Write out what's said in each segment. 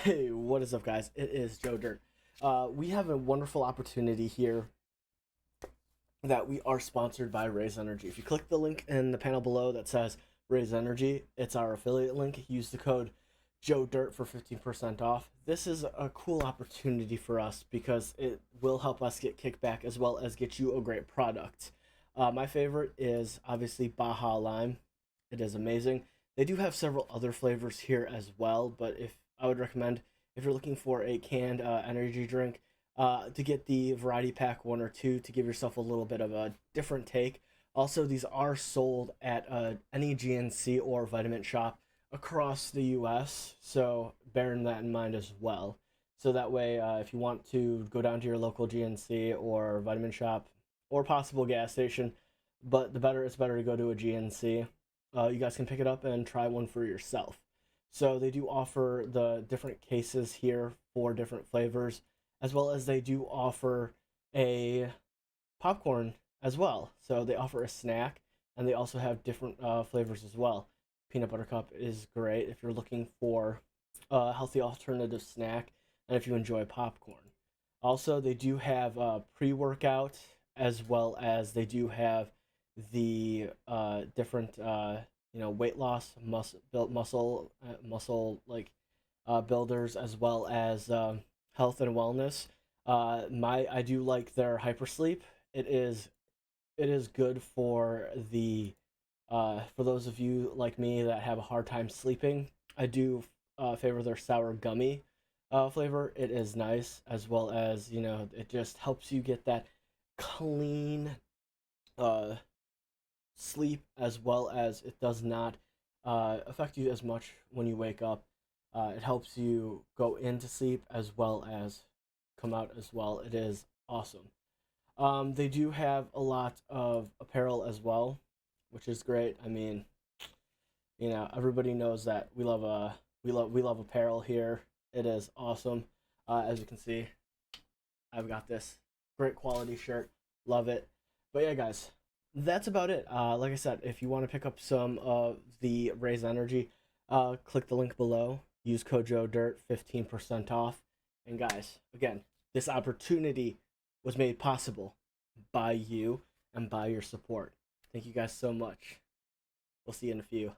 Hey, what is up, guys? It is Joe Dirt. We have a wonderful opportunity here that we are sponsored by Raise Energy. If you click the link in the panel below that says Raise Energy, it's our affiliate link. Use the code Joe Dirt for 15% off. This is a cool opportunity for us because it will help us get kickback as well as get you a great product. My favorite is obviously Baja Lime. It is amazing. They do have several other flavors here as well, but I would recommend, if you're looking for a canned energy drink, to get the variety pack 1 or 2 to give yourself a little bit of a different take. Also, these are sold at any GNC or vitamin shop across the US, so bearing that in mind as well. So that way, if you want to go down to your local GNC or vitamin shop or possible gas station, but it's better to go to a GNC, you guys can pick it up and try one for yourself. So they do offer the different cases here for different flavors, as well as they do offer a popcorn as well. So they offer a snack, and they also have different flavors as well. Peanut butter cup is great if you're looking for a healthy alternative snack, and if you enjoy popcorn. Also, they do have pre-workout, as well as they do have the different weight loss, muscle builders, as well as health and wellness. I do like their hypersleep. It is good for those of you like me that have a hard time sleeping. I do favor their sour gummy flavor. It is nice, as well as it just helps you get that clean sleep, as well as it does not affect you as much when you wake up. It helps you go into sleep as well as come out as well. It is awesome. They do have a lot of apparel as well, which is great. I mean, everybody knows that we love apparel here. It is awesome. As you can see, I've got this great quality shirt. Love it. But yeah, guys, that's about it. Like I said, if you want to pick up some of the Raise Energy, click the link below. Use code JoeDirt, 15% off. And guys, again, this opportunity was made possible by you and by your support. Thank you guys so much. We'll see you in a few.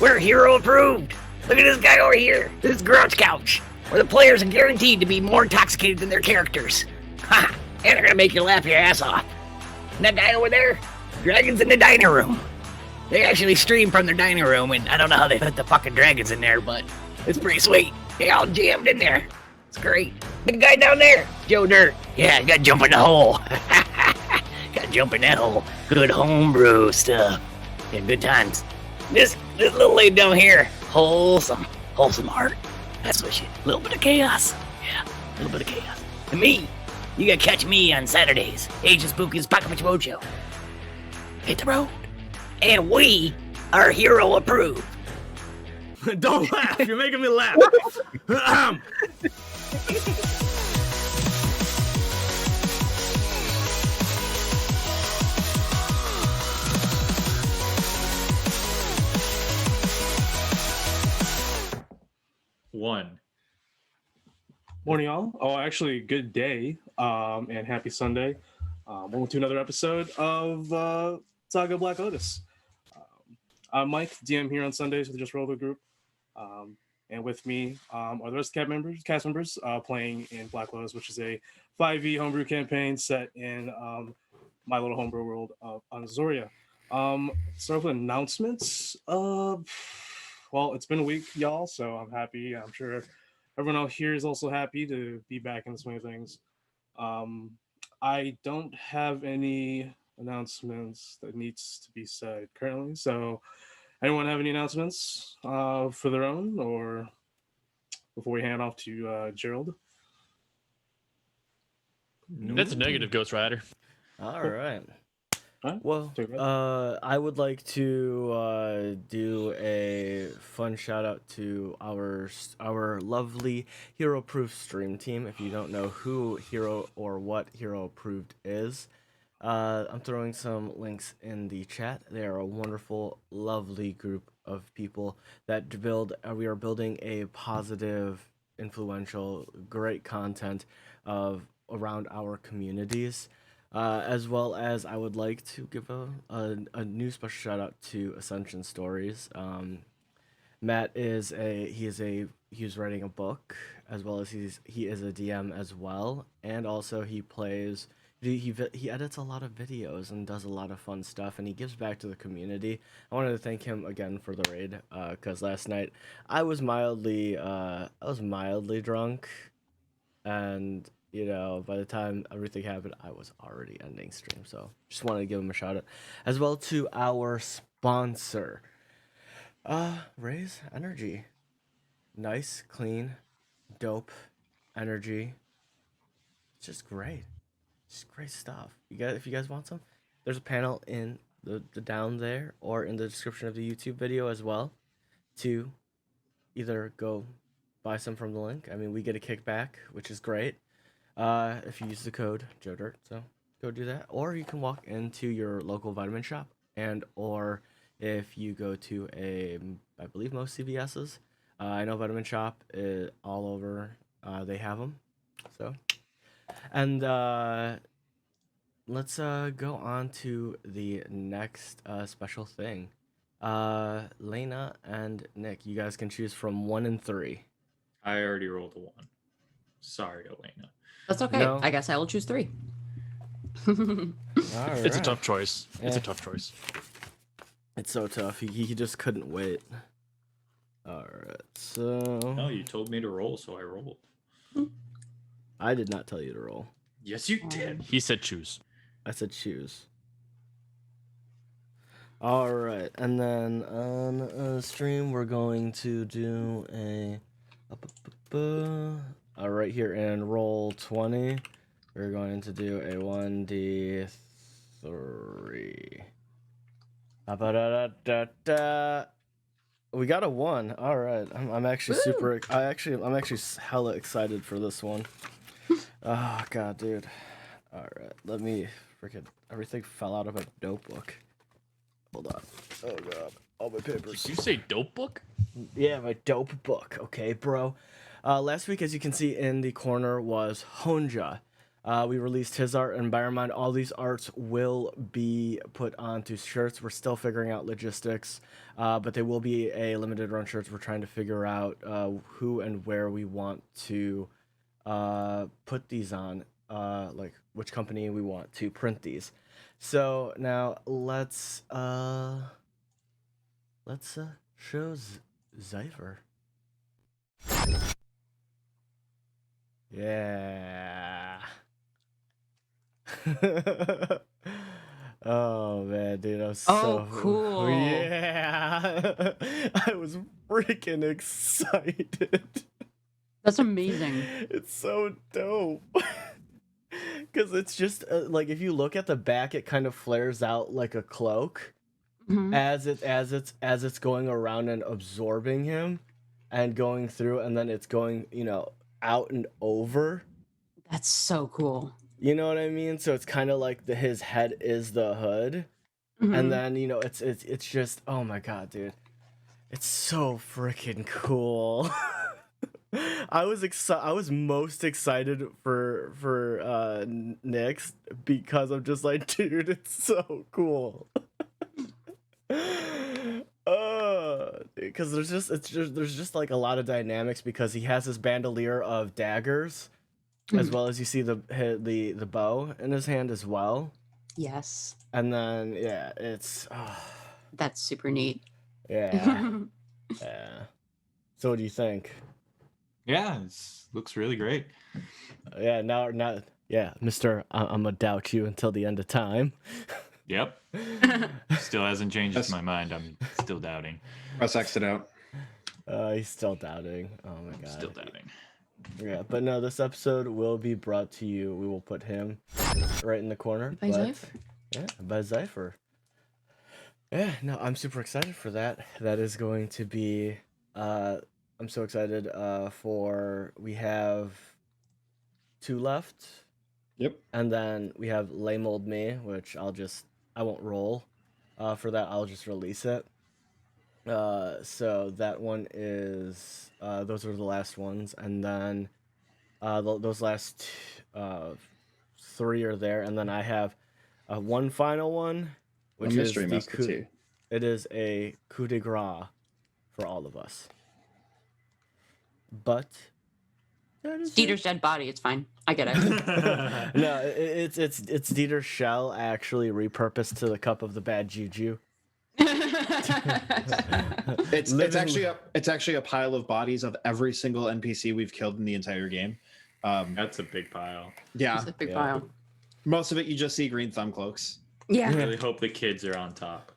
We're hero approved. Look at this guy over here. This is Grouch Couch, where the players are guaranteed to be more intoxicated than their characters. Ha! And they're gonna make you laugh your ass off. And that guy over there, dragons in the dining room. They actually stream from their dining room, and I don't know how they put the fucking dragons in there, but it's pretty sweet. They all jammed in there. It's great. The guy down there, Joe Dirt. Yeah, got to jump in the hole. Got to jump in that hole. Good homebrew stuff. Yeah, good times. This little lady down here, wholesome heart. That's what she. A little bit of chaos. Yeah, a little bit of chaos. And me, you gotta catch me on Saturdays. Agent Spooky's Pocket Mojo. Hit the road. And we are hero approved. Don't laugh. You're making me laugh. One. Morning, all. Oh, actually, good day, and happy Sunday. Welcome to another episode of Saga Black Lotus. I'm Mike, DM here on Sundays with the Just Roll the group, and with me are the rest of the cast members playing in Black Lotus, which is a 5e homebrew campaign set in my little homebrew world of Anzoria. Start with announcements. Well, it's been a week, y'all, so I'm happy. I'm sure everyone out here is also happy to be back in the swing of things. I don't have any announcements that needs to be said currently, so anyone have any announcements for their own, or before we hand off to Gerald? That's a negative, Ghost Rider. All right. Huh? Well, I would like to do a fun shout out to our lovely Hero Approved stream team. If you don't know who Hero or what Hero Approved is, I'm throwing some links in the chat. They are a wonderful, lovely group of people that we are building a positive, influential, great content around our communities. As well as I would like to give a new special shout out to Ascension Stories. Matt is he's writing a book, as well as he is a DM as well, and also he edits a lot of videos and does a lot of fun stuff, and he gives back to the community. I wanted to thank him again for the raid, because last night I was mildly drunk, and by the time everything happened, I was already ending stream. So just wanted to give him a shout out, as well to our sponsor, Raise Energy. Nice, clean, dope energy. It's just great. Just great stuff. If you guys want some, there's a panel in the down there or in the description of the YouTube video as well, to either go buy some from the link. I mean, we get a kickback, which is great. If you use the code JoeDirt, so go do that. Or you can walk into your local vitamin shop, or if you go to I believe most CVS's. I know Vitamin Shop is all over. They have them. So, and let's go on to the next special thing. Lena and Nick, you guys can choose from 1 and 3. I already rolled a 1. Sorry, Elena. That's okay. No. I guess I will choose 3. It's a tough choice. Yeah. It's a tough choice. It's so tough. He just couldn't wait. All right, so... No, you told me to roll, so I rolled. I did not tell you to roll. Yes, you did. He said choose. I said choose. All right, and then on stream, we're going to do right here in roll 20, we're going to do a 1d3. We got a 1. All right, I'm actually I'm actually hella excited for this one. Oh god, dude. All right, let me everything fell out of my notebook. Hold on. Oh god, all my papers. Did you say dope book? Yeah, my dope book. Okay, bro. Last week, as you can see in the corner, was Honja. We released his art, and bear in mind, all these arts will be put onto shirts. We're still figuring out logistics, but they will be a limited run shirts. We're trying to figure out who and where we want to put these on, like which company we want to print these. So now let's show Zypher. Yeah. Oh man, dude, I was so cool. Yeah. I was freaking excited. That's amazing. It's so dope. Cuz it's just like if you look at the back, it kind of flares out like a cloak as it's going around and absorbing him and going through, and then it's going, out and over. That's so cool. You know what I mean? So it's kind of like his head is the hood, and then it's just, oh my god, dude, it's so freaking cool. I was most excited for Nyx because I'm just like, dude, it's so cool. Because there's just like a lot of dynamics, because he has this bandolier of daggers, as well as you see the bow in his hand as well. Yes. And then it's that's super neat. Yeah. Yeah. So what do you think? Yeah, it looks really great. Yeah, now Mr. I'm gonna doubt you until the end of time. Yep. Still hasn't changed my mind. I'm still doubting. Press exit out. He's still doubting. Oh my god. Still doubting. Yeah, but no, this episode will be brought to you. We will put him right in the corner. By Zypher. Yeah, by Zypher. Yeah, no, I'm super excited for that. That is going to be I'm so excited we have 2 left. Yep. And then we have Lay Mold Me, which I won't roll for that. I'll just release it. So that one is those are the last ones, and then those last 3 are there, and then I have one final one, which is mystery musketeer. It is a coup de grace for all of us. But Dieter's dead body. It's fine. I get it. No, it's Dieter's shell actually repurposed to the cup of the bad juju. It's actually a pile of bodies of every single NPC we've killed in the entire game. That's a big pile. Yeah, It's a big pile. most of it you just see green thumb cloaks. Yeah. I really hope the kids are on top.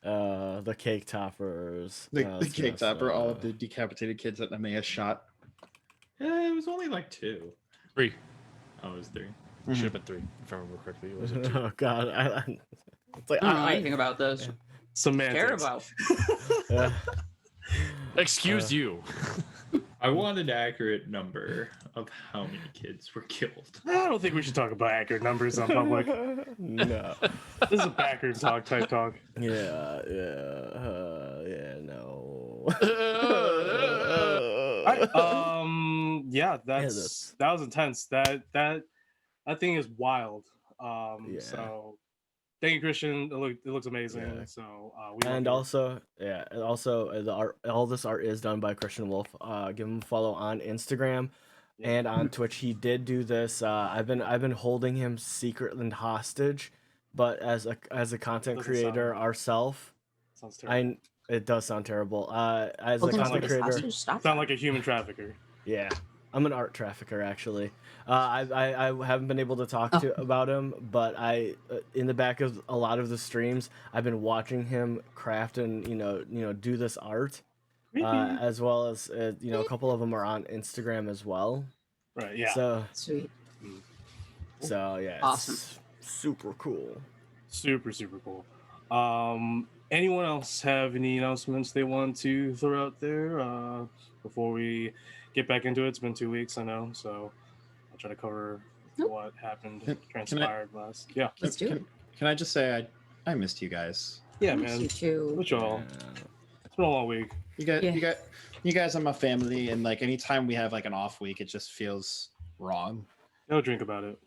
The cake toppers. The cake topper, all of the decapitated kids that Nemeia shot. Yeah, it was only like 2. 3. Oh, it was 3. Should have been 3, if I remember correctly. It was 2. Oh god, it's like I don't know anything about this. Care Semantics. about. Excuse you. I want an accurate number of how many kids were killed. I don't think we should talk about accurate numbers on public. No. This is a backward talk type talk. No. Yeah, that was intense. That thing is wild. So thank you, Christian. It looks amazing. Yeah. So the art, all this art is done by Christian Wolf. Give him a follow on Instagram and on Twitch. He did do this. I've been holding him secret and hostage, but as a content creator ourselves, sounds terrible. It does sound terrible. As a content creator, Sound like a human trafficker. yeah, I'm an art trafficker actually. I haven't been able to talk about him, but in the back of a lot of the streams, I've been watching him craft and do this art, as well as a couple of them are on Instagram as well. Right. Yeah. So Sweet. So yeah, Awesome. It's super cool. Super cool. Anyone else have any announcements they want to throw out there before we get back into it? It's been 2 weeks, I know, so I'll try to cover what happened, transpired last. Yeah. Let's do it. Can I just say I missed you guys. Yeah, I miss man. you too. Which all? It's been a long week. You guys are my family, and like anytime we have like an off week, it just feels wrong. No drink about it.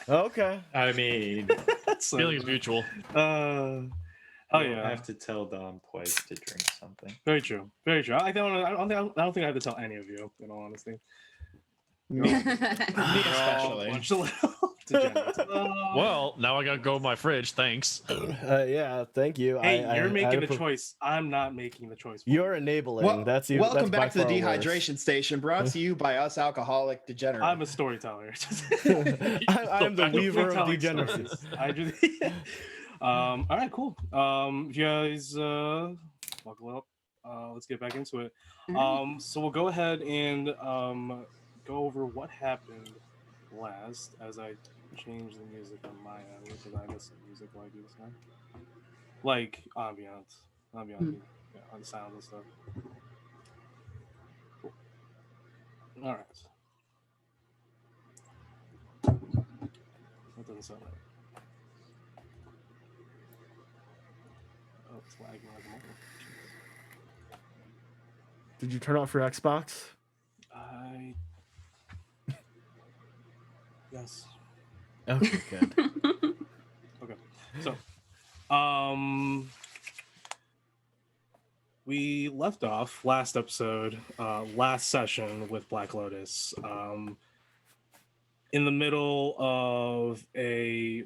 Okay. I mean, So, Feeling is mutual. oh you don't yeah, have to tell Dom twice to drink something. very true, very true. I don't think I have to tell any of you, in all honesty. Me, You're especially. all a bunch of little degenerates. Well, now I gotta go in my fridge. Thanks. Yeah, thank you. Hey, I you're making the appro- choice. I'm not making the choice. For You're you. enabling. Well, that's you. welcome that's by back to the far worse. dehydration station, brought to you by us alcoholic degenerates. I'm a storyteller. I'm the back to weaver of Telling degeneracy. stories. I just. All right, cool. If you guys buckle up, let's get back into it. So we'll go ahead and go over what happened last as I change the music on my end because I miss the music while I do this now. Like ambiance, yeah, on the sound and stuff. Cool. All right. That doesn't sound right. Oh, it's lagging like a mother. Did you turn off your Xbox? Yes. Okay, good. Okay. So, we left off last episode, last session with Black Lotus, in the middle of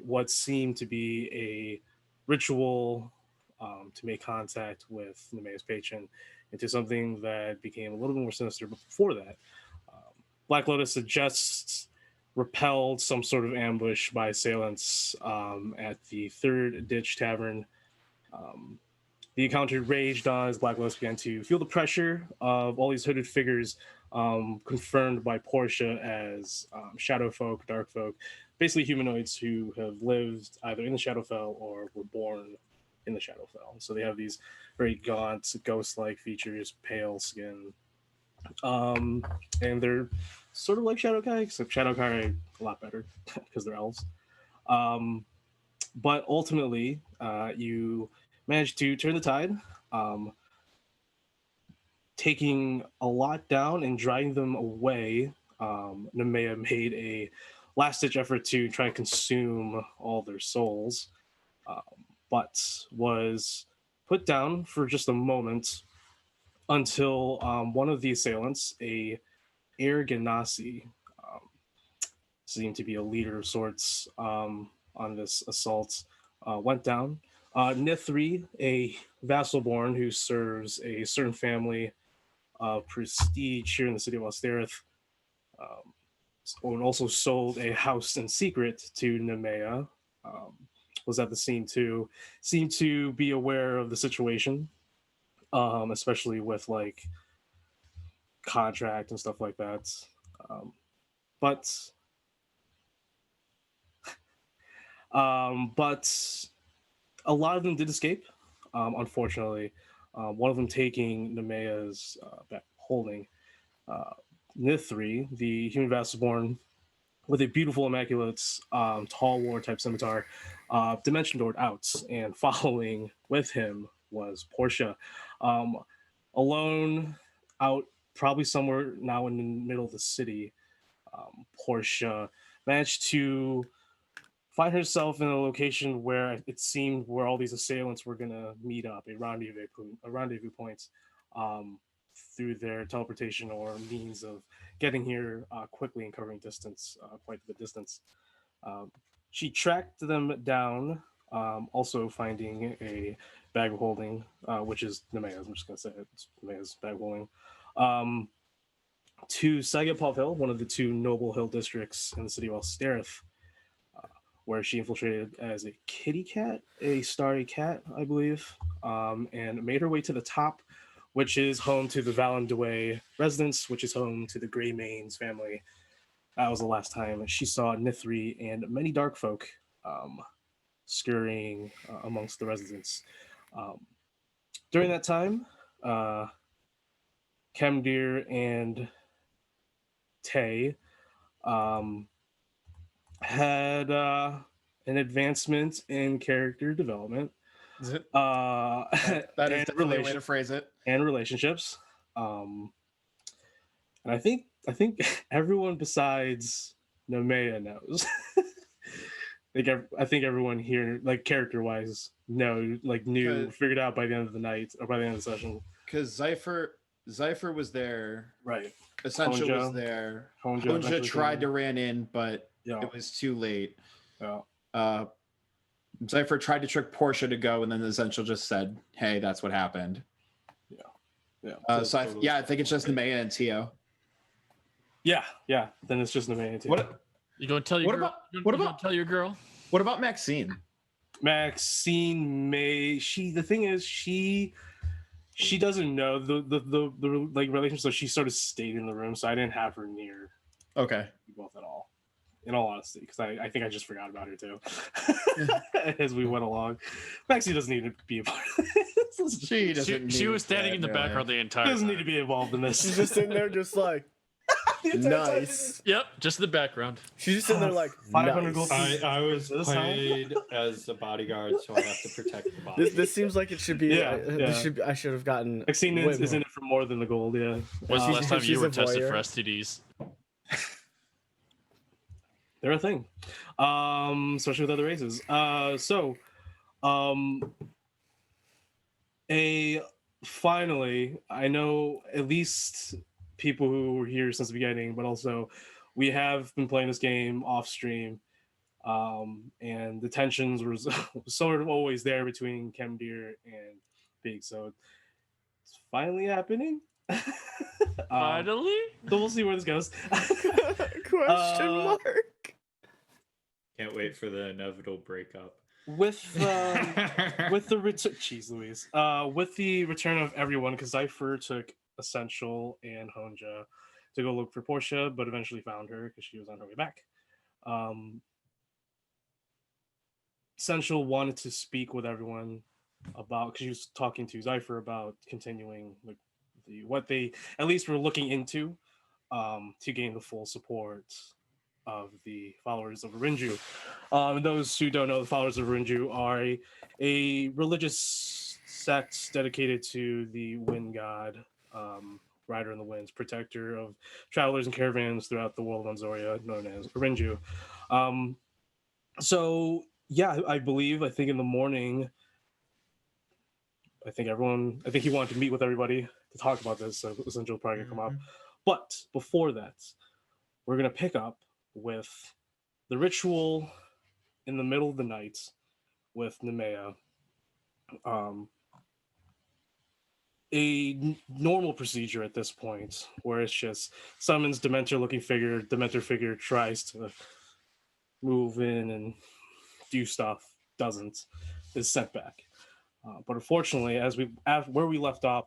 what seemed to be a ritual to make contact with Nemeia's patron into something that became a little bit more sinister. But before that, Black Lotus had just repelled some sort of ambush by assailants at the Third Ditch Tavern. The encounter raged on as Black Lotus began to feel the pressure of all these hooded figures, confirmed by Portia as shadow folk, dark folk, basically humanoids who have lived either in the Shadowfell or were born in the Shadowfell. So they have these very gaunt, ghost-like features, pale skin, and they're sort of like Shadowkai, except Shadowkai are a lot better because they're elves. But ultimately, you managed to turn the tide, taking a lot down and driving them away. Nemeia made a last-ditch effort to try and consume all their souls, but was put down for just a moment until one of the assailants, a Air Ganassi, seemed to be a leader of sorts on this assault, went down. Nathaly, a vassalborn who serves a certain family of prestige here in the city of Austerith, and also sold a house in secret to Nemeia, was at the scene too, seemed to be aware of the situation, especially with like contract and stuff like that. But a lot of them did escape, unfortunately. One of them taking Nemeia's holding. Nathaly, the human vassalborn, with a beautiful, immaculate, tall war type scimitar, dimension doored out, and following with him was Portia, alone out, probably somewhere now in the middle of the city. Portia managed to find herself in a location where it seemed where all these assailants were going to meet up, a rendezvous point, through their teleportation or means of getting here quickly and covering distance, quite the distance. She tracked them down, also finding a bag of holding, which is Nemeia's. I'm just going to say it's Nemeia's bag of holding. To Saga Hill, one of the two noble hill districts in the city of Austerith, where she infiltrated as a kitty cat, a starry cat, I believe, and made her way to the top, which is home to the Valenduay residence, which is home to the Greymanes family. That was the last time she saw Nathaly and many dark folk scurrying amongst the residents. During that time, Kemdir and Tay had an advancement in character development. That is definitely a way to phrase it. And relationships. And I think everyone besides Nemeia knows. I think everyone here, like character-wise, knew, figured out by the end of the night or by the end of the session. Because Zypher was there. Right. Essential was there. Honja tried to ran in, but it was too late. Yeah. Zypher tried to trick Portia to go, and then Essential just said, "Hey, that's what happened." Yeah. I think it's just Nemeia and Tio. Yeah. Then it's just Nemeia and Tio. You gonna tell your girl? Tell your girl? What about Maxine? Maxine may the thing is she doesn't know the like relationship, so she sort of stayed in the room, so I didn't have her near both at all, in all honesty, because I think I just forgot about her too as we went along. Maxine doesn't need to be a part of this. She was standing in the background the entire time. She doesn't need to be involved in this. She's just sitting there just like nice. Yep, just in the background. She's just sitting there like 500 gold. I was paid as a bodyguard, so I have to protect the body. This seems like it should be. I should have gotten. Maxine is in it for more than the gold. Yeah. When's the last time you were tested for voyeur. STDs? They're a thing, especially with other races. Finally, I know at least people who were here since the beginning, but also we have been playing this game off stream, and the tensions were sort of always there between Kemdir and Big. So it's finally happening. Finally? So we'll see where this goes. Question mark. Can't wait for the inevitable breakup. With the return, jeez Louise, with the return of everyone, because Zypher took Essential and Honja to go look for Portia, but eventually found her because she was on her way back. Essential wanted to speak with everyone about, because she was talking to Zypher about continuing what they at least were looking into to gain the full support of the Followers of Arinjus. Those who don't know, the Followers of Arinjus are a religious sect dedicated to the wind god, Rider in the Winds, protector of travelers and caravans throughout the world of Anzoria, known as Arinjus. I think in the morning, I think he wanted to meet with everybody to talk about this, so Essential will probably come up. But before that, we're going to pick up with the ritual in the middle of the night with Nemeia. A normal procedure at this point, where it's just summons Dementor-looking figure, Dementor figure tries to move in and do stuff, doesn't, is sent back. But unfortunately, where we left off,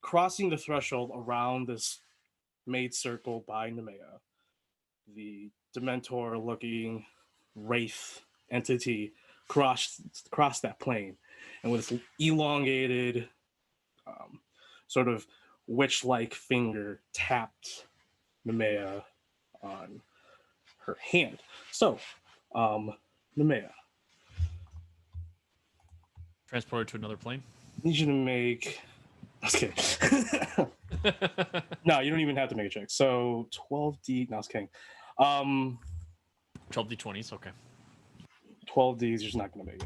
crossing the threshold around this made circle by Nemeia, the Dementor-looking wraith entity crossed that plane, and with its elongated, sort of witch-like finger tapped Nemeia on her hand. So, Nemeia, Transported to another plane? I need you to make. Okay. No, you don't even have to make a check. So 12D. No, I was kidding. 12d20s, okay. 12Ds, you're just not going to make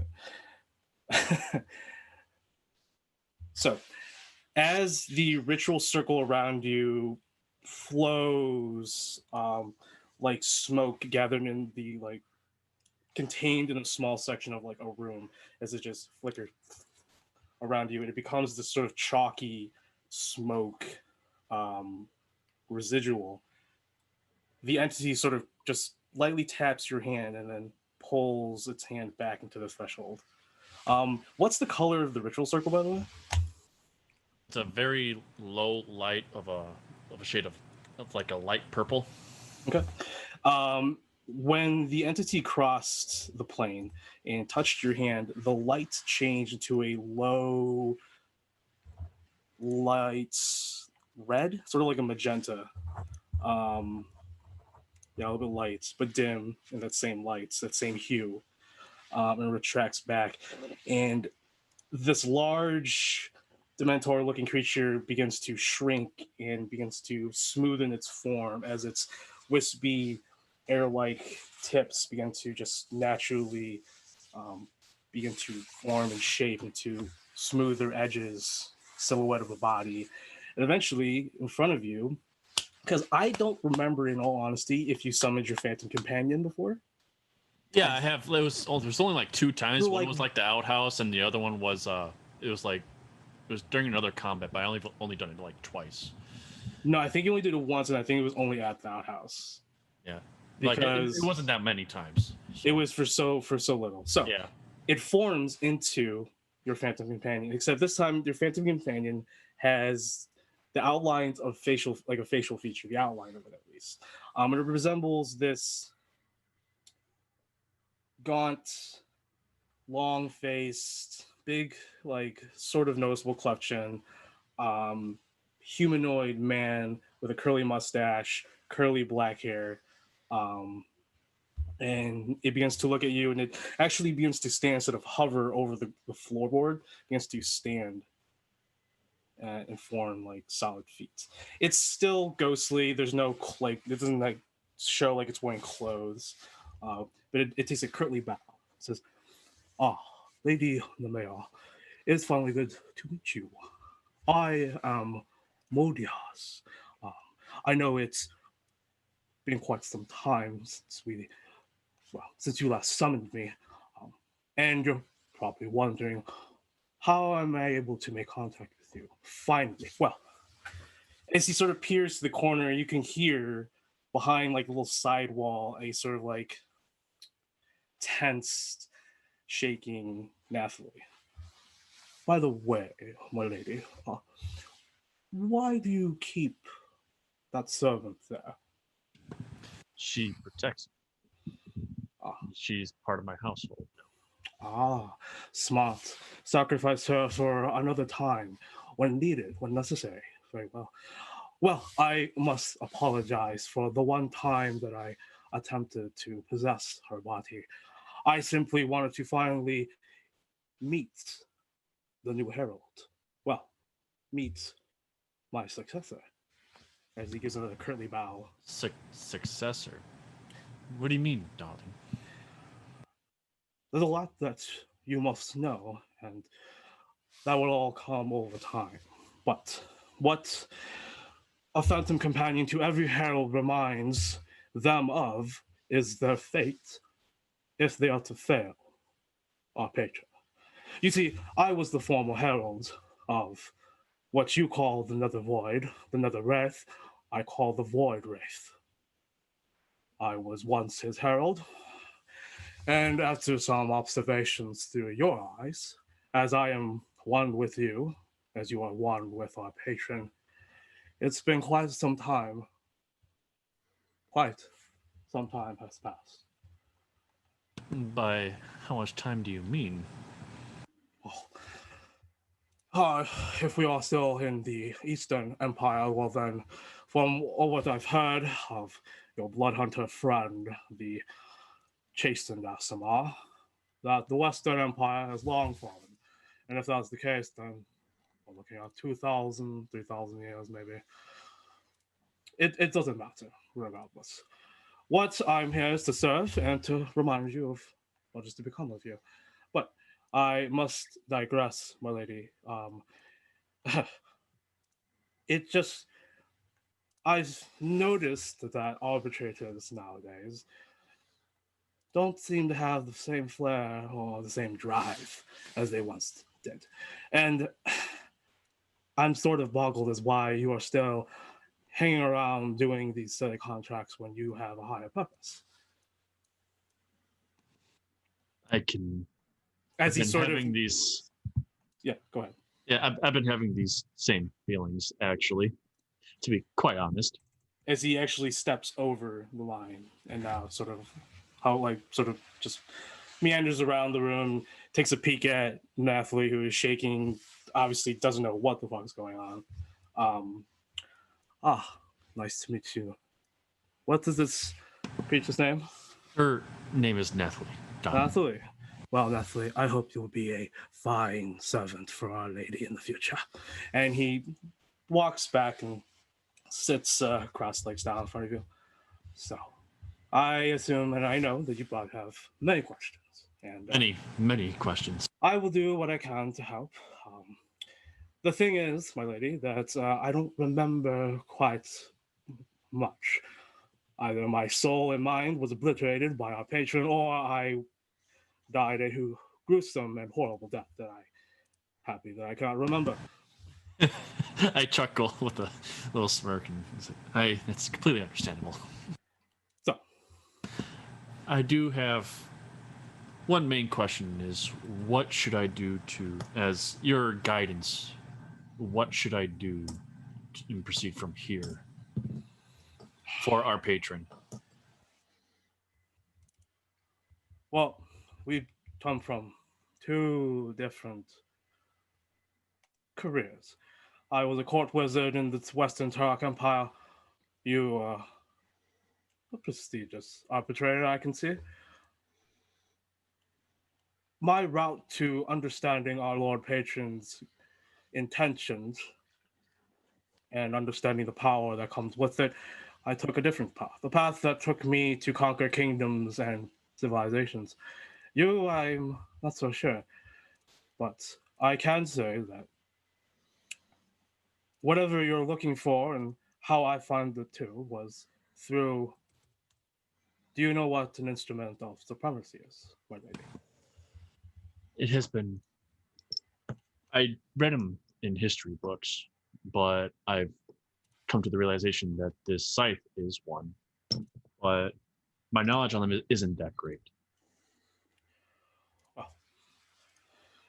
it. So, as the ritual circle around you flows, like smoke gathered in the contained in a small section of a room, as it just flickers around you, and it becomes this sort of chalky smoke residual. The entity sort of just lightly taps your hand and then pulls its hand back into the threshold. What's the color of the ritual circle, by the way? It's a very low light of a shade of like a light purple. Okay. When the entity crossed the plane and touched your hand, the light changed into a low light red, sort of like a magenta. A little bit light, but dim in that same light, that same hue, and retracts back. And this large Dementor-looking creature begins to shrink and begins to smoothen its form as its wispy air-like tips begin to just naturally begin to form and shape into smoother edges, silhouette of a body. And eventually, in front of you, because I don't remember, in all honesty, if you summoned your Phantom Companion before. Yeah, I have. There's only like 2 times. One like- was like the outhouse, and the other one was it was during another combat, but I only done it like twice. No, I think you only did it once, and I think it was only at the outhouse. Yeah, Because it wasn't that many times. So. it was for so little. So Yeah. it forms into your Phantom Companion, except this time your Phantom Companion has the outlines of a facial feature, the outline of it at least. It resembles this gaunt, long-faced, big, like sort of noticeable cleft chin, humanoid man with a curly mustache, curly black hair, and it begins to look at you, and it actually begins to stand instead of hover over the floorboard. It begins to stand and form like solid feet. It's still ghostly. There's no it doesn't like show like it's wearing clothes, but it takes a curtly bow. It says, "Ah, Lady Nemeia, it's finally good to meet you. I am Modias. I know it's been quite some time since you last summoned me, and you're probably wondering, how am I able to make contact with you? Finally, well, as he sort of peers to the corner, you can hear behind like a little side wall a sort of like tensed, shaking Nathaly. By the way, my lady, why do you keep that servant there? She protects me. She's part of my household. Ah, smart. Sacrifice her for another time, when needed, when necessary. Very well. Well, I must apologize for the one time that I attempted to possess her body. I simply wanted to finally meet the new herald. Well, meet my successor. As he gives another curtly bow. Successor? What do you mean, darling? There's a lot that you must know, and that will all come over time. But what a Phantom Companion to every herald reminds them of is their fate if they are to fail our patron. You see, I was the former herald of what you call the Nether Void, the Nether Wraith. I call the Void Wraith. I was once his herald, and after some observations through your eyes, as I am one with you, as you are one with our patron, it's been quite some time. Quite some time has passed. By how much time do you mean? If we are still in the Eastern Empire, well then, from what I've heard of your blood hunter friend, the chastened Asimar, that the Western Empire has long fallen. And if that's the case, then we're looking at 2,000, 3,000 years maybe. It doesn't matter, regardless. What I'm here is to serve and to remind you of what is to become of you. But I must digress, my lady. I've noticed that arbitrators nowadays don't seem to have the same flair or the same drive as they once did. And I'm sort of boggled as why you are still hanging around doing these silly contracts when you have a higher purpose. As he sort of these. Yeah, go ahead. Yeah, I've been having these same feelings, actually, to be quite honest. As he actually steps over the line and now sort of just meanders around the room, takes a peek at Nathaly, who is shaking, obviously doesn't know what the fuck's going on. Nice to meet you. What is this creature's name? Her name is Nathaly. Nathaly. Well, Nathaly, I hope you'll be a fine servant for Our Lady in the future. And he walks back and sits cross legs down in front of you. So, I assume and I know that you probably have many questions. And Many questions. I will do what I can to help. The thing is, my lady, that I don't remember quite much. Either my soul and mind was obliterated by our patron, or I died a gruesome and horrible death that happy that I cannot remember. I chuckle with a little smirk and say, it's completely understandable. So, I do have one main question is what should I do as your guidance, what should I do and proceed from here for our patron? Well, we come from two different careers. I was a court wizard in the Western Turok Empire. You are a prestigious arbitrator, I can see. My route to understanding our Lord Patron's intentions and understanding the power that comes with it, I took a different path. The path that took me to conquer kingdoms and civilizations. You, I'm not so sure. But I can say that whatever you're looking for and how I found the two was through... Do you know what an instrument of supremacy is, my lady? It has been... I read them in history books, but I've come to the realization that this scythe is one, but my knowledge on them isn't that great. Well,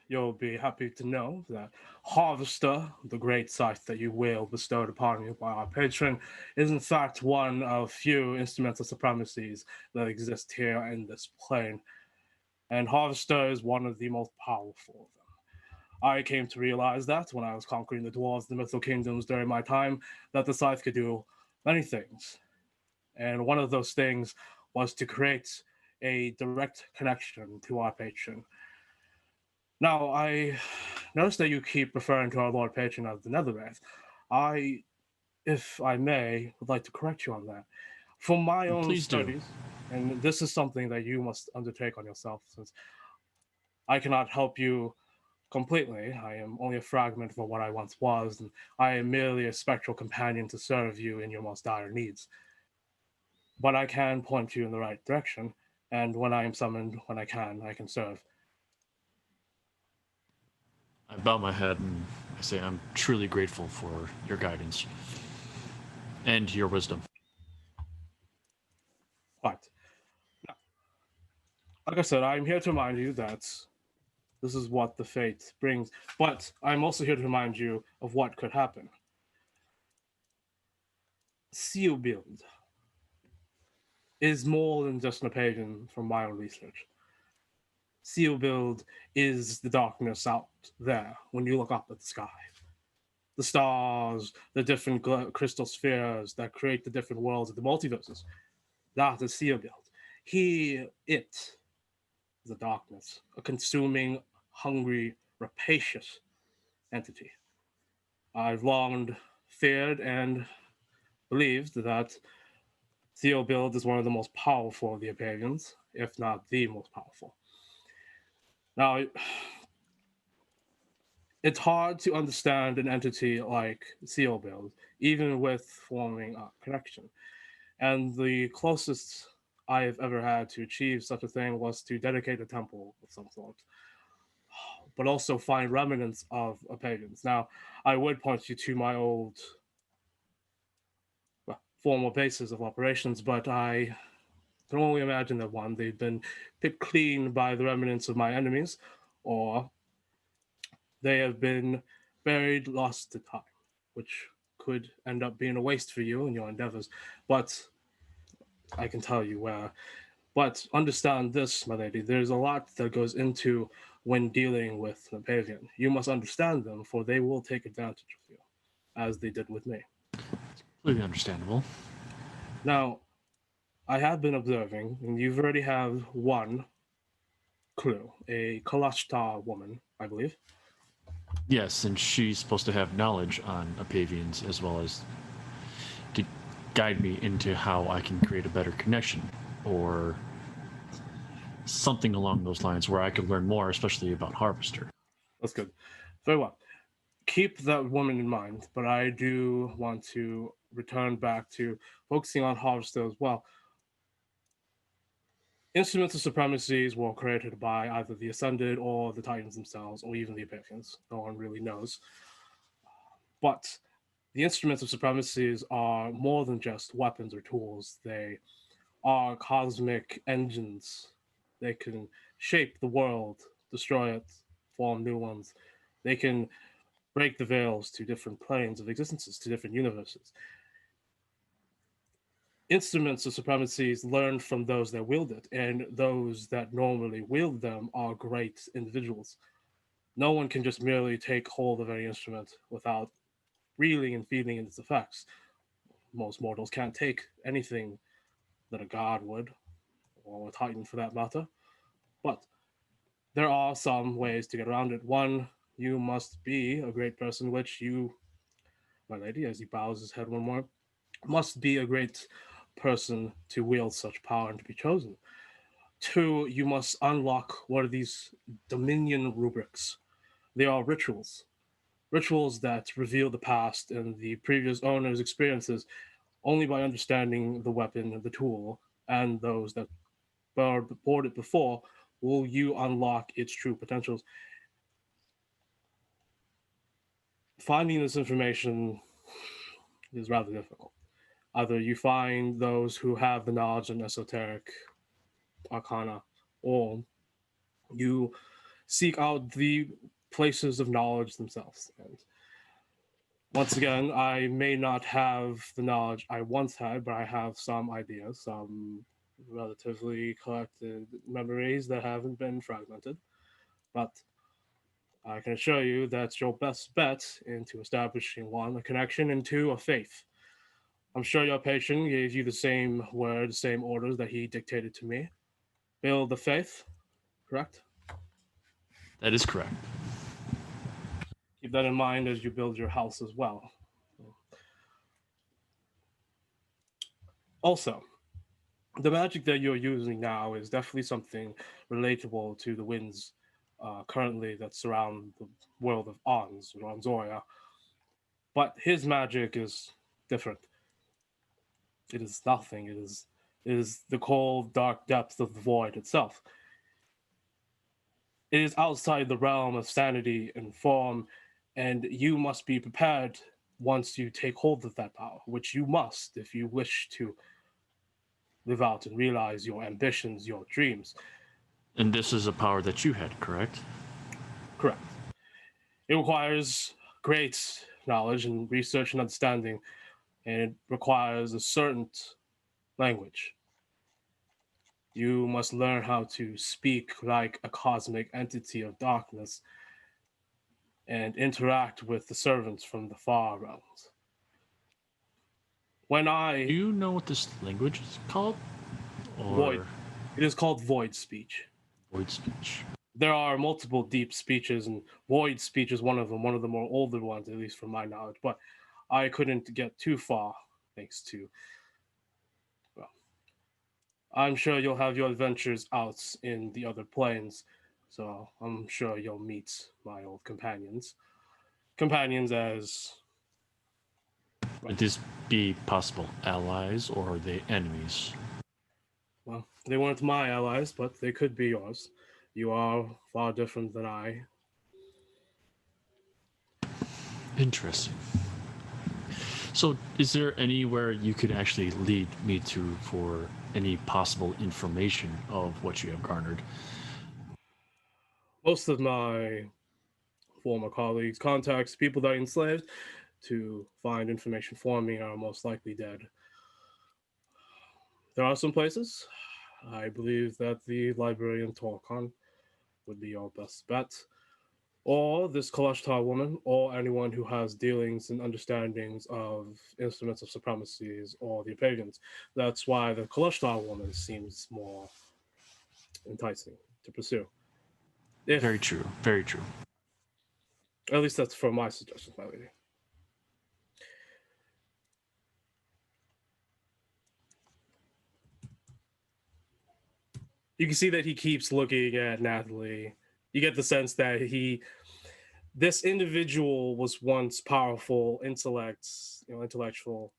you'll be happy to know that Harvester, the great scythe that you will bestowed upon you by our patron, is in fact one of few instruments of supremacies that exist here in this plane. And Harvester is one of the most powerful of them. I came to realize that when I was conquering the dwarves, the mythical kingdoms during my time, that the scythe could do many things. And one of those things was to create a direct connection to our patron. Now, I notice that you keep referring to our Lord Patron as the Netherwraith. I, if I may, would like to correct you on that. For my own Please studies, and this is something that you must undertake on yourself, since I cannot help you completely. I am only a fragment of what I once was, and I am merely a spectral companion to serve you in your most dire needs. But I can point you in the right direction, and when I am summoned, when I can serve. I bow my head and I say I'm truly grateful for your guidance and your wisdom. Right. Now, like I said, I'm here to remind you that this is what the fate brings, but I'm also here to remind you of what could happen. Ceolbeald is more than just an pagan from my own research. Ceolbeald is the darkness out there when you look up at the sky. The stars, the different crystal spheres that create the different worlds of the multiverses. That is Ceolbeald. It is a darkness, a consuming, hungry, rapacious entity. I've long feared and believed that Ceolbeald is one of the most powerful of the pagans, if not the most powerful. Now, it's hard to understand an entity like Ceolbeald, even with forming a connection. And the closest I have ever had to achieve such a thing was to dedicate a temple of some sort, but also find remnants of pagans. Now, I would point you to my old formal bases of operations, but I can only imagine that one, they've been picked clean by the remnants of my enemies, or they have been buried, lost to time, which could end up being a waste for you and your endeavors. But I can tell you where. But understand this, my lady, there's a lot that goes into when dealing with the pagan. You must understand them, for they will take advantage of you, as they did with me. Completely understandable. Now, I have been observing, and you've already have one clue, a Kalashtar woman, I believe. Yes, and she's supposed to have knowledge on Apavians as well as to guide me into how I can create a better connection or something along those lines where I could learn more, especially about Harvester. That's good. Very well. Keep that woman in mind, but I do want to return back to focusing on Harvester as well. Instruments of supremacies were created by either the Ascended or the Titans themselves, or even the Epiphans. No one really knows. But the instruments of supremacies are more than just weapons or tools. They are cosmic engines. They can shape the world, destroy it, form new ones. They can break the veils to different planes of existences, to different universes. Instruments of supremacies learn from those that wield it, and those that normally wield them are great individuals. No one can just merely take hold of any instrument without reeling and feeling its effects. Most mortals can't take anything that a god would, or a titan for that matter. But there are some ways to get around it. One, you must be a great person, which you, my lady, as he bows his head one more, must be a great person to wield such power and to be chosen. Two, you must unlock one of these dominion rubrics. They are rituals. Rituals that reveal the past and the previous owner's experiences only by understanding the weapon, the tool, and those that bought it before will you unlock its true potentials. Finding this information is rather difficult. Either you find those who have the knowledge in esoteric arcana, or you seek out the places of knowledge themselves. And once again, I may not have the knowledge I once had, but I have some ideas, some relatively collected memories that haven't been fragmented. But I can assure you that's your best bet into establishing one, a connection, and two, a faith. I'm sure your patron gave you the same words, same orders that he dictated to me. Build the faith, correct? That is correct. Keep that in mind as you build your house as well. Also, the magic that you're using now is definitely something relatable to the winds currently that surround the world of Ons, or Onzoria. But his magic is different. It is nothing. It is the cold, dark depths of the void itself. It is outside the realm of sanity and form, and you must be prepared once you take hold of that power, which you must if you wish to live out and realize your ambitions, your dreams. And this is a power that you had, correct? Correct. It requires great knowledge and research and understanding, and it requires a certain language. You must learn how to speak like a cosmic entity of darkness and interact with the servants from the far realms. Do you know what this language is called? Or Void. It is called void speech. void speech. There are multiple deep speeches, and void speech is one of the more older ones, at least from my knowledge. But I couldn't get too far, thanks to, well, I'm sure you'll have your adventures out in the other planes, so I'm sure you'll meet my old companions. Companions as... Would this be possible allies or are they enemies? Well, they weren't my allies, but they could be yours. You are far different than I. Interesting. So, is there anywhere you could actually lead me to for any possible information of what you have garnered? Most of my former colleagues, contacts, people that I enslaved to find information for me are most likely dead. There are some places. I believe that the library in Torcon would be your best bet. Or this Kalashtar woman, or anyone who has dealings and understandings of instruments of supremacies or the pagans. That's why the Kalashtar woman seems more enticing to pursue. Very true. Very true. At least that's from my suggestions, my lady. You can see that he keeps looking at Nathaly. You get the sense that this individual was once powerful, intellectual,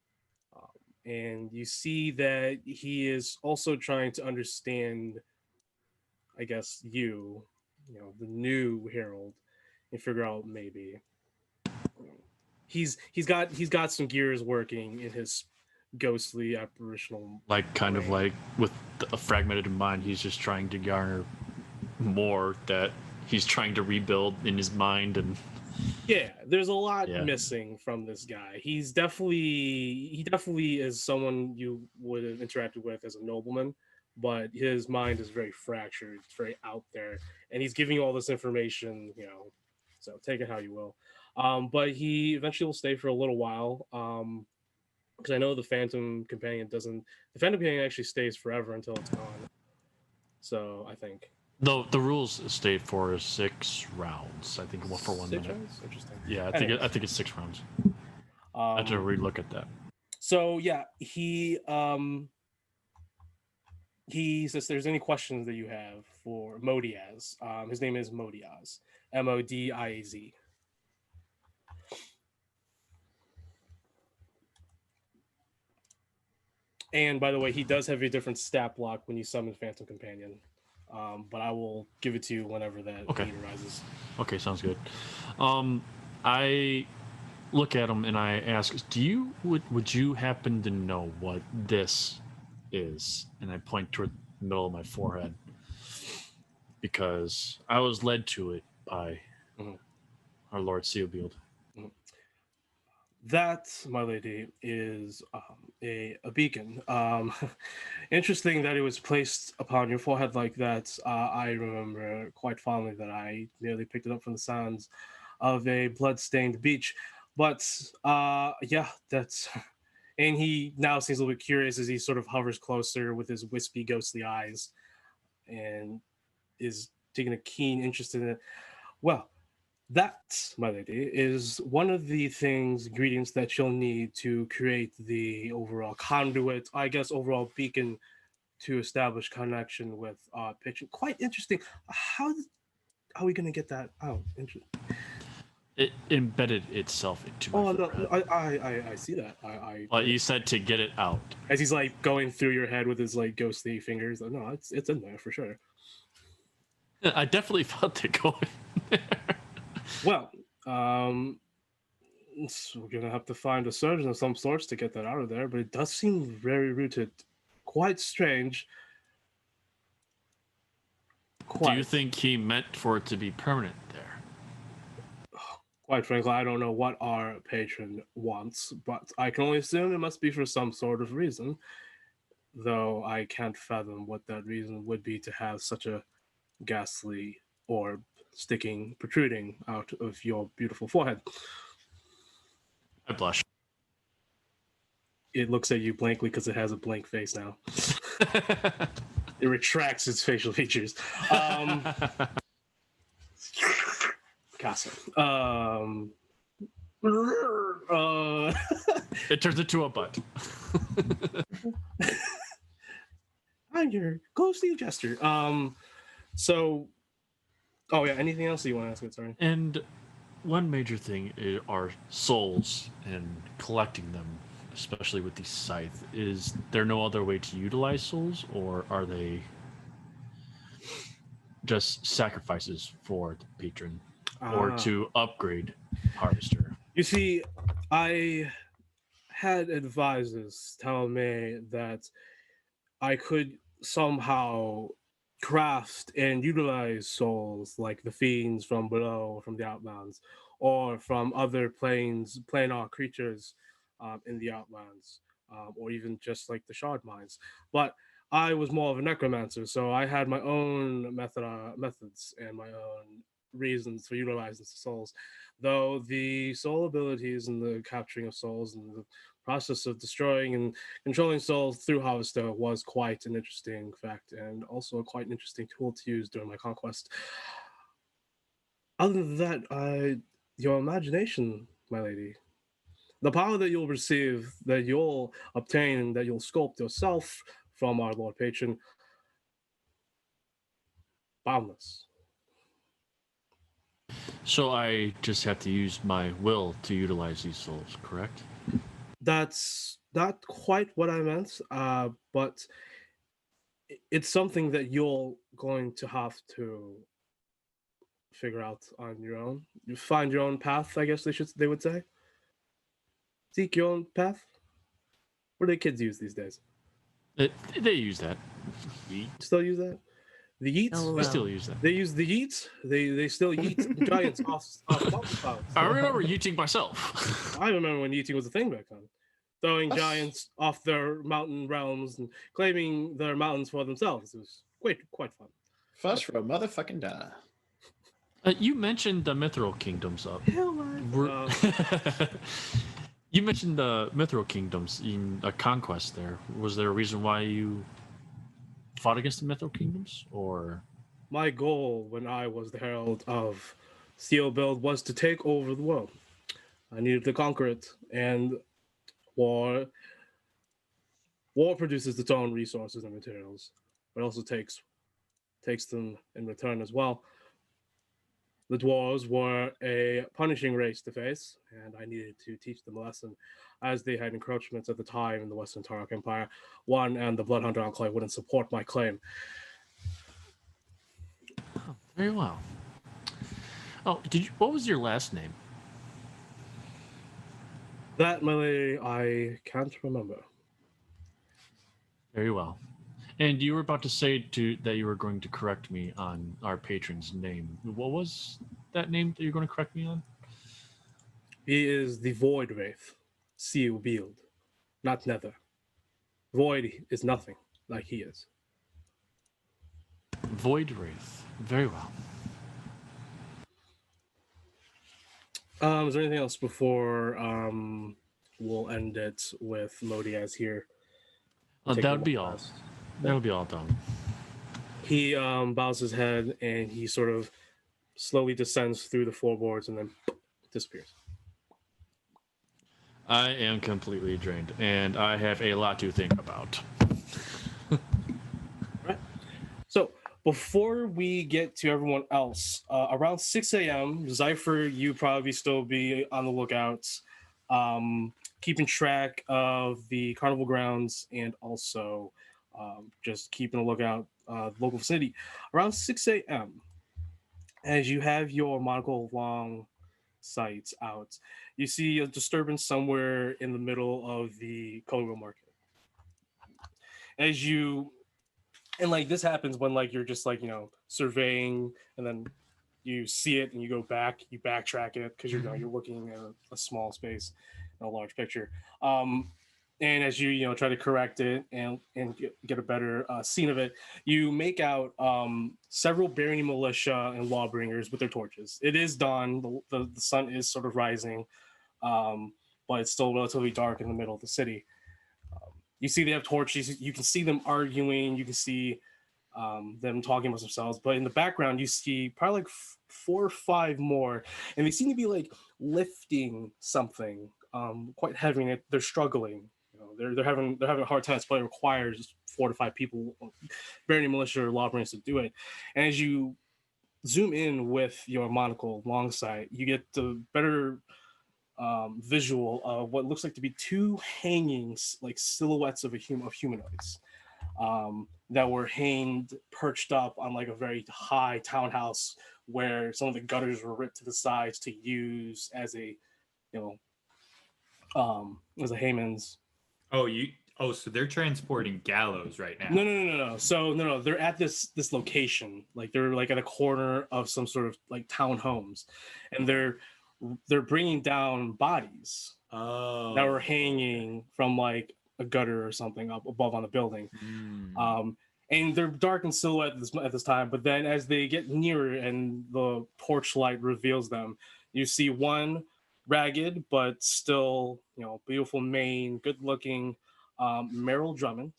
and you see that he is also trying to understand, I guess, the new Herald, and figure out maybe he's got some gears working in his ghostly apparitional, Like kind of brain. like with a fragmented mind, he's just trying to garner more that he's trying to rebuild in his mind. And Yeah, there's a lot Yeah. missing from this guy. He definitely is someone you would have interacted with as a nobleman, but his mind is very fractured, it's very out there, and he's giving you all this information, so take it how you will. But he eventually will stay for a little while. Because I know the Phantom Companion actually stays forever until it's gone. So I think the rules state for 6 rounds. I think for 1 6 minute. rounds? Interesting. Yeah, Anyways. I think it's 6 rounds. I have to relook at that. So yeah, he says if there's any questions that you have for Modiaz. His name is Modiaz. Modiaz. And by the way, he does have a different stat block when you summon Phantom Companion. But I will give it to you whenever that need arises. Okay, sounds good. I look at him and I ask, would you happen to know what this is? And I point toward the middle of my forehead, because I was led to it by our Lord Ceolbeald. That, my lady, is a beacon. Interesting that it was placed upon your forehead like that. I remember quite fondly that I nearly picked it up from the sands of a blood-stained beach. But yeah, that's... And he now seems a little bit curious as he sort of hovers closer with his wispy, ghostly eyes and is taking a keen interest in it. Well, that, my lady, is one of the ingredients that you'll need to create the overall conduit, I guess, overall beacon to establish connection with patron. Quite interesting. How are we going to get that out? It embedded itself into my forehead. I see that. Well, you said to get it out. As he's like going through your head with his like ghostly fingers. No, it's in there for sure. I definitely felt it going there. Well, so we're gonna have to find a surgeon of some sorts to get that out of there, but it does seem very rooted, quite strange. Do you think he meant for it to be permanent there? Quite frankly, I don't know what our patron wants, but I can only assume it must be for some sort of reason, though I can't fathom what that reason would be to have such a ghastly orb protruding out of your beautiful forehead. I blush. It looks at you blankly because it has a blank face now. It retracts its facial features. Casa. It turns into a butt. I'm your ghostly jester. So, oh yeah, anything else you want to ask? Sorry. And one major thing are souls and collecting them, especially with the scythe. Is there no other way to utilize souls, or are they just sacrifices for the patron, or to upgrade Harvester? You see, I had advisors tell me that I could somehow craft and utilize souls like the fiends from below, from the Outlands, or from other planar creatures in the Outlands, or even just like the shard mines. But I was more of a necromancer, so I had my own methods and my own reasons for utilizing the souls. Though the soul abilities and the capturing of souls and the process of destroying and controlling souls through Harvester was quite an interesting fact, and also a quite an interesting tool to use during my conquest. Other than that, your imagination, my lady, the power that you'll receive, that you'll obtain, that you'll sculpt yourself from our Lord Patron, boundless. So I just have to use my will to utilize these souls, correct? That's not quite what I meant, but it's something that you're going to have to figure out on your own. You find your own path, I guess they would say. Seek your own path. What do the kids use these days? They use that. Still use that? The yeets? They still use that. They use the yeets. They still yeet giants off mountain clouds. I remember yeeting myself. I remember when yeeting was a thing back then. Throwing giants off their mountain realms and claiming their mountains for themselves. It was quite fun. First row, motherfucking die. You mentioned the Mithril Kingdoms up. You mentioned the Mithril Kingdoms in a conquest there. Was there a reason why you fought against the Mithril Kingdoms? Or my goal when I was the Herald of Ceolbeald was to take over the world. I needed to conquer it, and war produces its own resources and materials, but also takes them in return as well. The dwarves were a punishing race to face, and I needed to teach them a lesson, as they had encroachments at the time in the Western Tarok Empire. One and the Bloodhunter Enclave wouldn't support my claim. oh, very well. Oh, what was your last name? That, my lady, I can't remember. Very well. And you were about to say that you were going to correct me on our patron's name. What was that name that you're going to correct me on? He is the Void Wraith, Ceolbeald, not Nether. Void is nothing, like he is. Void Wraith. Very well. Is there anything else before we'll end it with Modiaz here? That would be all. That would be all done. He bows his head and he sort of slowly descends through the floorboards and then disappears. I am completely drained, and I have a lot to think about. Right. So before we get to everyone else, around 6 a.m., Zypher, you probably still be on the lookout, keeping track of the carnival grounds and also just keeping a lookout the local vicinity. Around 6 a.m., as you have your monocle long sights out, you see a disturbance somewhere in the middle of the Colorwheel Market. And this happens when you're just surveying, and then you see it and you go back, you backtrack it because you're looking at a small space in a large picture. And as you try to correct it and get a better scene of it, you make out several Barony militia and lawbringers with their torches. It is dawn. The sun is sort of rising, but it's still relatively dark in the middle of the city. You see they have torches. You can see them arguing. You can see them talking amongst themselves. But in the background, you see probably 4 or 5 more, and they seem to be lifting something quite heavy. And they're struggling. They're having a hard time. But it requires 4 to 5 people, Barony militia or lawbringers, to do it. And as you zoom in with your monocle long sight, you get the better visual of what looks like to be 2 hanging silhouettes of humanoids that were perched up on a very high townhouse where some of the gutters were ripped to the sides to use as a Haman's. So they're transporting gallows right now. No. So they're at this location. They're at a corner of some sort of townhomes, and they're bringing down bodies that were hanging from a gutter or something up above on the building. And they're dark in silhouette at this time, but then as they get nearer and the torchlight reveals them, you see one ragged but still beautiful mane, good looking Merrill Drummond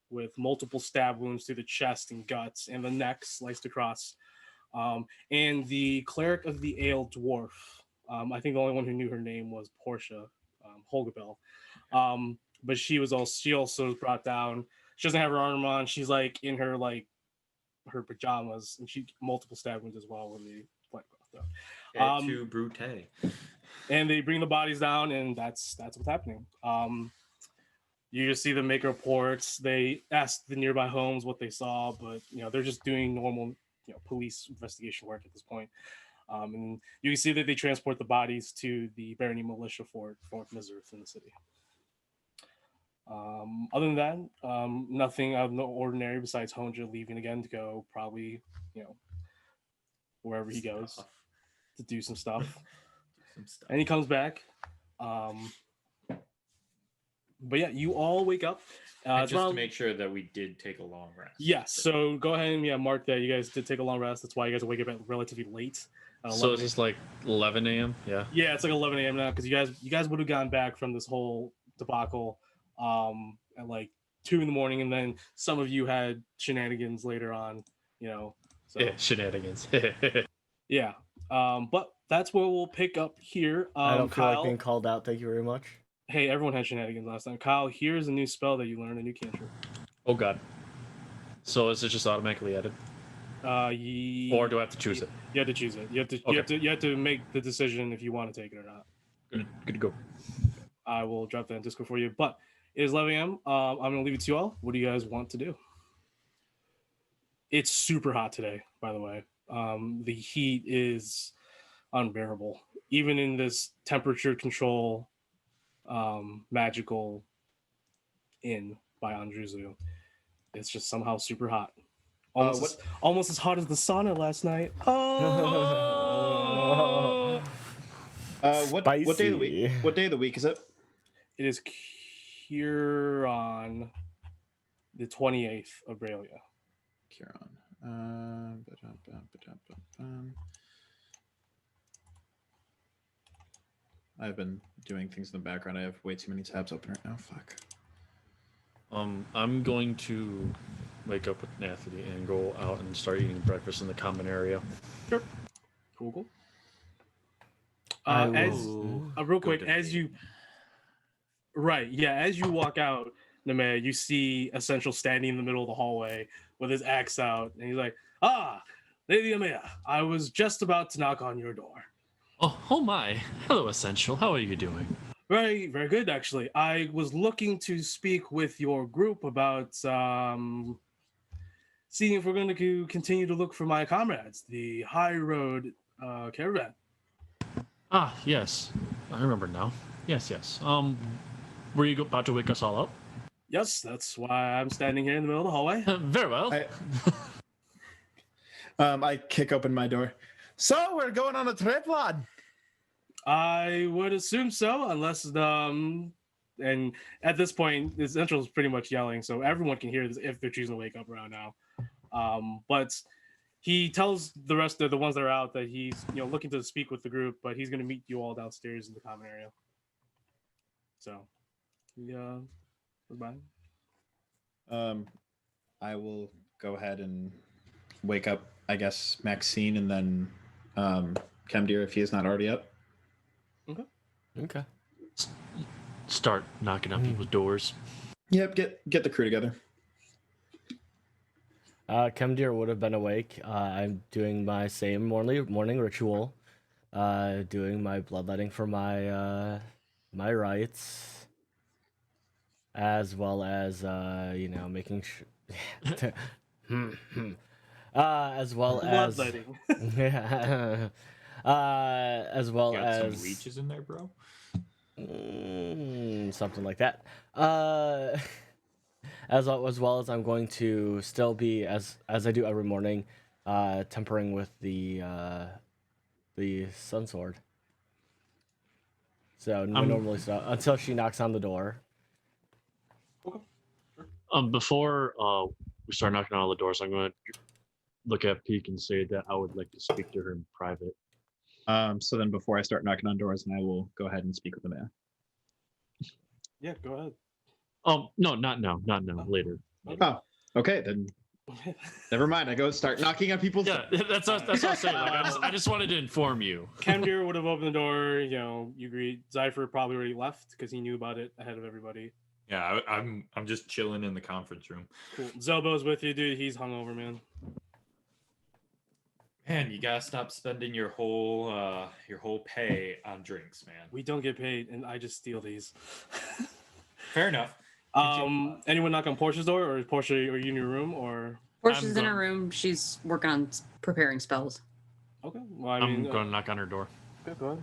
with multiple stab wounds through the chest and guts and the neck sliced across, and the cleric of the Ale Dwarf. I think the only one who knew her name was Portia Holgebel, but she also was brought down. She doesn't have her armor on. She's in her her pajamas, and she multiple stab wounds as well when they like Et tu, Brute. and they bring the bodies down, and that's what's happening. You just see them make reports. They ask the nearby homes what they saw, but they're just doing normal police investigation work at this point. And you can see that they transport the bodies to the Barony Militia Fort Mizerth in the city. Other than that, nothing out of the ordinary besides Honja leaving again to go probably, wherever he goes to do some stuff. And he comes back. But yeah, you all wake up. Just to make sure that we did take a long rest. Yes, so go ahead and mark that. You guys did take a long rest. That's why you guys wake up at relatively late. So it's just like 11 a.m. Yeah. Yeah, it's like 11 a.m. now because you guys would have gone back from this whole debacle at like 2 in the morning, and then some of you had shenanigans later on. So Yeah, shenanigans. yeah. But that's where we'll pick up here. I don't feel Kyle, like being called out. Thank you very much. Hey, everyone had shenanigans last time. Kyle, here's a new spell that you learned, a new cantrip. Oh god. So is it just automatically added? Or do I have to choose it? You have to choose it. You have to make the decision if you want to take it or not. Good to go. I will drop that in Discord for you. But it is 11 a.m. I'm gonna leave it to you all. What do you guys want to do? It's super hot today, by the way. The heat is unbearable, even in this temperature control magical inn by Andruzu. It's just somehow super hot. Almost as hot as the sauna last night. Oh! What day of the week? What day of the week is it? It is here on the 28th of Braille. Kieran. I've been doing things in the background. I have way too many tabs open right now. Fuck. I'm going to wake up with Nathaly and go out and start eating breakfast in the common area. Sure. Cool. Real quick, as you walk out, Nemeia, you see Essential standing in the middle of the hallway with his axe out, and he's like, Lady Nemeia, I was just about to knock on your door. Oh my. Hello, Essential. How are you doing? Very, very good, actually. I was looking to speak with your group about seeing if we're going to continue to look for my comrades, the High Road caravan. Ah, yes. I remember now. Yes. Were you about to wake us all up? Yes, that's why I'm standing here in the middle of the hallway. Very well. I kick open my door. So we're going on a trip, lad. I would assume so, unless and at this point, the Central is pretty much yelling, so everyone can hear this if they're choosing to wake up around now. But he tells the rest of the ones that are out that he's looking to speak with the group, but he's going to meet you all downstairs in the common area. So, yeah, goodbye. I will go ahead and wake up, I guess, Maxine, and then Kemdir if he is not already up. Okay. Start knocking on people's doors. Yep, get the crew together. Kemdir would have been awake. I'm doing my same morning ritual, doing my bloodletting for my my rites, as well as making sure, as well as bloodletting. as well Got as some leeches in there, bro. Something like that. As well as I'm going to still be as I do every morning, tempering with the sun sword. So normally stuff until she knocks on the door. Before we start knocking on all the doors, I'm going to look at Peek and say that I would like to speak to her in private. So then before I start knocking on doors, and I will go ahead and speak with the man. Yeah, go ahead. No, not now. Later. Oh, okay, then never mind. I go start knocking on people's Yeah, that's what I was saying. Like, I just wanted to inform you. Kemdir would have opened the door. You agreed. Zypher probably already left because he knew about it ahead of everybody. Yeah, I'm just chilling in the conference room. Cool. Zobo's with you, dude. He's hungover, man. Man, you gotta stop spending your whole pay on drinks, man. We don't get paid, and I just steal these. Fair enough. Anyone knock on Portia's door, or is Portia, are you in your room, or? Portia's in her room. She's working on preparing spells. Okay. Well, I mean, I'm going to knock on her door. okay, go ahead.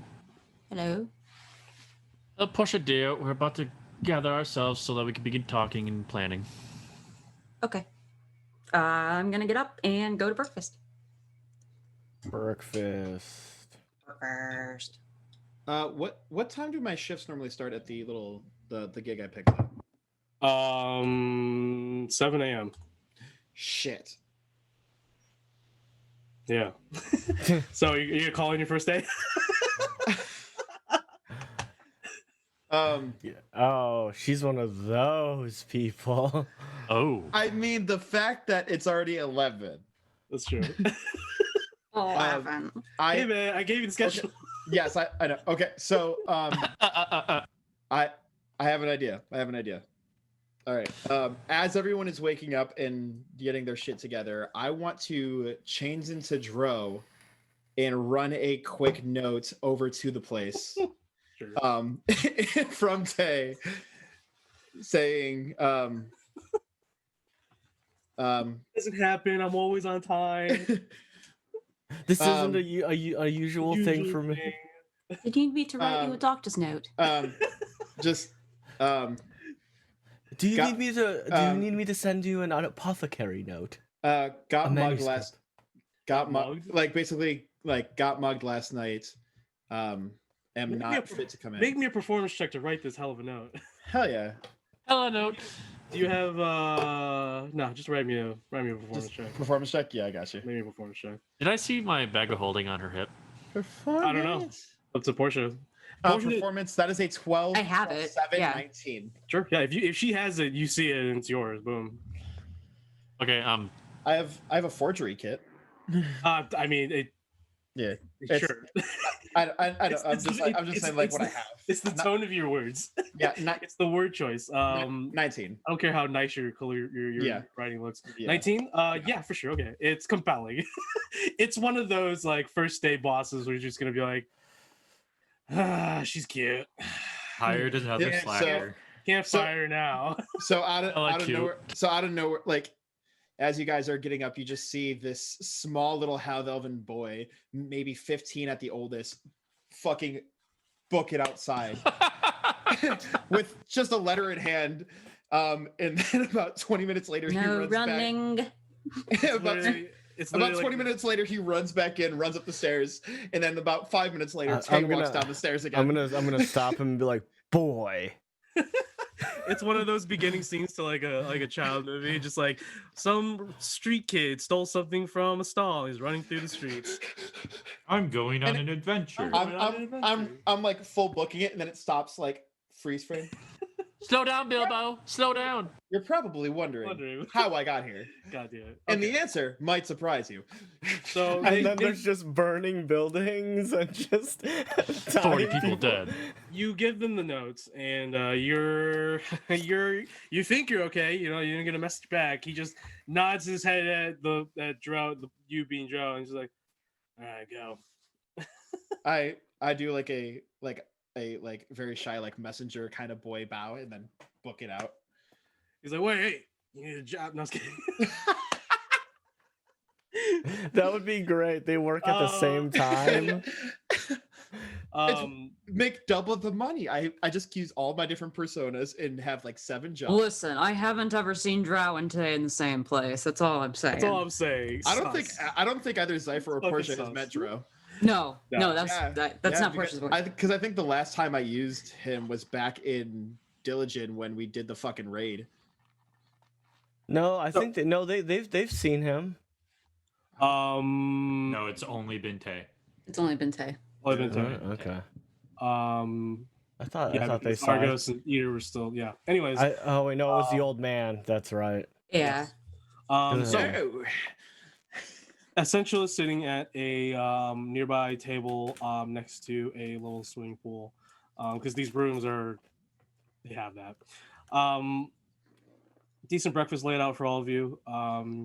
Hello. Portia, dear, we're about to gather ourselves so that we can begin talking and planning. Okay. I'm gonna get up and go to breakfast. Breakfast. What time do my shifts normally start at the gig I picked up? 7 a.m. Shit. Yeah. So you're calling your first day? Yeah. Oh, she's one of those people. Oh. I mean, the fact that it's already 11. That's true. Oh, Hey man, I gave you the schedule. Okay. Yes, I know. Okay, so I have an idea. All right. As everyone is waking up and getting their shit together, I want to change into Dro and run a quick note over to the place. Sure. From Tay saying Doesn't happen. I'm always on time. This isn't a usual thing for me. You need me to write you a doctor's note. Just Do you need me to send you an apothecary note? got mugged manuscript. got mugged last night. Am not fit to come in. Make me a performance check to write this hell of a note. Hell yeah. Hello, note. Do you have no, just write me a performance check. Performance check? Yeah, I got you. Maybe a performance check. Did I see my bag of holding on her hip? Performance? I don't know. Up to Portia. Performance, that is a 12. I have it. 7, Yeah. 19. Sure. Yeah, if she has it, you see it and it's yours. Boom. Okay, I have a forgery kit. I mean it. Yeah. Sure. I don't, I'm just saying like what I have. It's the tone of your words. Yeah, It's the word choice. 19. I don't care how nice your writing looks. Yeah. 19? Yeah, for sure. Okay. It's compelling. It's one of those like first day bosses where you're just gonna be like, she's cute. hired another Yeah, slacker. Can't fire her now. So out of cute. nowhere, like as you guys are getting up, you just see this small little half-elven boy, maybe 15 at the oldest, fucking book it outside with just a letter in hand. And then about 20 minutes later, he No runs running. back. It's About literally 20 minutes later, he runs back in, runs up the stairs, and then about 5 minutes later, Tay walks down the stairs again. I'm gonna stop him and be like, boy. It's one of those beginning scenes to like a child movie, just like some street kid stole something from a stall. He's running through the streets. I'm going on an adventure. I'm like full booking it, and then it stops like freeze frame. Slow down, Bilbo. Slow down. You're probably wondering how I got here. God damn it. And the answer might surprise you. So And then there's just burning buildings and just 40 people dead. you give them the notes, and you think you're okay. You know, you didn't get a message back. He just nods his head at Dro, you being Dro, and he's like, "All right, go." I do like a very shy like messenger kind of boy bow and then book it out. He's like, "Wait, hey, you need a job?" No, I was kidding. That would be great. They work at the same time. Make double the money. I just use all my different personas and have like 7 jobs. Listen, I haven't ever seen Drow and Tay in the same place. That's all I'm saying. That's all I'm saying. I don't think either Zypher or Fucking Portia has sus. met Dro. No, No. that's not Portia's voice. Because I think the last time I used him was back in Diligent when we did the fucking raid. No, I think they've seen him. No, it's only been Tay. It's only been Tay. Okay. I thought they saw. Argos and Eater were still Anyways, wait, no, it was the old man. That's right. Yeah. So Essential is sitting at a nearby table next to a little swimming pool because these rooms they have that. decent breakfast laid out for all of you.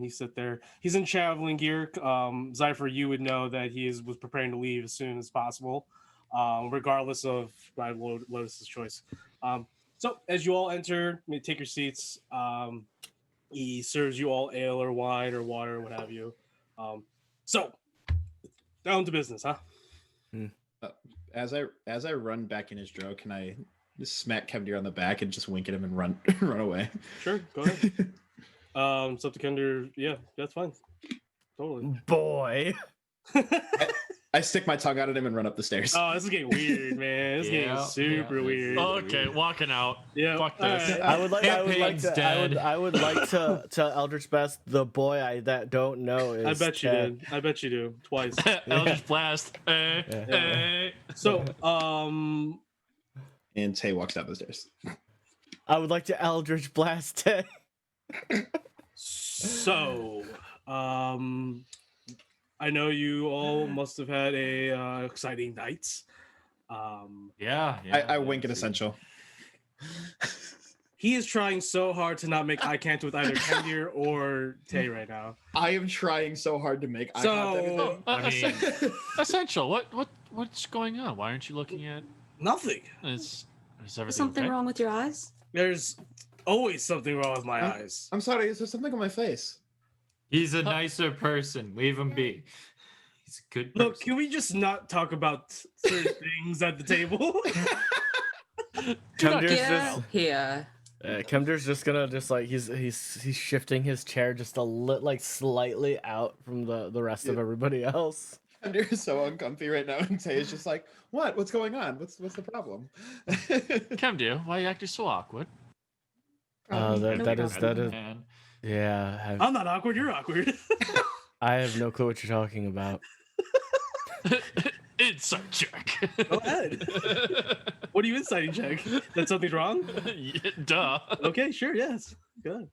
He sit there. He's in traveling gear. Zypher, you would know that was preparing to leave as soon as possible, regardless of Lotus's choice. So as you all enter, you take your seats. He serves you all ale or wine or water or what have you. So down to business, huh? As I run back in his drow, can I just smack Kevdir on the back and just wink at him and run run away? Sure, go ahead. It's up to Kevdir. Yeah, that's fine. Totally. Boy. I stick my tongue out at him and run up the stairs. Oh, this is getting weird, man. This is getting super weird. Okay, walking out. Yeah, Fuck this. right. I would like dead. I would like to tell Eldritch Best the boy that don't know is I bet you Ted. did. I bet you do twice. Eldritch Blast. So, And Tay walks down the stairs. I would like to Eldritch Blast Ted. So, I know you all must have had a exciting night. Yeah. I wink at Essential. He is trying so hard to not make eye contact with either Kevdir or Tay right now. I am trying so hard to make eye contact with him. Essential. What's going on? Why aren't you looking at? Nothing. Is everything Something okay? wrong with your eyes? There's always something wrong with my eyes. I'm sorry, is there something on my face? He's a nicer person. Leave him be. He's a good person. Look, can we just not talk about certain things at the table? Kemdir's Yeah. just Here. Kemdir's just gonna he's shifting his chair just slightly out from the rest of everybody else. Kevdir is so uncomfy right now, and Tay is just like, "What? What's going on? What's the problem?" Kemdir, why are you acting so awkward? That is Man. yeah. I'm not awkward. You're awkward. I have no clue what you're talking about. Insight check. Go ahead. What are you inciting check? That something's wrong? Yeah, duh. Okay, sure, yes. Good.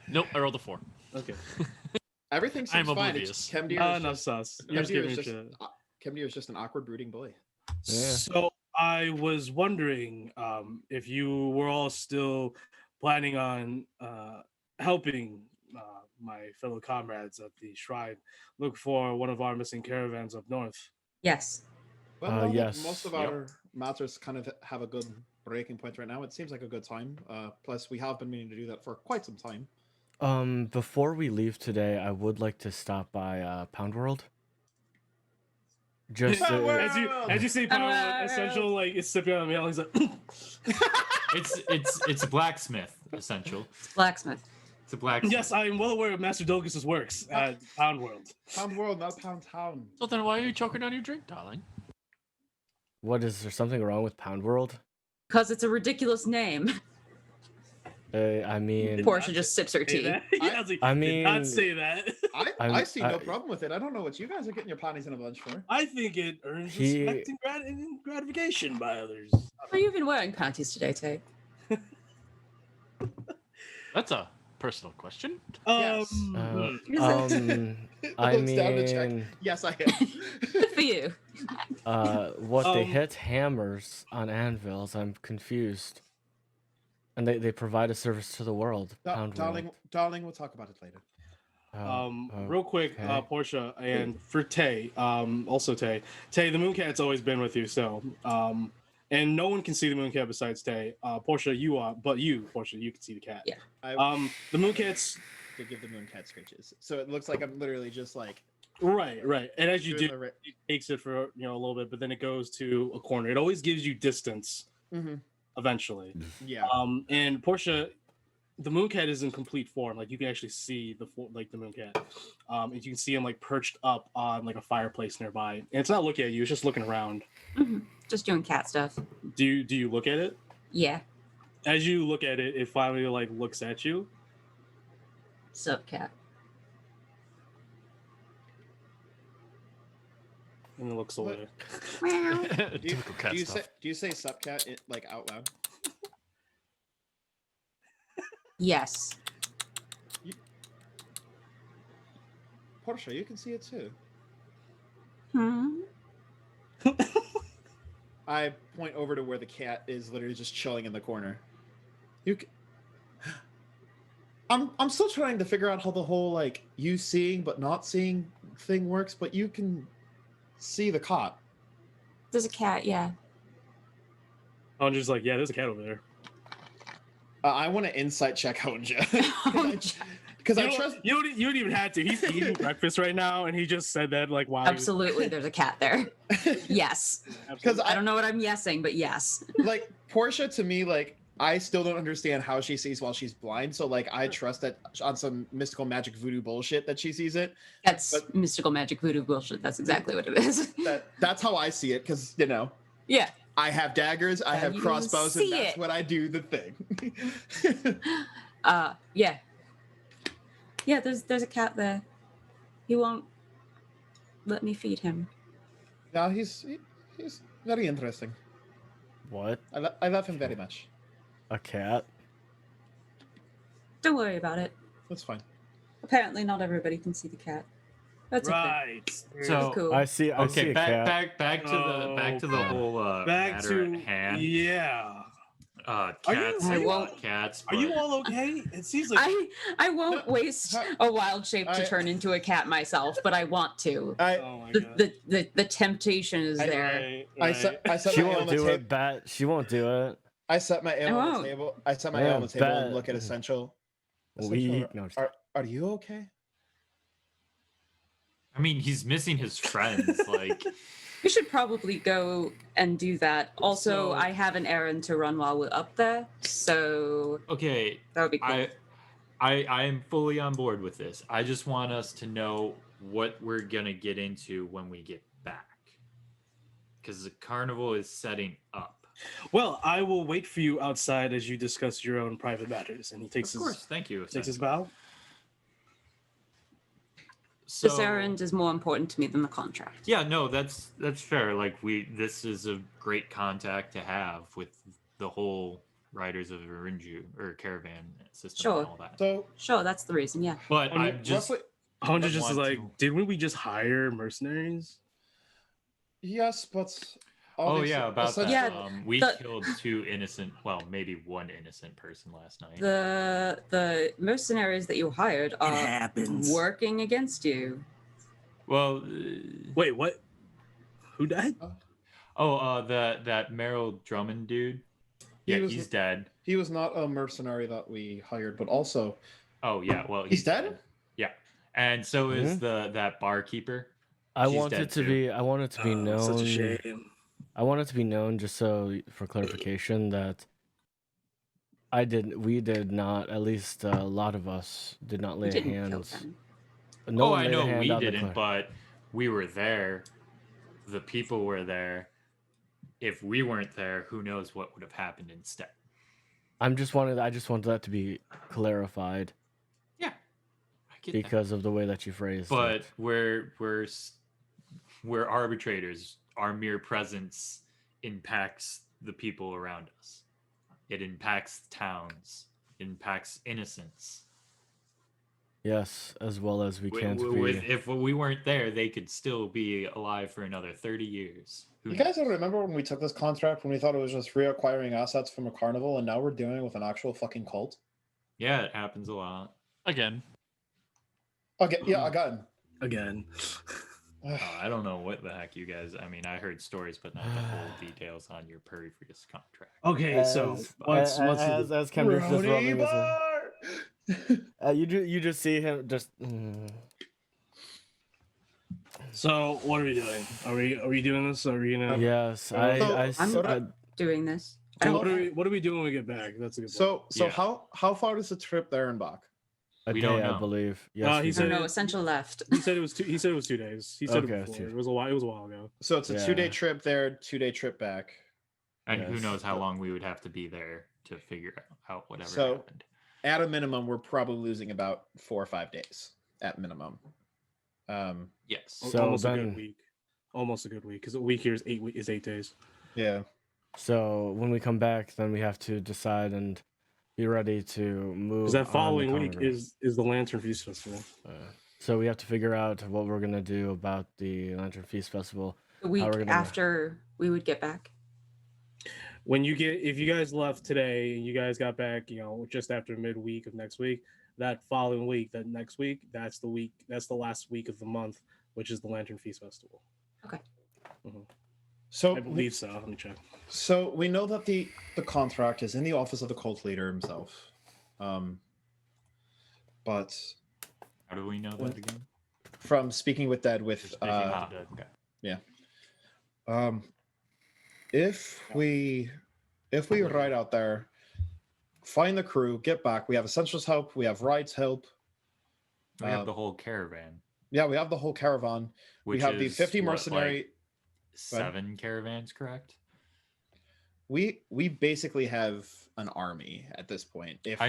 Nope, I rolled a 4. Okay. Everything seems I'm fine. oblivious. It's Kevdir is Enough just sauce. You're just giving me shit. Kevdir is just an awkward brooding boy. Yeah. So I was wondering if you were all still planning on helping my fellow comrades at the shrine look for one of our missing caravans up north. Yes. Well, yes. most of our matters kind of have a good breaking point right now. It seems like a good time. Plus, we have been meaning to do that for quite some time. Before we leave today, I would like to stop by Pound World. Just As you say, Power Hello. Essential like is sipping on me. He's like, It's a blacksmith, Essential. Blacksmith. It's a blacksmith. yes, I am well aware of Master Dolgus's works at Pound World. Pound World, not Pound Town. So then why are you choking on your drink, darling? what is there something wrong with Pound World? Because it's a ridiculous name. I mean, Portia just sips her Say tea. that? Yeah, I was like, I did not mean- say that. I see no problem with it. I don't know what you guys are getting your panties in a bunch for. I think it earns He- respect and gratification by others. Are you even wearing panties today, Tay? That's a personal question. Yes. Hmm. I Looks down to check. mean, Yes, I am. Good for you. what they Um, hit hammers on anvils? I'm confused. And they provide a service to the world. Pound darling, World. darling, we'll talk about it later. Real quick, okay. Portia, and for Tay, also Tay, the Mooncat's always been with you, so, and no one can see the Mooncat besides Tay. Portia, Portia, you can see the cat. Yeah. I The Mooncat's to give the Mooncat screeches, so it looks like I'm literally just like right, and as you doing do, my it takes it for a little bit, but then it goes to a corner. It always gives you distance Mhm. eventually. Yeah. And Portia, the Mooncat is in complete form. Like you can actually see the Mooncat. And you can see him like perched up on like a fireplace nearby. And it's not looking at you; it's just looking around. Mhm. Just doing cat stuff. Do you look at it? Yeah. As you look at it, it finally like looks at you. Sup, cat. And it looks away. Typical cat stuff. Do you say sup cat it like out loud? Yes. Portia, you can see it too. Hmm. I point over to where the cat is literally just chilling in the corner. I'm still trying to figure out how the whole like you seeing but not seeing thing works, but you can see the cot. There's a cat, yeah. I'm just like, yeah, there's a cat over there. I want to insight check Honja. Because I trust you don't even have to. He's eating breakfast right now, and he just said that like while Absolutely, there's a cat there. Yes. because I don't know what I'm yesing, but yes. like Portia to me, like I still don't understand how she sees while she's blind. So like I trust that on some mystical magic voodoo bullshit that she sees it. That's mystical magic voodoo bullshit. That's exactly what it is. That's how I see it, because you know Yeah. I have daggers, I have you crossbows, and see that's it. what I do. The thing. Yeah. Yeah, there's a cat there. He won't let me feed him. Yeah, he's very interesting. What? I love him very much. A cat? Don't worry about it. That's fine. Apparently not everybody can see the cat. That's okay. right. So Cool. I see. I see okay, a cat. back to the whole Back matter to at hand. yeah. Cats, I and won't- cats. Are you but- all okay? It seems like I won't waste a wild shape to turn into a cat myself, but I want to. oh my god. The temptation is there. I set my She ale on won't the do table. it. Bat. She won't do it. I set my ale on won't. the table. I set my Yeah, ale on the table and bet. look at essential. We. Essential, No, just- are you okay? I mean, he's missing his friends. Like, We should probably go and do that. Also, So- I have an errand to run while we're up there, so okay, that would be cool. I am fully on board with this. I just want us to know what we're gonna get into when we get back, because the carnival is setting up. Well, I will wait for you outside as you discuss your own private matters. And he takes Of course, thank you. takes his bow. So, This errand is more important to me than the contract. yeah, no, that's fair. Like this is a great contact to have with the whole Riders of Arinjus or caravan system Sure. and all that. So Sure, that's the reason, yeah. But I mean, I'm just roughly, Hunter just is want like, to- didn't we just hire mercenaries? yes, but oh yeah, about that. Yeah, We the- killed two innocent, well, maybe one innocent person last night. The mercenaries that you hired are happens. working against you. Well, Wait, what? Who died? that Merrill Drummond dude. Yeah, was- he's dead. He was not a mercenary that we hired, but also Oh yeah, well he's dead. Yeah, and so is that barkeeper. I She's want dead it to too. be. I want it to be known. Such a shame. I want it to be known, just so for clarification, that we did not. At least a lot of us did not You lay didn't kill hands. them. No Oh, one I laid a know hand we on the didn't, but we were there. The people were there. If we weren't there, who knows what would have happened instead? I just wanted that to be clarified Yeah, I get that. because of the way that you phrased But it. we're arbitrators. Our mere presence impacts the people around us. It impacts towns. It impacts innocence. Yes, as well as we can't be. If we weren't there, they could still be alive for another 30 years. Who You guys knows? don't remember when we took this contract when we thought it was just reacquiring assets from a carnival, and now we're dealing with an actual fucking cult? Yeah, it happens a lot. Again. Okay, yeah, again. Again. I don't know what the heck you guys. I mean, I heard stories, but not the whole details on your previous contract. Okay, so as once Kendrick's just Brody rubbing his bar! you just see him just. so what are we doing? Are we doing this? Are we gonna? Yes, I'm doing this. I So don't what are we doing when we get back? That's a good. So Yeah. how far is the trip there and back? a We day, don't I know. believe. Yes, he we said- do. know. Essential left. He said it was 2. He said it was 2 days. He said Okay, it it's before. 2. It was a while ago. So it's a Yeah. 2-day trip there, 2-day trip back. And who Yes. knows how long we would have to be there to figure out whatever So- happened. At a minimum, we're probably losing about 4 or 5 days at minimum. Yes. So almost a then- good week. Almost a good week because a week here is 8 days. Yeah. So when we come back, then we have to decide and be ready to move. Because that on the following week carnival. is the Lantern Feast Festival. So we have to figure out what we're gonna do about the Lantern Feast Festival. The week we're gonna- after we would get back. If you guys left today and you guys got back, just after midweek of next week, that following week, that next week, that's the last week of the month, which is the Lantern Feast Festival. Okay. So I believe so. Let me check. So we know that the contract is in the office of the cult leader himself. But How do we know that again? from speaking with Dad with Speaking of the dead. Okay. yeah. If we ride out there, find the crew, get back, we have Essentials help, we have rides help. We have the whole caravan. Yeah, we have the whole caravan. Which We have the is 50 what, mercenary. like 7 caravans, correct? We basically have an army at this point. I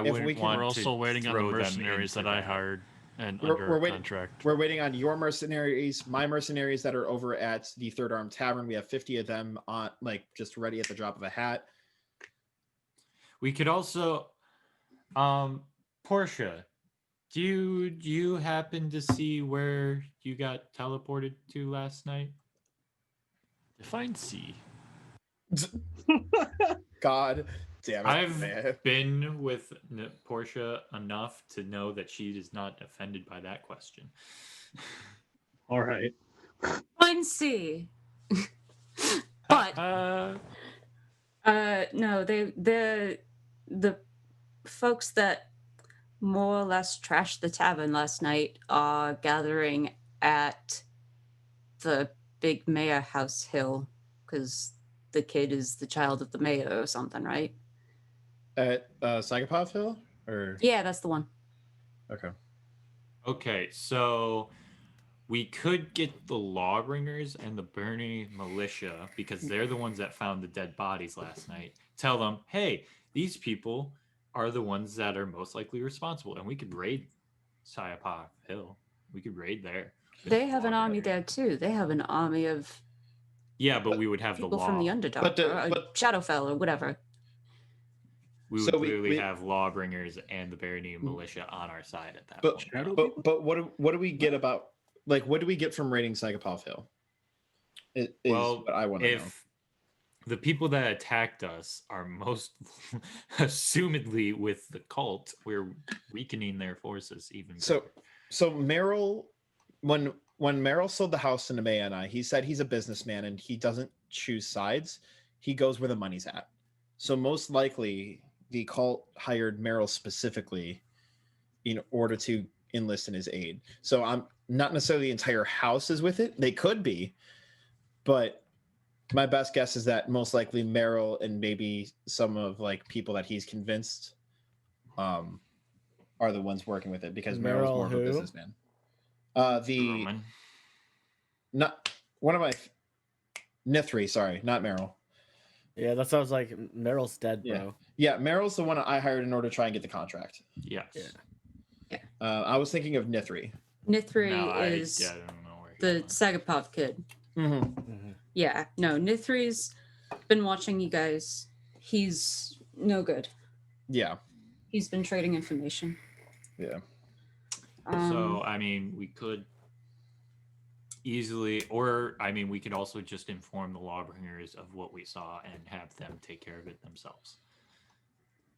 wouldn't we can- want We're to also waiting on the throw them mercenaries into that I hired and We're- under we're waiting- contract. We're waiting on your mercenaries, my mercenaries that are over at the Third Arm Tavern. We have 50 of them on, like, just ready at the drop of a hat. We could also, Portia, do you happen to see where you got teleported to last night? Define C. God damn it. I've man. been with Portia enough to know that she is not offended by that question. All right. Fine, C. But no, the folks that more or less trashed the tavern last night are gathering at the big mayor house hill because the kid is the child of the mayor or something, right? At Sagapov Hill? Or Yeah, that's the one. okay. Okay, so we could get the Lawbringers and the Bernie militia because they're the ones that found the dead bodies last night. Tell them, hey, these people are the ones that are most likely responsible, and we could raid Sayapov Hill. We could raid there. with They have an army Lawbringers. there too. They have an army of Yeah, but we would have the people law. from the Underdark or Shadowfell or whatever. We would So clearly have Lawbringers and the Barony militia on our side at that But point. Shadow but what do we get about, like, what do we get from raiding Sagapov Hill? Is Well, what I want to know. if the people that attacked us are most assumedly with the cult, we're weakening their forces even So further. so Merrill, when Merrill sold the house to Nemeia and I, he said he's a businessman and he doesn't choose sides. He goes where the money's at. So most likely the cult hired Merrill specifically in order to enlist in his aid. So I'm not necessarily the entire house is with it. They could be, but my best guess is that most likely Merrill and maybe some of, like, people that he's convinced are the ones working with it, because Merrill's Merrill more of a who? businessman. The Roman. not one of my Nithri, sorry, not Merrill. Yeah, that sounds like Meryl's dead, Yeah. bro. Yeah, Merrill's the one I hired in order to try and get the contract. Yes. Yeah. I was thinking of Nithri. Nithri No, I is don't know where the he went. Sagapov kid. Mm-hmm. Yeah, no, Nithri's been watching you guys. He's no good. Yeah, He's been trading information. yeah. So, I mean, we could easily, or, I mean, we could also just inform the Lawbringers of what we saw and have them take care of it themselves.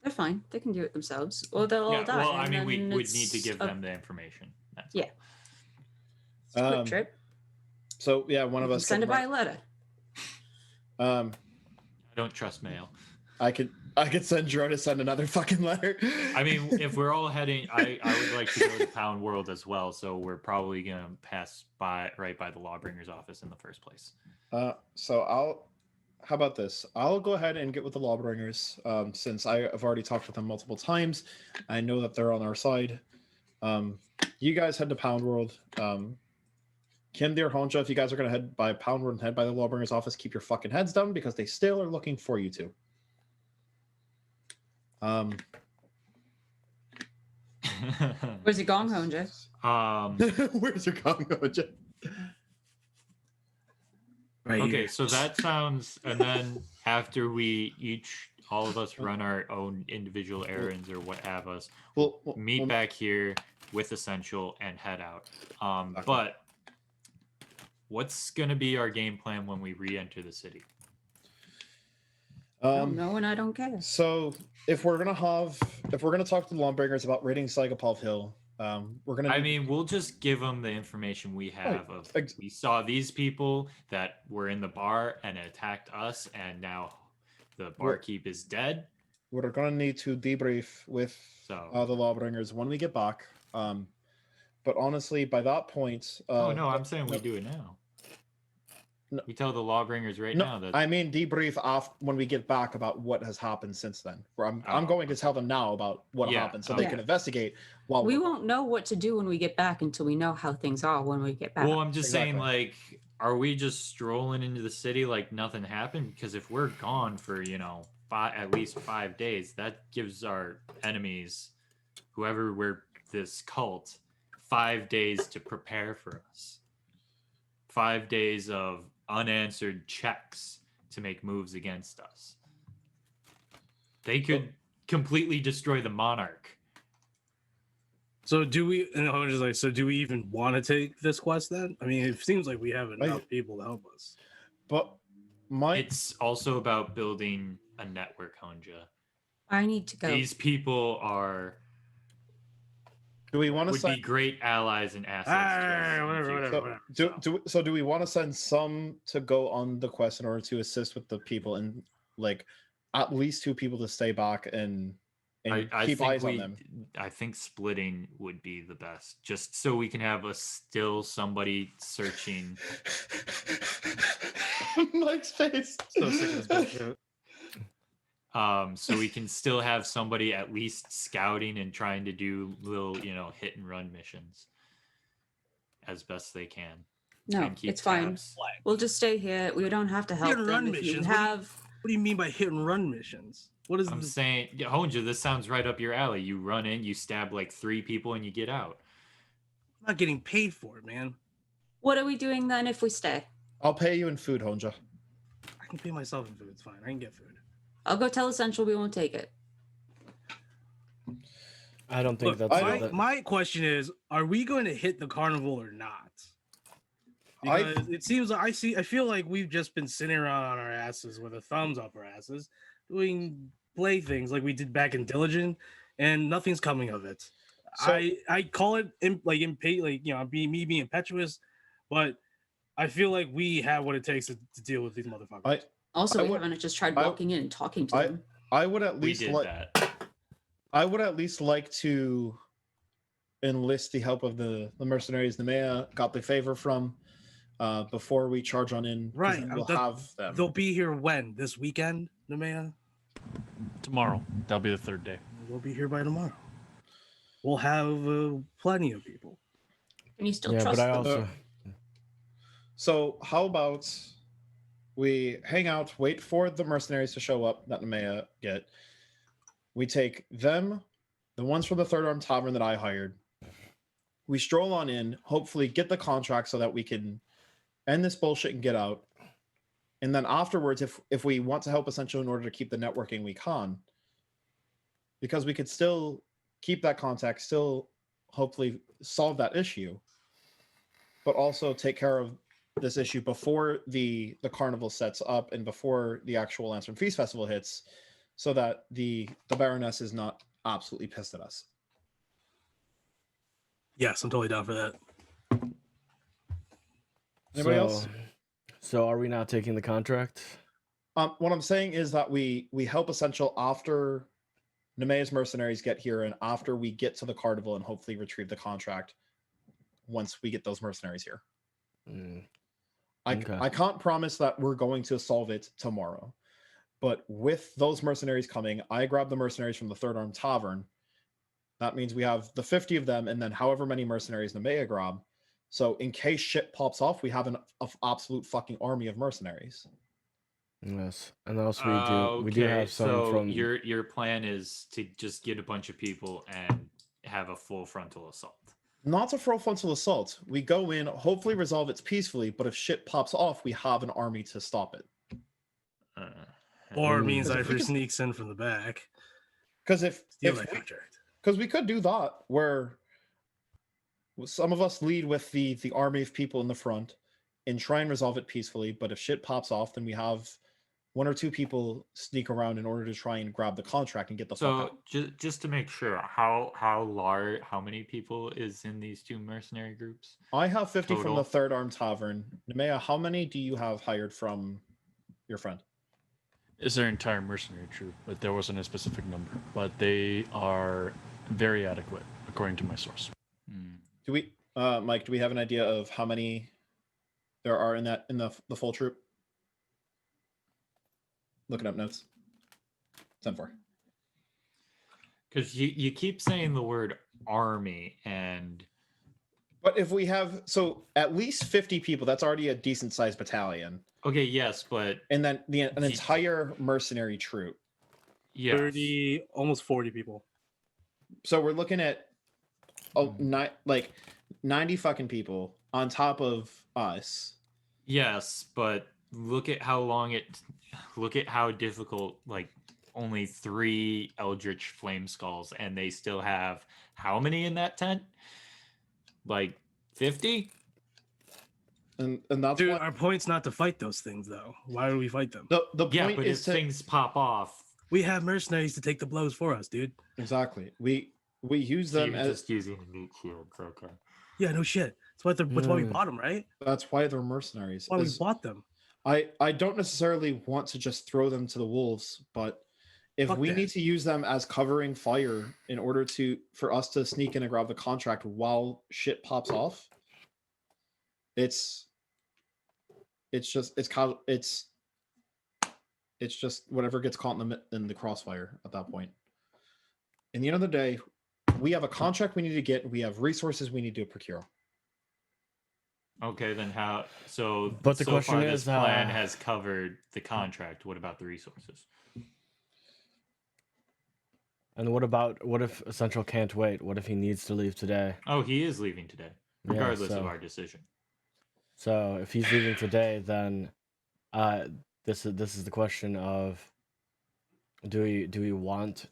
They're fine. They can do it themselves, or they'll all die. well, I and mean, we then would need to it's give a- them the information. That's Yeah. It's a quick Um, trip. So yeah, one of You us send it could by a letter. run- I don't trust mail. I could send Dro to send another fucking letter. I mean, if we're all heading, I would like to go to Pound World as well, so we're probably gonna pass right by the Lawbringers office in the first place. So how about this? I'll go ahead and get with the Lawbringers, since I have already talked with them multiple times. I know that they're on our side. You guys head to Pound World. Kim, dear Honja, if you guys are going to head by Pound World and head by the Lawbringers office, keep your fucking heads down because they still are looking for you two. Where's your gong, Honja? Where's your gong, Honja? Right Okay, here. so that sounds, and then after we all of us run our own individual errands or what have us, meet back here with Essential and head out. Okay. But what's going to be our game plan when we re-enter the city? I don't know, and I don't care. So if we're gonna talk to the Lawbringers about raiding Ceolbeald Hill, we're gonna. I mean, we'll just give them the information we have of we saw these people that were in the bar and attacked us, and now the barkeep is dead. We're gonna need to debrief with the Lawbringers when we get back. But honestly, by that point, I'm saying we do it now. No, we tell the Lawbringers now that I mean debrief off when we get back about what has happened since then. I'm going to tell them now about what happened so they can investigate. While we won't know what to do when we get back until we know how things are when we get back. Well, I'm just saying, like, are we just strolling into the city like nothing happened? Because if we're gone for at least 5 days, that gives our enemies, whoever we're this cult, 5 days to prepare for us. 5 days of unanswered checks to make moves against us. They could completely destroy the monarch. So do we? And I was just like, so do we even want to take this quest then? I mean, it seems like we have enough people to help us. But it's also about building a network, Honja. I need to go. These people are. Do we want to be great allies and assets? Whatever. Do we want to send some to go on the quest in order to assist with the people, and like at least 2 people to stay back and keep eyes on them? I think splitting would be the best, just so we can have somebody searching. Mike's face. So sick of this bullshit. So we can still have somebody at least scouting and trying to do little, hit and run missions as best they can. No, it's fine. We'll just stay here. We don't have to help hit and them. run If missions. you have... What do you mean by hit and run missions? What is I'm saying, Honja, this sounds right up your alley. You run in, you stab like 3 people, and you get out. I'm not getting paid for it, man. What are we doing then if we stay? I'll pay you in food, Honja. I can pay myself in food. It's fine. I can get food. I'll go tell Essential we won't take it. I don't think that's... My question is, are we going to hit the carnival or not? Because it seems I feel like we've just been sitting around on our asses with our thumbs up our asses, doing play things like we did back in Diligent, and nothing's coming of it. So, I call it being impetuous, but I feel like we have what it takes to deal with these motherfuckers. We haven't just tried walking in and talking to them. I would at least like to enlist the help of the mercenaries Nemeia got the favor from before we charge on in. Right. We'll have them. They'll be here when? This weekend, Nemeia? Tomorrow. That'll be the 3rd day. We'll be here by tomorrow. We'll have plenty of people. And you still trust them? So how about we hang out, wait for the mercenaries to show up that Nemeia get. We take them, the ones from the Third Arm Tavern that I hired. We stroll on in, hopefully get the contract so that we can end this bullshit and get out. And then afterwards, if we want to help Essential in order to keep the networking, we can. Because we could still keep that contact, still hopefully solve that issue, but also take care of this issue before the carnival sets up and before the actual Lantern Feast Festival hits, so that the Baroness is not absolutely pissed at us. Yes, I'm totally down for that. Anybody else? So are we not taking the contract? What I'm saying is that we help Essential after Nemeia's mercenaries get here and after we get to the carnival and hopefully retrieve the contract once we get those mercenaries here. I can't promise that we're going to solve it tomorrow, but with those mercenaries coming, I grab the mercenaries from the Third Arm Tavern. That means we have the 50 of them and then however many mercenaries Nemeia grab. So in case shit pops off, we have an absolute fucking army of mercenaries. Yes, and also we do have some from... your plan is to just get a bunch of people and have a full frontal assault. Not a full frontal assault. We go in, hopefully resolve it peacefully, but if shit pops off, we have an army to stop it. Or it means Ivor sneaks in from the back. Because because we could do that, where some of us lead with the army of people in the front and try and resolve it peacefully, but if shit pops off, then we have one or two people sneak around in order to try and grab the contract and get the fuck out. So just to make sure, how many people is in these two mercenary groups? I have 50 from Total? the Third Arm Tavern. Nemeia, how many do you have hired from your friend? It's their entire mercenary troop, but there wasn't a specific number. But they are very adequate, according to my source. Do we, Mike? Do we have an idea of how many there are in the full troop? Looking up notes. 10-4. Because you keep saying the word army, and But if we have at least 50 people, that's already a decent sized battalion. okay, yes, but And then an entire mercenary troop. yes. 30, almost 40 people. So we're looking at 90 fucking people on top of us. Yes, but look at how difficult, like, only 3 Eldritch Flame Skulls, and they still have how many in that tent? Like 50? And that's Dude, what, our point's not to fight those things, though. Why would we fight them? the Yeah, point but is if to things pop off, We have mercenaries to take the blows for us, dude. exactly. We use them you're as just using meat shields, okay. Yeah, no shit. That's why we bought them, right? that's why they're mercenaries. Why we is- bought them. I don't necessarily want to just throw them to the wolves, but if Fuck we that. need to use them as covering fire in order for us to sneak in and grab the contract while shit pops off, it's just whatever gets caught in the crossfire at that point. In the end of the day, we have a contract we need to get, and we have resources we need to procure. Okay, then how? So, But the so question far is, this plan has covered the contract. What about the resources? And what if Essential can't wait? What if he needs to leave today? Oh, he is leaving today, Yeah, regardless of so- our decision. So if he's leaving today, then this is the question of do we want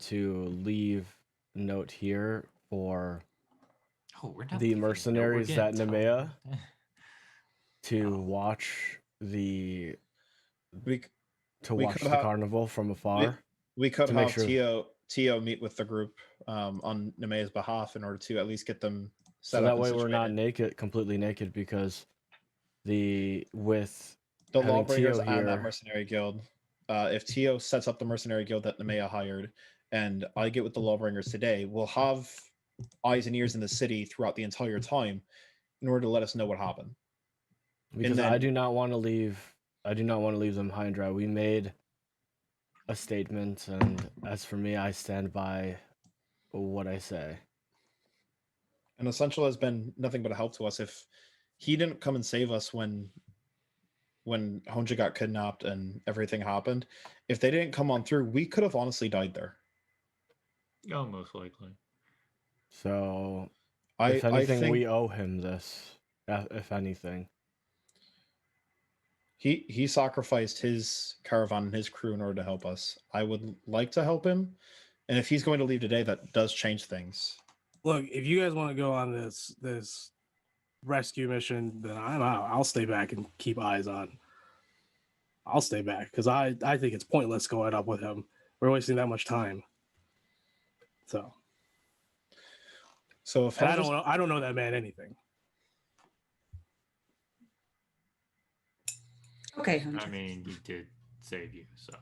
to leave a note here for Oh, we're not the leaving. No, we're mercenaries that getting Nemeia tough. to watch the We watch could the have- carnival from afar? We could To make have sure- Tio meet with the group on Nemeia's behalf in order to at least get them set So up. that and way we're not situated. completely naked, because The having Lawbringers Tio and that here- mercenary guild. If Tio sets up the mercenary guild that Nemeia hired, and I get with the Lawbringers today, we'll have eyes and ears in the city throughout the entire time in order to let us know what happened. because I then- do not want to leave them high and dry. We made a statement, and as for me, I stand by what I say. And Essential has been nothing but a help to us. If he didn't come and save us when Honja got kidnapped and everything happened, if they didn't come on through, we could have honestly died there. Oh, most likely. So I if anything, think we owe him this. If anything, he sacrificed his caravan and his crew in order to help us. I would like to help him, and if he's going to leave today, that does change things. Look, if you guys want to go on this rescue mission, then I'm out. I'll stay back and keep eyes on. I'll stay back because I think it's pointless going up with him. We're wasting that much time. So So if and Honja's- I don't know that man anything. Okay, I Hunter. mean, he did save you, so.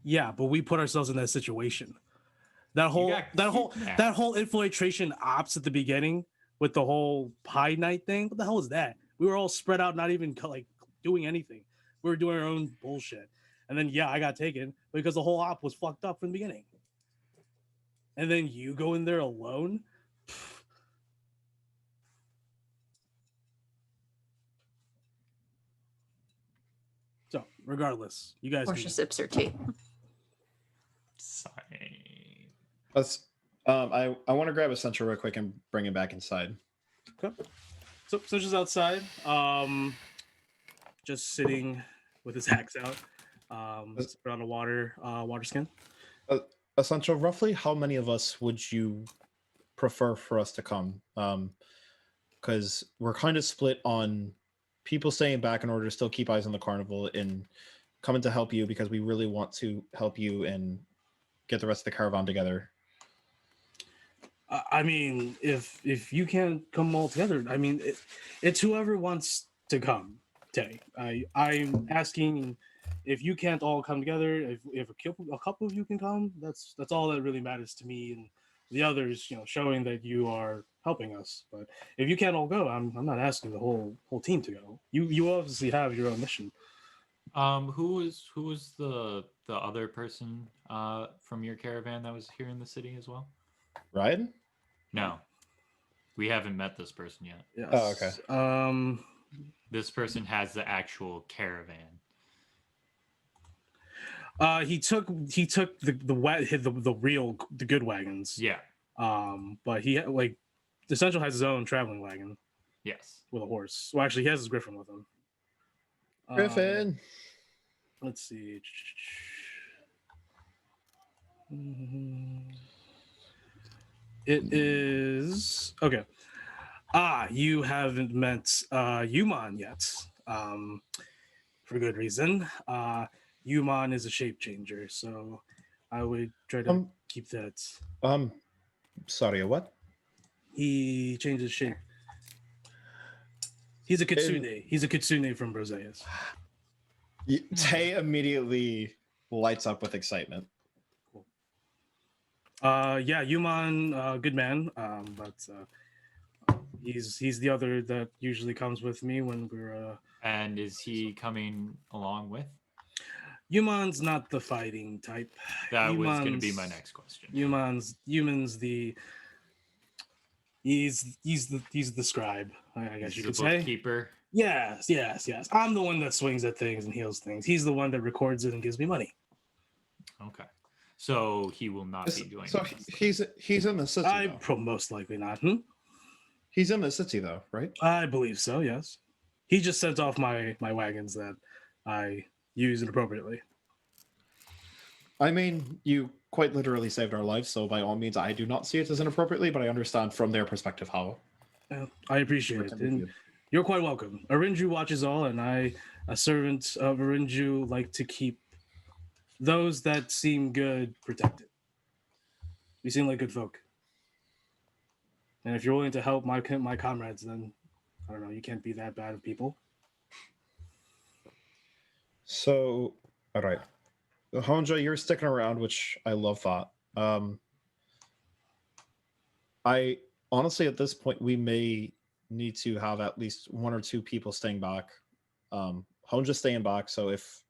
Yeah, but we put ourselves in that situation. That got whole kidnapped. infiltration ops at the beginning with the whole pie night thing. What the hell is that? We were all spread out, not even like doing anything. We were doing our own bullshit. And then I got taken because the whole op was fucked up from the beginning. And then you go in there alone. So, regardless, you guys. Portia sips her tea. Sorry. let's I want to grab Essential real quick and bring him back inside. Okay. So Cinch is outside, just sitting with his axe out, put on a water skin. Essential, roughly how many of us would you prefer for us to come? Because we're kind of split on people staying back in order to still keep eyes on the carnival and coming to help you because we really want to help you and get the rest of the caravan together. I mean, if you can't come all together, I mean, it's whoever wants to come. Tay, I'm asking if you can't all come together. If a couple of you can come, that's all that really matters to me, and the others, showing that you are helping us. But if you can't all go, I'm not asking the whole team to go. You obviously have your own mission. Who was the other person from your caravan that was here in the city as well? Ryan? No, we haven't met this person yet. Yes. Oh, okay. This person has the actual caravan. He took the good wagons. Yeah. But he the Essential has his own traveling wagon. Yes. With a horse. Well, actually, he has his griffin with him. Griffin. Let's see. It is okay. You haven't met Yuman yet. For good reason. Yuman is a shape changer, so I would try to keep that. Sorry, what? He changes shape. He's a kitsune. He's a kitsune from Broseus. Tay immediately lights up with excitement. Cool. Yeah, Yuman, good man. But he's the other that usually comes with me when we're. And is he coming along with? Yuman's not the fighting type. That was going to be my next question. Yuman's the. He's the scribe, I guess you could say. Bookkeeper. Yes. I'm the one that swings at things and heals things. He's the one that records it and gives me money. Okay, so he will not be doing. So he's in the city. Most likely not. He's in the city though, right? I believe so. Yes. He just sent off my wagons that I use inappropriately. I mean, you quite literally saved our lives, so by all means, I do not see it as inappropriately, but I understand from their perspective how. I appreciate it. And you're quite welcome. Arinju watches all, and I, a servant of Arinju, like to keep those that seem good protected. You seem like good folk. And if you're willing to help my comrades, then, I don't know, you can't be that bad of people. So, all right. Honja, you're sticking around, which I love that. I honestly, at this point, we may need to have at least one or two people staying back. Honja's staying back, so if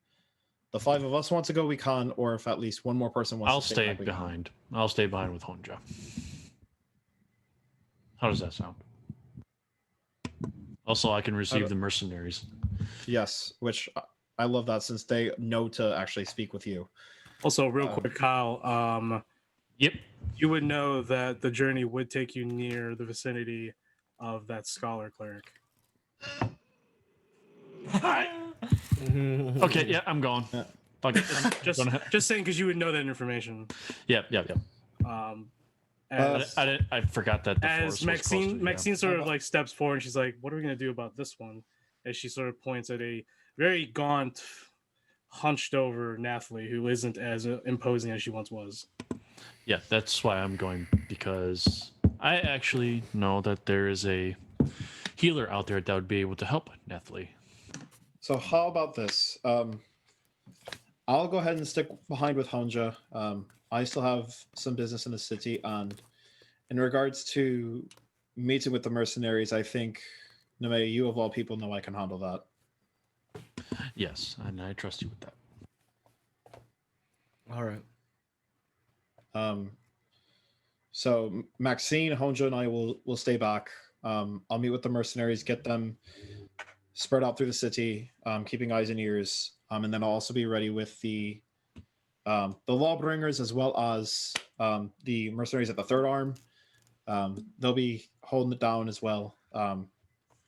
the five of us want to go, we can, or if at least one more person wants to stay back, behind. I'll stay behind with Honja. How does that sound? Also, I can receive the mercenaries. Yes, which I love that since they know to actually speak with you. Also, real quick, Kyle. Yep. You would know that the journey would take you near the vicinity of that scholar cleric. Okay, yeah, I'm going. Yeah. Fuck it. Just saying, because you would know that information. Yep. I forgot that. As Maxine sort of like steps forward, and she's like, "What are we gonna do about this one?" As she sort of points at a very gaunt, hunched over Nathaly, who isn't as imposing as she once was. Yeah, that's why I'm going, because I actually know that there is a healer out there that would be able to help Nathaly. So how about this? I'll go ahead and stick behind with Honja. I still have some business in the city, and in regards to meeting with the mercenaries, I think, Nemeia, you of all people know I can handle that. Yes, and I trust you with that. All right. So Maxine, Honja, and I will stay back. I'll meet with the mercenaries, get them spread out through the city, keeping eyes and ears, and then I'll also be ready with the lawbringers as well as the mercenaries at the third arm. They'll be holding it down as well.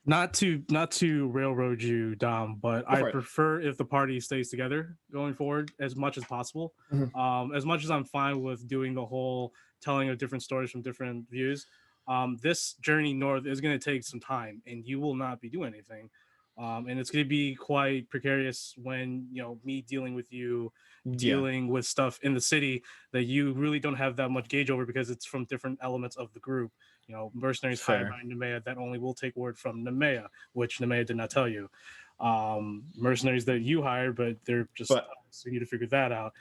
Not to railroad you, Dom, but I prefer if the party stays together going forward as much as possible. Mm-hmm. As much as I'm fine with doing the whole telling of different stories from different views, this journey north is going to take some time, and you will not be doing anything. and it's going to be quite precarious when me dealing with you, Yeah. dealing with stuff in the city that you really don't have that much gauge over because it's from different elements of the group. Mercenaries hired Fair. by Nemeia that only will take word from Nemeia, which Nemeia did not tell you. Mercenaries that you hired, but they're just But- so you need to figure that out.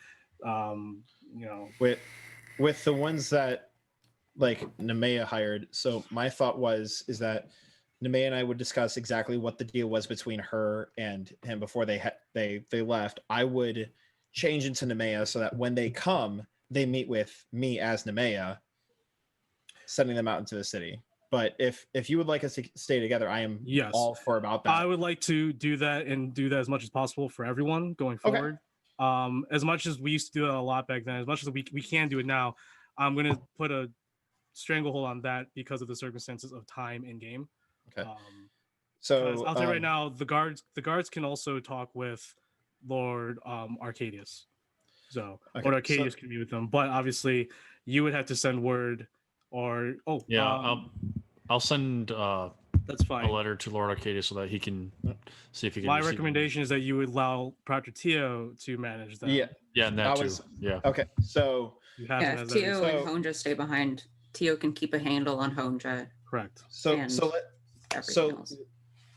With the ones that like Nemeia hired. So my thought is that Nemeia and I would discuss exactly what the deal was between her and him before they left. I would change into Nemeia so that when they come, they meet with me as Nemeia, sending them out into the city. But if you would like us to stay together, I am Yes. all for about that. I would like to do that and do that as much as possible for everyone going Okay. forward. As much as we used to do that a lot back then, as much as we can do it now, I'm going to put a stranglehold on that because of the circumstances of time in game. Okay. 'Cause So I'll tell you right now, the guards can also talk with Lord Arcadius. So Okay, Lord Arcadius can meet with them, but obviously you would have to send word I'll send that's fine. a letter to Lord Arcadia so that he can see if he can. My receive recommendation is that you would allow Proctor Tio to manage that. yeah. Yeah, and that I too. was- Yeah. Okay. So You have Yeah, to if have Tio that. and So- Honja stay behind, Tio can keep a handle on Honja. Correct. And everything So else.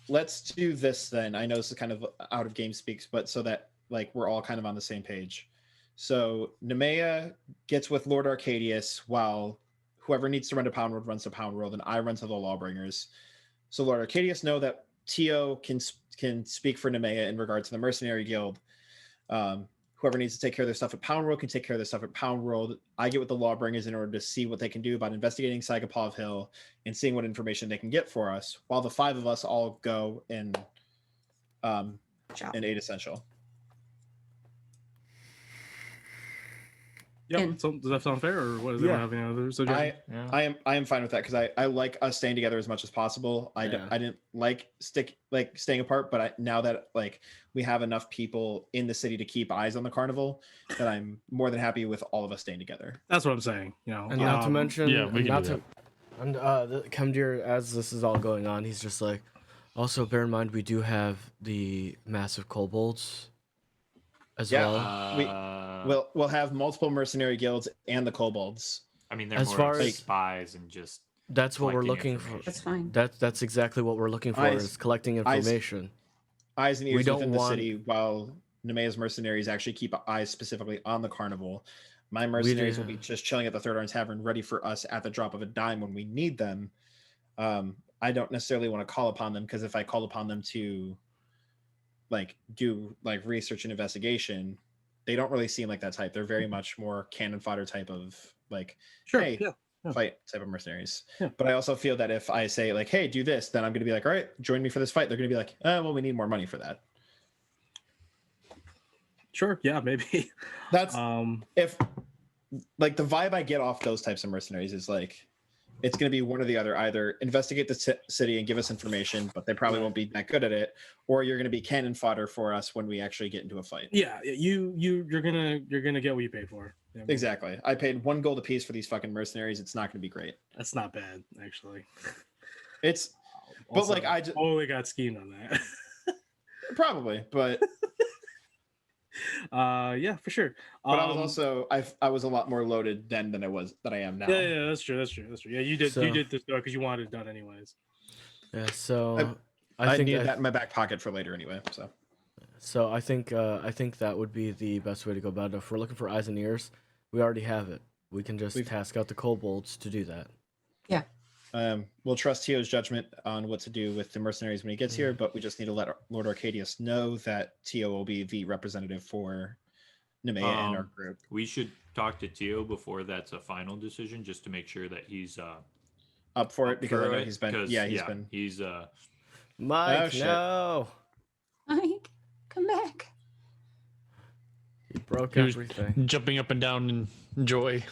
let's do this then. I know this is kind of out of game speaks, but so that like we're all kind of on the same page. So Nemeia gets with Lord Arcadius while whoever needs to run to Pound World runs to Pound World, and I run to the Lawbringers. So Lord Arcadius know that Tio can speak for Nemeia in regard to the Mercenary Guild. Whoever needs to take care of their stuff at Pound World can take care of their stuff at Pound World. I get with the Lawbringers in order to see what they can do about investigating Saga Hill and seeing what information they can get for us, while the 5 of us all go and Job. aid Essential. Yep. And- So, does that sound fair, or what? Does Yeah. anyone have any other suggestions? Yeah. I am fine with that because I like us staying together as much as possible. I Yeah. didn't like staying apart, but now that like we have enough people in the city to keep eyes on the carnival, that I'm more than happy with all of us staying together. That's what I'm saying. And not to mention, yeah, we can not do to, and Kemdir, as this is all going on, he's just like, also bear in mind we do have the massive kobolds as Yeah. well. We'll have multiple mercenary guilds and the kobolds. I mean, they're As more far of as- spies and just That's what we're collecting looking for. information. That's fine. That's exactly what we're looking for Eyes- is collecting eyes- information. Eyes and We ears don't within the want- city, while Nemeia's mercenaries actually keep eyes specifically on the carnival. My mercenaries will be just chilling at the Third Arm Tavern, ready for us at the drop of a dime when we need them. I don't necessarily want to call upon them because if I call upon them to like do like research and investigation, they don't really seem like that type. They're very much more cannon fodder type of like, Sure. hey, Yeah. fight type of mercenaries. Yeah. But I also feel that if I say like, hey, do this, then I'm going to be like, all right, join me for this fight. They're going to be like, well, we need more money for that. Sure. Yeah. Maybe. That's If like the vibe I get off those types of mercenaries is like, it's going to be one or the other. Either investigate the city and give us information, but they probably won't be that good at it, or you're going to be cannon fodder for us when we actually get into a fight. Yeah. You're gonna get what you pay for. Yeah, Exactly. I paid 1 gold apiece for these fucking mercenaries. It's not going to be great. That's not bad, actually. It's But, Also, like, I ju- totally got schemed on that. probably, but Yeah, for sure. I was also I was a lot more loaded then than I am now. Yeah, that's true. Yeah, you did So- this because you wanted it done anyways. Yeah, so I think needed that in my back pocket for later anyway. So I think that would be the best way to go about it. If we're looking for eyes and ears, we already have it. We can just task out the kobolds to do that. we'll trust Tio's judgment on what to do with the mercenaries when he gets here, but we just need to let Lord Arcadius know that Tio will be the representative for Nemeia and our group. We should talk to Tio before that's a final decision, just to make sure that he's Up for it because I for know it, he's been 'cause, he's Mike, Oh, shit. no, Mike, come back. he broke He was- everything. Jumping up and down in joy.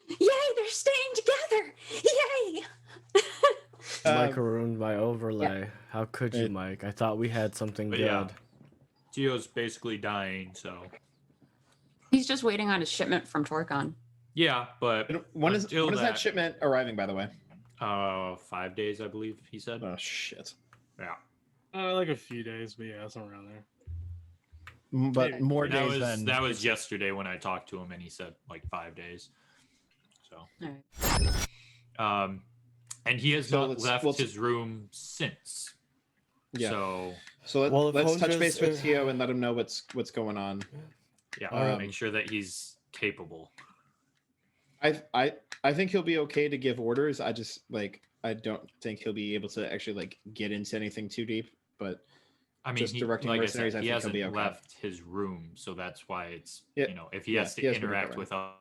Yay, they're staying together. Yay. Mike ruined my overlay. How could you, it- Mike? I thought we had something But good. yeah. Tio's basically dying, so He's just waiting on his shipment from Torcon. yeah. But when is until that shipment arriving, by the way? 5 days, I believe he said. Oh shit. Yeah. Like a few days, but yeah, somewhere around there. But Maybe. more That days was than that was yesterday when I talked to him, and he said like 5 days. So, All right. and he has So not let's- left let's- his room since. Yeah. So So Well, if let's touch Honja's- base with Tio and let him know what's going on. yeah, Alright. make sure that he's capable. I think he'll be okay to give orders. I just I don't think he'll be able to actually like get into anything too deep. But I mean, Just directing like mercenaries, I he think he'll hasn't be okay. left his room, so that's why it's Yeah, if he yeah, has to he has to be interact covered. with us.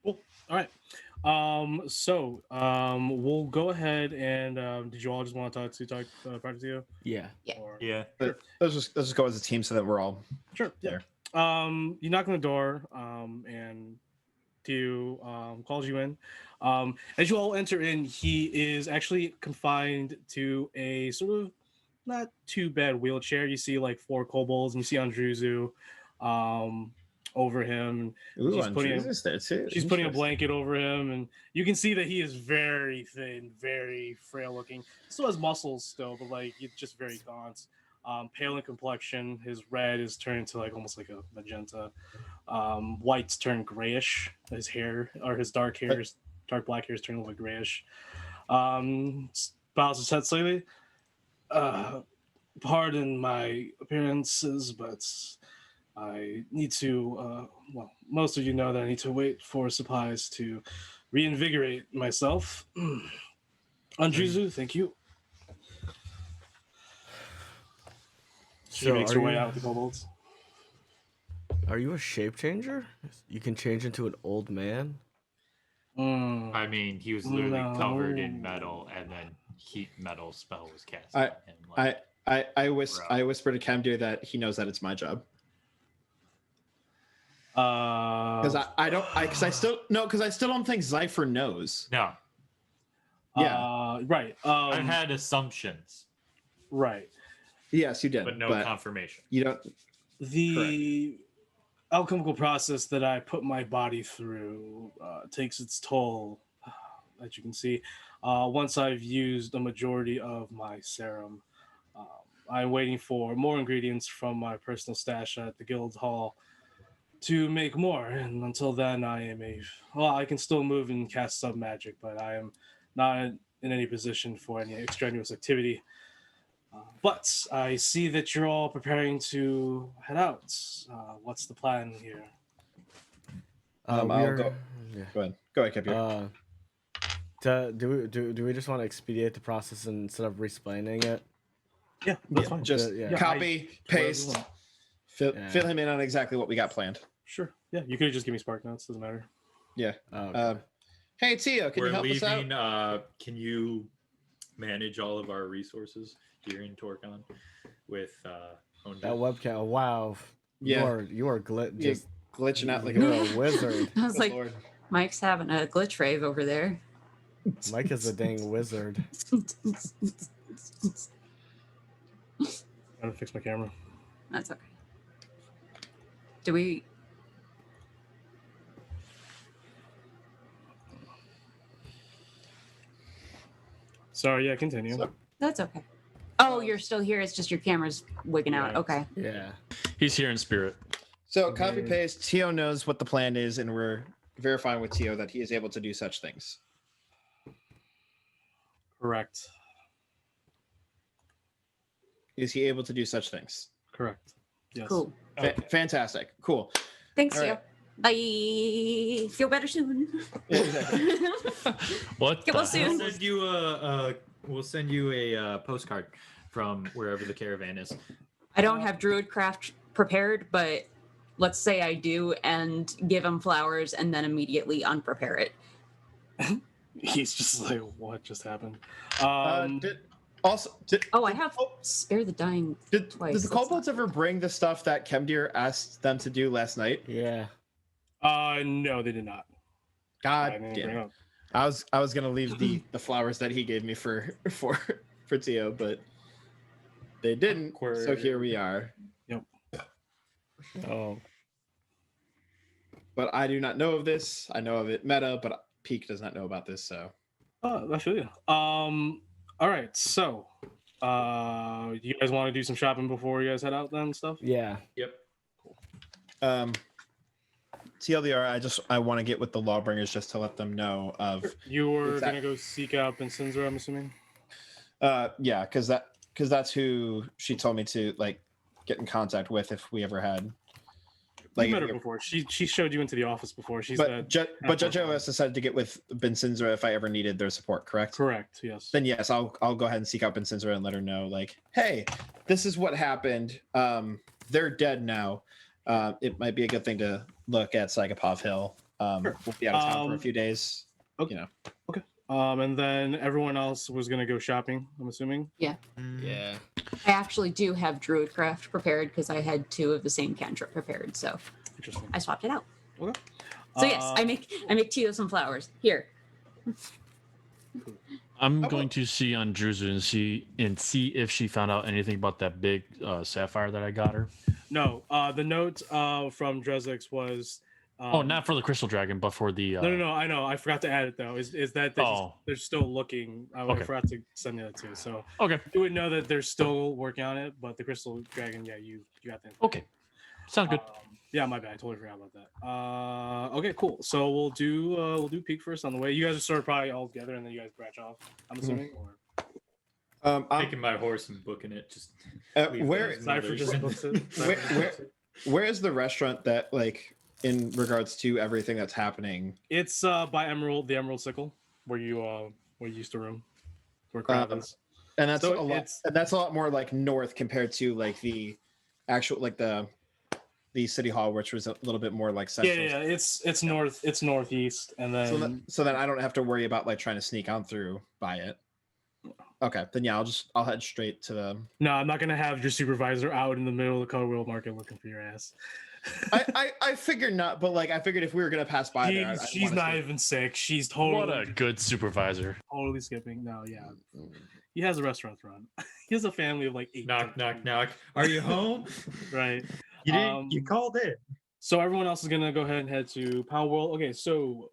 Cool. All right. We'll go ahead and did you all just want to talk prior to you? Yeah. Or... Yeah. let's just go as a team so that we're all Sure. there. You knock on the door, and Theo calls you in. As you all enter in, he is actually confined to a sort of not too bad wheelchair. You see like 4 kobolds, and you see Andruzu over him. Ooh, She's and putting a- Jesus there too. She's putting a Interesting. blanket over him, and you can see that he is very thin, very frail looking. Still has muscles still, but like it's just very gaunt. Pale in complexion. His red is turned to like almost like a magenta. White's turned grayish. His hair or his dark black hair is turned a little grayish. Bows his head slightly. Pardon my appearances, but I need to. Most of you know that I need to wait for supplies to reinvigorate myself. Andruzu, thank you. She makes her way out with the kobolds. Are you a shape changer? You can change into an old man. I mean, he was literally covered in No. metal, and then heat metal spell was cast I- on him. Like, I whisper to Camdir that he knows that it's my job because because I still don't think Zypher knows. no, Right. I've had assumptions, Right. Yes, you did, but no confirmation. You don't. The alchemical process that I put my body through takes its toll, as you can see. Once I've used a majority of my serum, I'm waiting for more ingredients from my personal stash at the guild hall to make more. And until then, I can still move and cast sub magic, but I am not in any position for any extraneous activity. But I see that you're all preparing to head out. What's the plan here? I'll go. Yeah. Go ahead, Camdir. Do we just want to expedite the process instead of re-explaining it? Yeah, that's fine. Just yeah. copy, whatever you paste, want. fill him in on exactly what we got planned. Sure. Yeah, you could just give me spark notes. Doesn't matter. Yeah. Okay. Hey, Tio, can you We're help us out? leaving. Can you manage all of our resources here in Torcon with Honja? That webcam. Oh, wow. Yeah. You are Yeah, just glitching out like you're a a wizard. I was Good like, Lord. Mike's having a glitch rave over there. Mike is a dang wizard. Gotta fix my camera. That's okay. Do we? Sorry. Yeah, continue. So- That's okay. Oh, you're still here. It's just your camera's wigging out. Right. Okay. Yeah. He's here in spirit. So copy paste. Tio knows what the plan is, and we're verifying with Tio that he is able to do such things. Correct. Is he able to do such things? Correct. Yes. Cool. Fantastic. Cool. Thanks, All Theo. right. Bye. Feel better soon. Yeah, exactly. What? Get well the soon. hell? We'll send you a postcard from wherever the caravan is. I don't have Druidcraft prepared, but let's say I do and give him flowers and then immediately unprepare it. He's just like, what just happened? Did Oh, I have Spare the Dying did twice. the That's kobolds ever bring the stuff that Camdir asked them to do last night? Yeah. No, they did not. God I didn't damn bring it. it up. I was gonna leave the flowers that he gave me for Tio, but they didn't. So here we are. Oh. But I do not know of this. I know of it meta, but Peak does not know about this. So I feel you. All right, so you guys want to do some shopping before you guys head out then and stuff? Yeah. Yep. TLDR, I want to get with the Lawbringers just to let them know of. You were Exact- gonna go seek out Bensinzer, I'm assuming. Yeah, because that's who she told me to like get in contact with if we ever had. You met her before. She showed you into the office before. She's but Judge OS decided to get with Bensinzer if I ever needed their support. Correct. Correct. Yes. Then yes, I'll go ahead and seek out Bensinzer and let her know like, hey, this is what happened. They're dead now. It might be a good thing to look at Sagapov Hill. Sure. We'll be out of town for a few days. Okay. You know. Okay. And then everyone else was gonna go shopping, I'm assuming. Yeah. Yeah. I actually do have Druidcraft prepared because I had 2 of the same cantrip prepared, so Interesting. I swapped it out. Okay. So yes, I make tea of some flowers. Here. I'm going to see on Druzu and see if she found out anything about that big sapphire that I got her. No, the note from Drezix was. Not for the crystal dragon, but for the. No, I know. I forgot to add it though. Is that they're still looking? I forgot to send that too. So Okay. you would know that they're still working on it, but the crystal dragon, yeah, you got that. Okay. Sounds good. Yeah, my bad. I totally forgot about that. Okay, cool. So we'll do peak first on the way. You guys are sort of probably all together, and then you guys branch off. I'm assuming. Or I'm Taking my horse and booking it. Just where Cypher just books it. where is the restaurant that like in regards to everything that's happening? It's by the Emerald Sickle, where you used to room, where caravans. And that's So a lot. it's- And that's a lot more like north compared to like the actual like the city hall, which was a little bit more like central. Yeah, it's north, it's northeast, and then So then I don't have to worry about like trying to sneak on through by it. Okay, then yeah, I'll head straight to the. no, I'm not gonna have your supervisor out in the middle of the Colorwheel Market looking for your ass. I figured not, but like I figured if we were gonna pass by there, She's not even sick. She's totally What a good supervisor. totally skipping. No, yeah, he has a restaurant to run. He has a family of like 8. knock, knock, knock. Are you home? Right. You didn't. You called in. So everyone else is gonna go ahead and head to Power World. Okay, so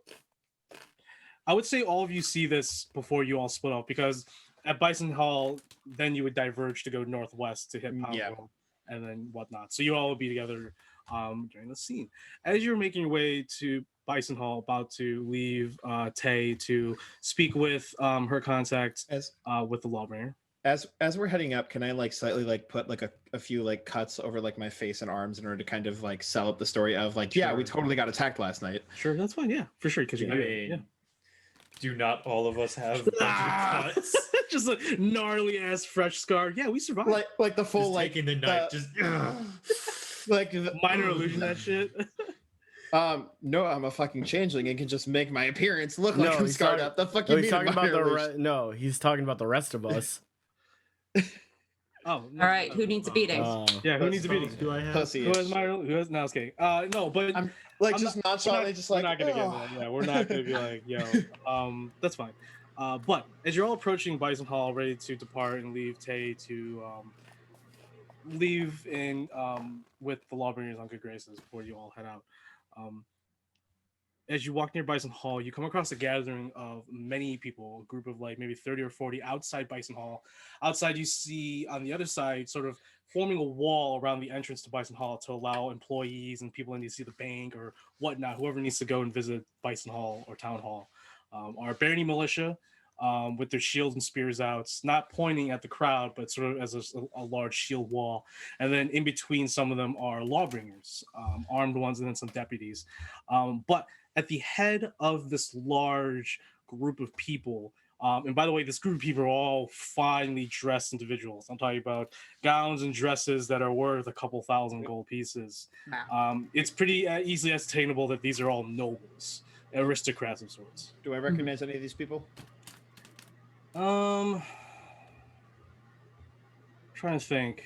I would say all of you see this before you all split off, because at Bison Hall, then you would diverge to go northwest to hit Power World and then whatnot. So you all would be together during the scene. As you're making your way to Bison Hall, about to leave Tay to speak with her contact with the Lawbringer. As we're heading up, can I like slightly like put like a few like cuts over like my face and arms in order to kind of like sell up the story of like, yeah, we totally got attacked last night. Sure, that's fine. Yeah, for sure. Because you I mean, do not all of us have cuts? just a gnarly ass fresh scar. Yeah, we survived. Like the full Just like taking the knife, just like minor illusion that shit. No, I'm a fucking changeling and can just make my appearance look like I'm he's scarred talking- up. The fuck No, you he's mean? talking about he's talking about the rest of us. Oh, no, All right, who needs a beating? Yeah, who needs a beating? Do I have? Pussy. Who has Who has? No, I was kidding. No, but I'm like I'm just not- nonchalantly, just like we're not gonna oh. get that. Yeah, we're not gonna be like, yo, that's fine. But as you're all approaching Bison Hall, ready to depart and leave Tay to leave in with the Lawbringers on good graces before you all head out. As you walk near Bison Hall, you come across a gathering of many people, a group of like maybe 30 or 40 outside Bison Hall. Outside, you see on the other side, sort of forming a wall around the entrance to Bison Hall to allow employees and people that need to see the bank or whatnot, whoever needs to go and visit Bison Hall or Town Hall, are Barony Militia with their shields and spears out, not pointing at the crowd, but sort of as a large shield wall. And then in between some of them are Lawbringers, armed ones, and then some deputies. But at the head of this large group of people, and by the way, this group of people are all finely dressed individuals. I'm talking about gowns and dresses that are worth a couple thousand gold pieces. It's pretty easily ascertainable that these are all nobles, aristocrats of sorts. Do I recognize any of these people? Trying to think.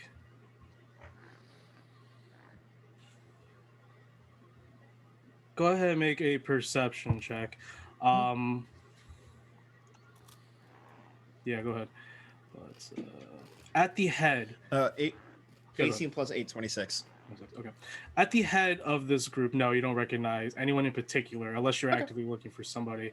Go ahead and make a perception check. Yeah, go ahead. Let's, at the head. 18 plus 8, 26. Okay. At the head of this group, no, you don't recognize anyone in particular, unless you're Okay. actively looking for somebody.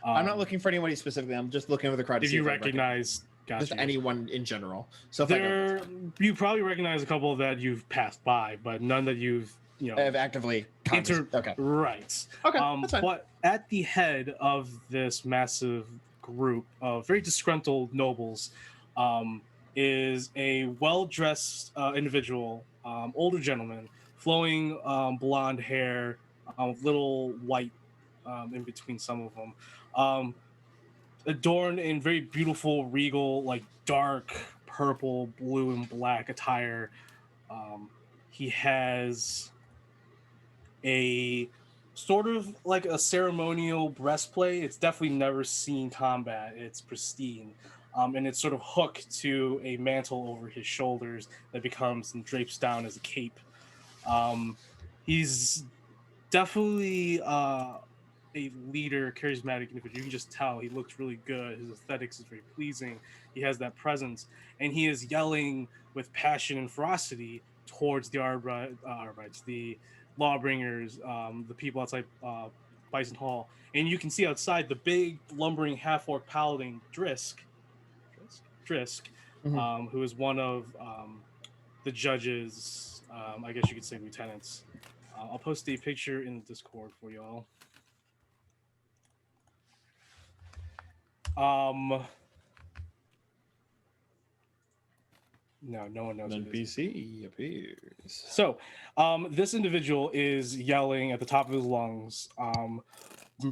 I'm not looking for anybody specifically. I'm just looking over the crowd to If see you if I recognize, just gotcha. anyone in general. So if I don't, You probably recognize a couple that you've passed by, but none that you've have actively okay. Right. Okay, that's fine. But at the head of this massive group of very disgruntled nobles is a well-dressed individual, older gentleman, flowing blonde hair, little white in between some of them, adorned in very beautiful, regal, like dark purple, blue, and black attire. He has a sort of like a ceremonial breastplate. It's definitely never seen combat. It's pristine. And it's sort of hooked to a mantle over his shoulders that becomes and drapes down as a cape. He's definitely a leader, charismatic individual. You can just tell he looks really good. His aesthetics is very pleasing. He has that presence, and he is yelling with passion and ferocity towards the Arbites, the lawbringers, the people outside Bison Hall. And you can see outside the big lumbering half-orc paladin Drisk, who is one of the judge's, I guess you could say, lieutenants. I'll post a picture in the Discord for y'all. No one knows. NPC appears. So, this individual is yelling at the top of his lungs,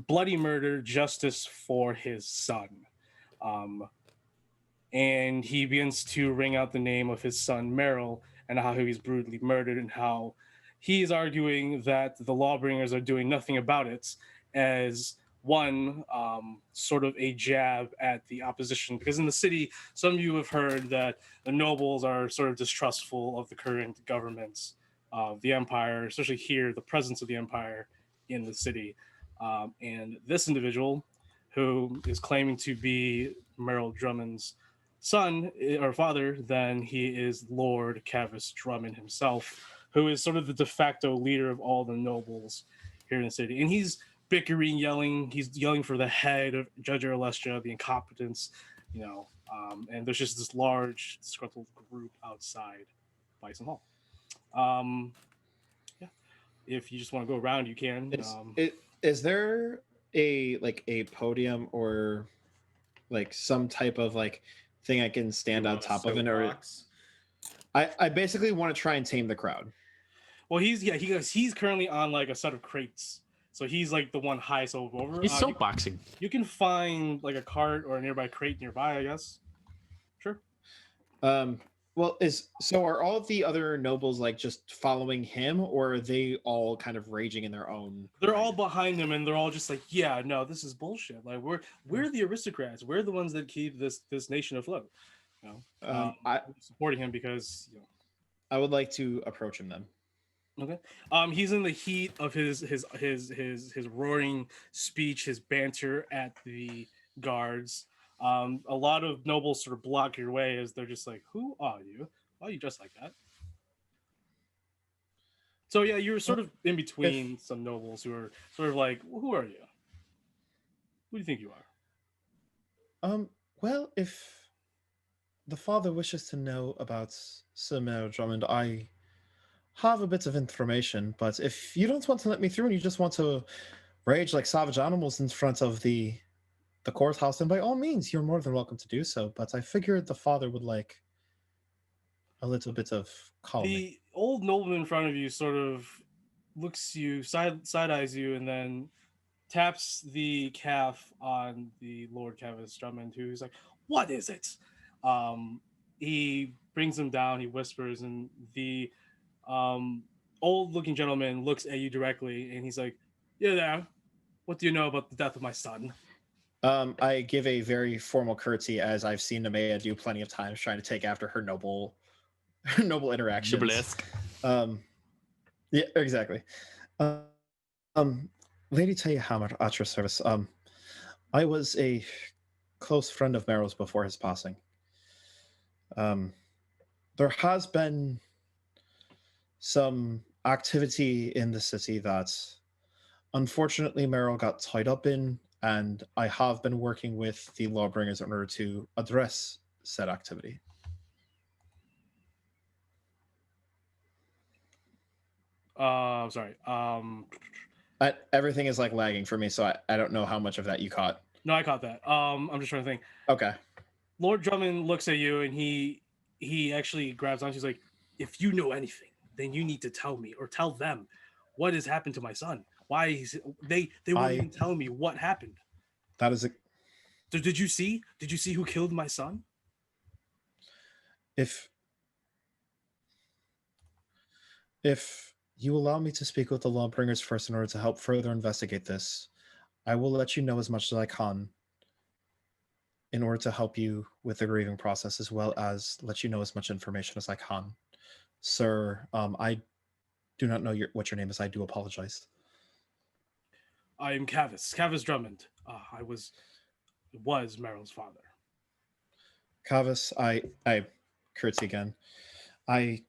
bloody murder, justice for his son. And he begins to ring out the name of his son, Merrill, and how he's brutally murdered, and how he is arguing that the lawbringers are doing nothing about it, as one sort of a jab at the opposition. Because in the city, some of you have heard that the nobles are sort of distrustful of the current governments of the empire, especially here, the presence of the empire in the city. And this individual, who is claiming to be Merrill Drummond's son or father, then he is Lord Cavis Drummond himself, who is sort of the de facto leader of all the nobles here in the city. And he's bickering, yelling. He's yelling for the head of Judge Erlestra, the incompetence, and there's just this large disgruntled group outside Bison Hall. Yeah, if you just want to go around, you can. Is there a podium or like some type of like thing I can stand on top of it, or I basically want to try and tame the crowd. Well, he's currently on like a set of crates. So he's like the one highest over. He's soapboxing. You can find like a cart or a nearby crate nearby, I guess. Sure. Well, are all of the other nobles like just following him, or are they all kind of raging in their own? They're all behind him, and they're all just like, yeah, no, this is bullshit. Like we're the aristocrats. We're the ones that keep this nation afloat. I'm supporting him because I would like to approach him then. Okay. He's in the heat of his roaring speech, his banter at the guards. A lot of nobles sort of block your way as they're just like, "Who are you? Why are you dressed like that?" So yeah, you're sort of in between some nobles who are sort of like, well, "Who are you? Who do you think you are?" Well, if the father wishes to know about Sir Merrill Drummond, I have a bit of information, but if you don't want to let me through and you just want to rage like savage animals in front of the courthouse, then by all means, you're more than welcome to do so. But I figured the father would like a little bit of calming. The old nobleman in front of you sort of looks you, side eyes you, and then taps the calf on the Lord Cavis Drummond, who's like, "What is it?" He brings him down. He whispers, and the old-looking gentleman looks at you directly, and he's like, "Yeah, there. What do you know about the death of my son?" I give a very formal curtsy, as I've seen Nemeia do plenty of times, trying to take after her noble interactions. Yeah, exactly. Lady Tayahammer, at your service. I was a close friend of Merrill's before his passing. There has been some activity in the city that unfortunately Merrill got tied up in and I have been working with the Lawbringers in order to address said activity. Sorry. Everything is like lagging for me, so I don't know how much of that you caught. No, I caught that. I'm just trying to think. Okay. Lord Drummond looks at you and he actually grabs on. He's like, if you know anything, then you need to tell me or tell them what has happened to my son. Why they won't even tell me what happened. That is a. So did you see who killed my son? If you allow me to speak with the Lawbringers first in order to help further investigate this, I will let you know as much as I can in order to help you with the grieving process, as well as let you know as much information as I can. Sir, I do not know what your name is. I do apologize. I am Cavis Drummond. I was Meryl's father. Cavis, I curtsy again. I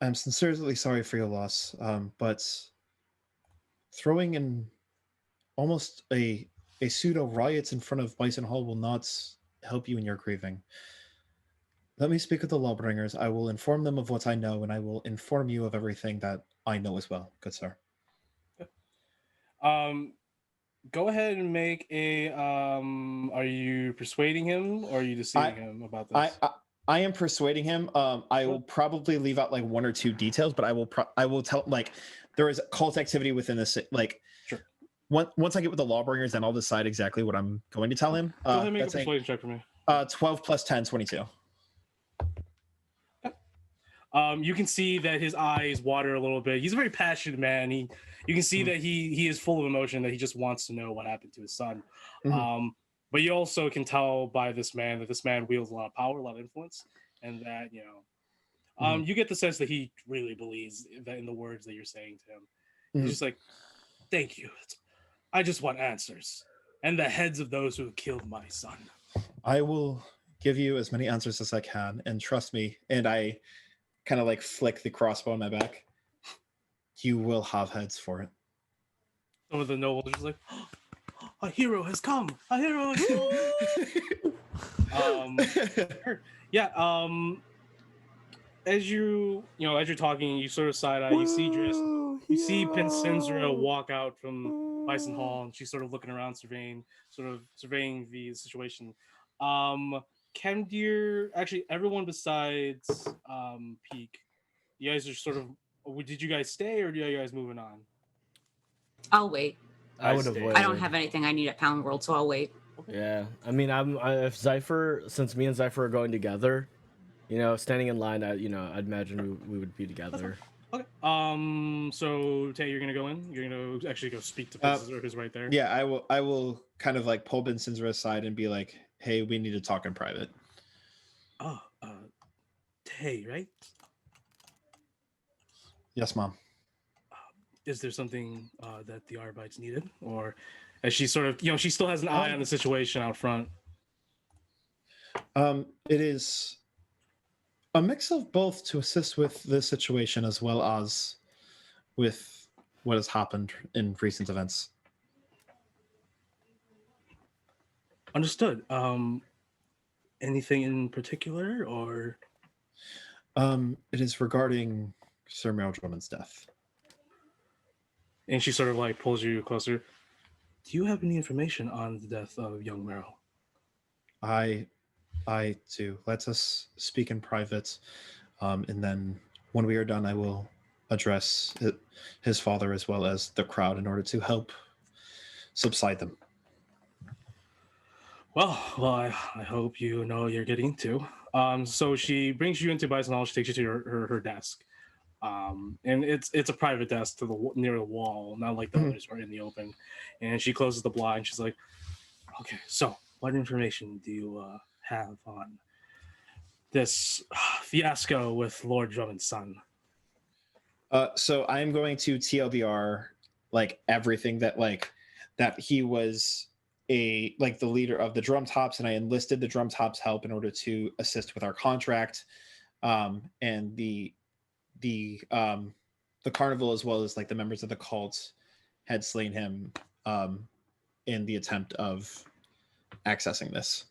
am sincerely sorry for your loss, but throwing in almost a pseudo riots in front of Bison Hall will not help you in your grieving. Let me speak with the Lawbringers. I will inform them of what I know, and I will inform you of everything that I know as well, good sir. Go ahead and make a. Are you persuading him, or are you deceiving him about this? I am persuading him. I will probably leave out like one or two details, but I will tell, like, there is cult activity within this. Like, sure. Once I get with the Lawbringers, then I'll decide exactly what I'm going to tell him. Go ahead and make a persuasion check for me. 12 plus 10, 22. You can see that his eyes water a little bit. He's a very passionate man. You can see that he is full of emotion, that he just wants to know what happened to his son. Mm-hmm. But you also can tell by this man that this man wields a lot of power, a lot of influence, and that, you know, you get the sense that he really believes that in the words that you're saying to him. He's just like, thank you. I just want answers and the heads of those who have killed my son. I will give you as many answers as I can, and trust me. And I kind of like flick the crossbow on my back. You will have heads for it. Some of the nobles are just like, oh, a hero has come. A hero. As you're talking, you sort of side eye. You see Pensinzra walk out from Bison Hall, and she's sort of looking around, surveying the situation. Kemdir, actually, everyone besides Peak, you guys are sort of. Did you guys stay, or are you guys moving on? I'll wait. I would have waited. I don't have anything I need at Pound World, so I'll wait. Yeah, I mean, if Zypher, since me and Zypher are going together, you know, standing in line, I'd imagine we would be together. Okay. So Tay, you're gonna go in. You're gonna actually go speak to Pensinzra, who's right there. Yeah, I will kind of like pull Pensinzra aside and be like, "Hey, we need to talk in private." Oh, Tay, right? Yes, Mom. Is there something that the Arbites needed, or as she sort of, she still has an eye on the situation out front? It is a mix of both to assist with the situation as well as with what has happened in recent events. Understood. Anything in particular, or? It is regarding Sir Meryl Drummond's death. And she sort of like pulls you closer. Do you have any information on the death of young Meryl? I do. Let us speak in private, and then when we are done, I will address his father as well as the crowd in order to help subside them. Well, I hope you know what you're getting into. So she brings you into Bison Hall. She takes you to her desk. And it's a private desk near the wall, not like the others are in the open. And she closes the blind. She's like, "Okay, so what information do you have on this fiasco with Lord Drummond's son?" So I'm going to TLDR like everything that he was the leader of the Drum Tops, and I enlisted the Drum Tops' help in order to assist with our contract, and the carnival, as well as like the members of the cult had slain him in the attempt of accessing this.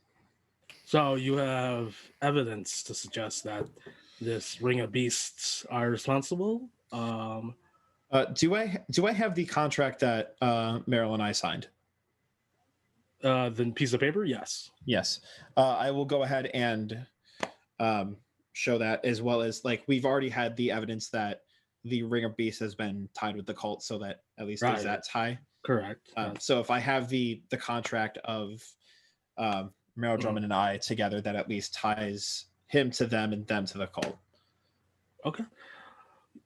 So you have evidence to suggest that this ring of beasts are responsible. Do I have the contract that Meryl and I signed? The piece of paper, yes. Yes. I will go ahead and show that, as well as like we've already had the evidence that the ring of beasts has been tied with the cult, so that at least there's that tie. Correct. So if I have the contract of Meryl Drummond and I together, that at least ties him to them and them to the cult. Okay.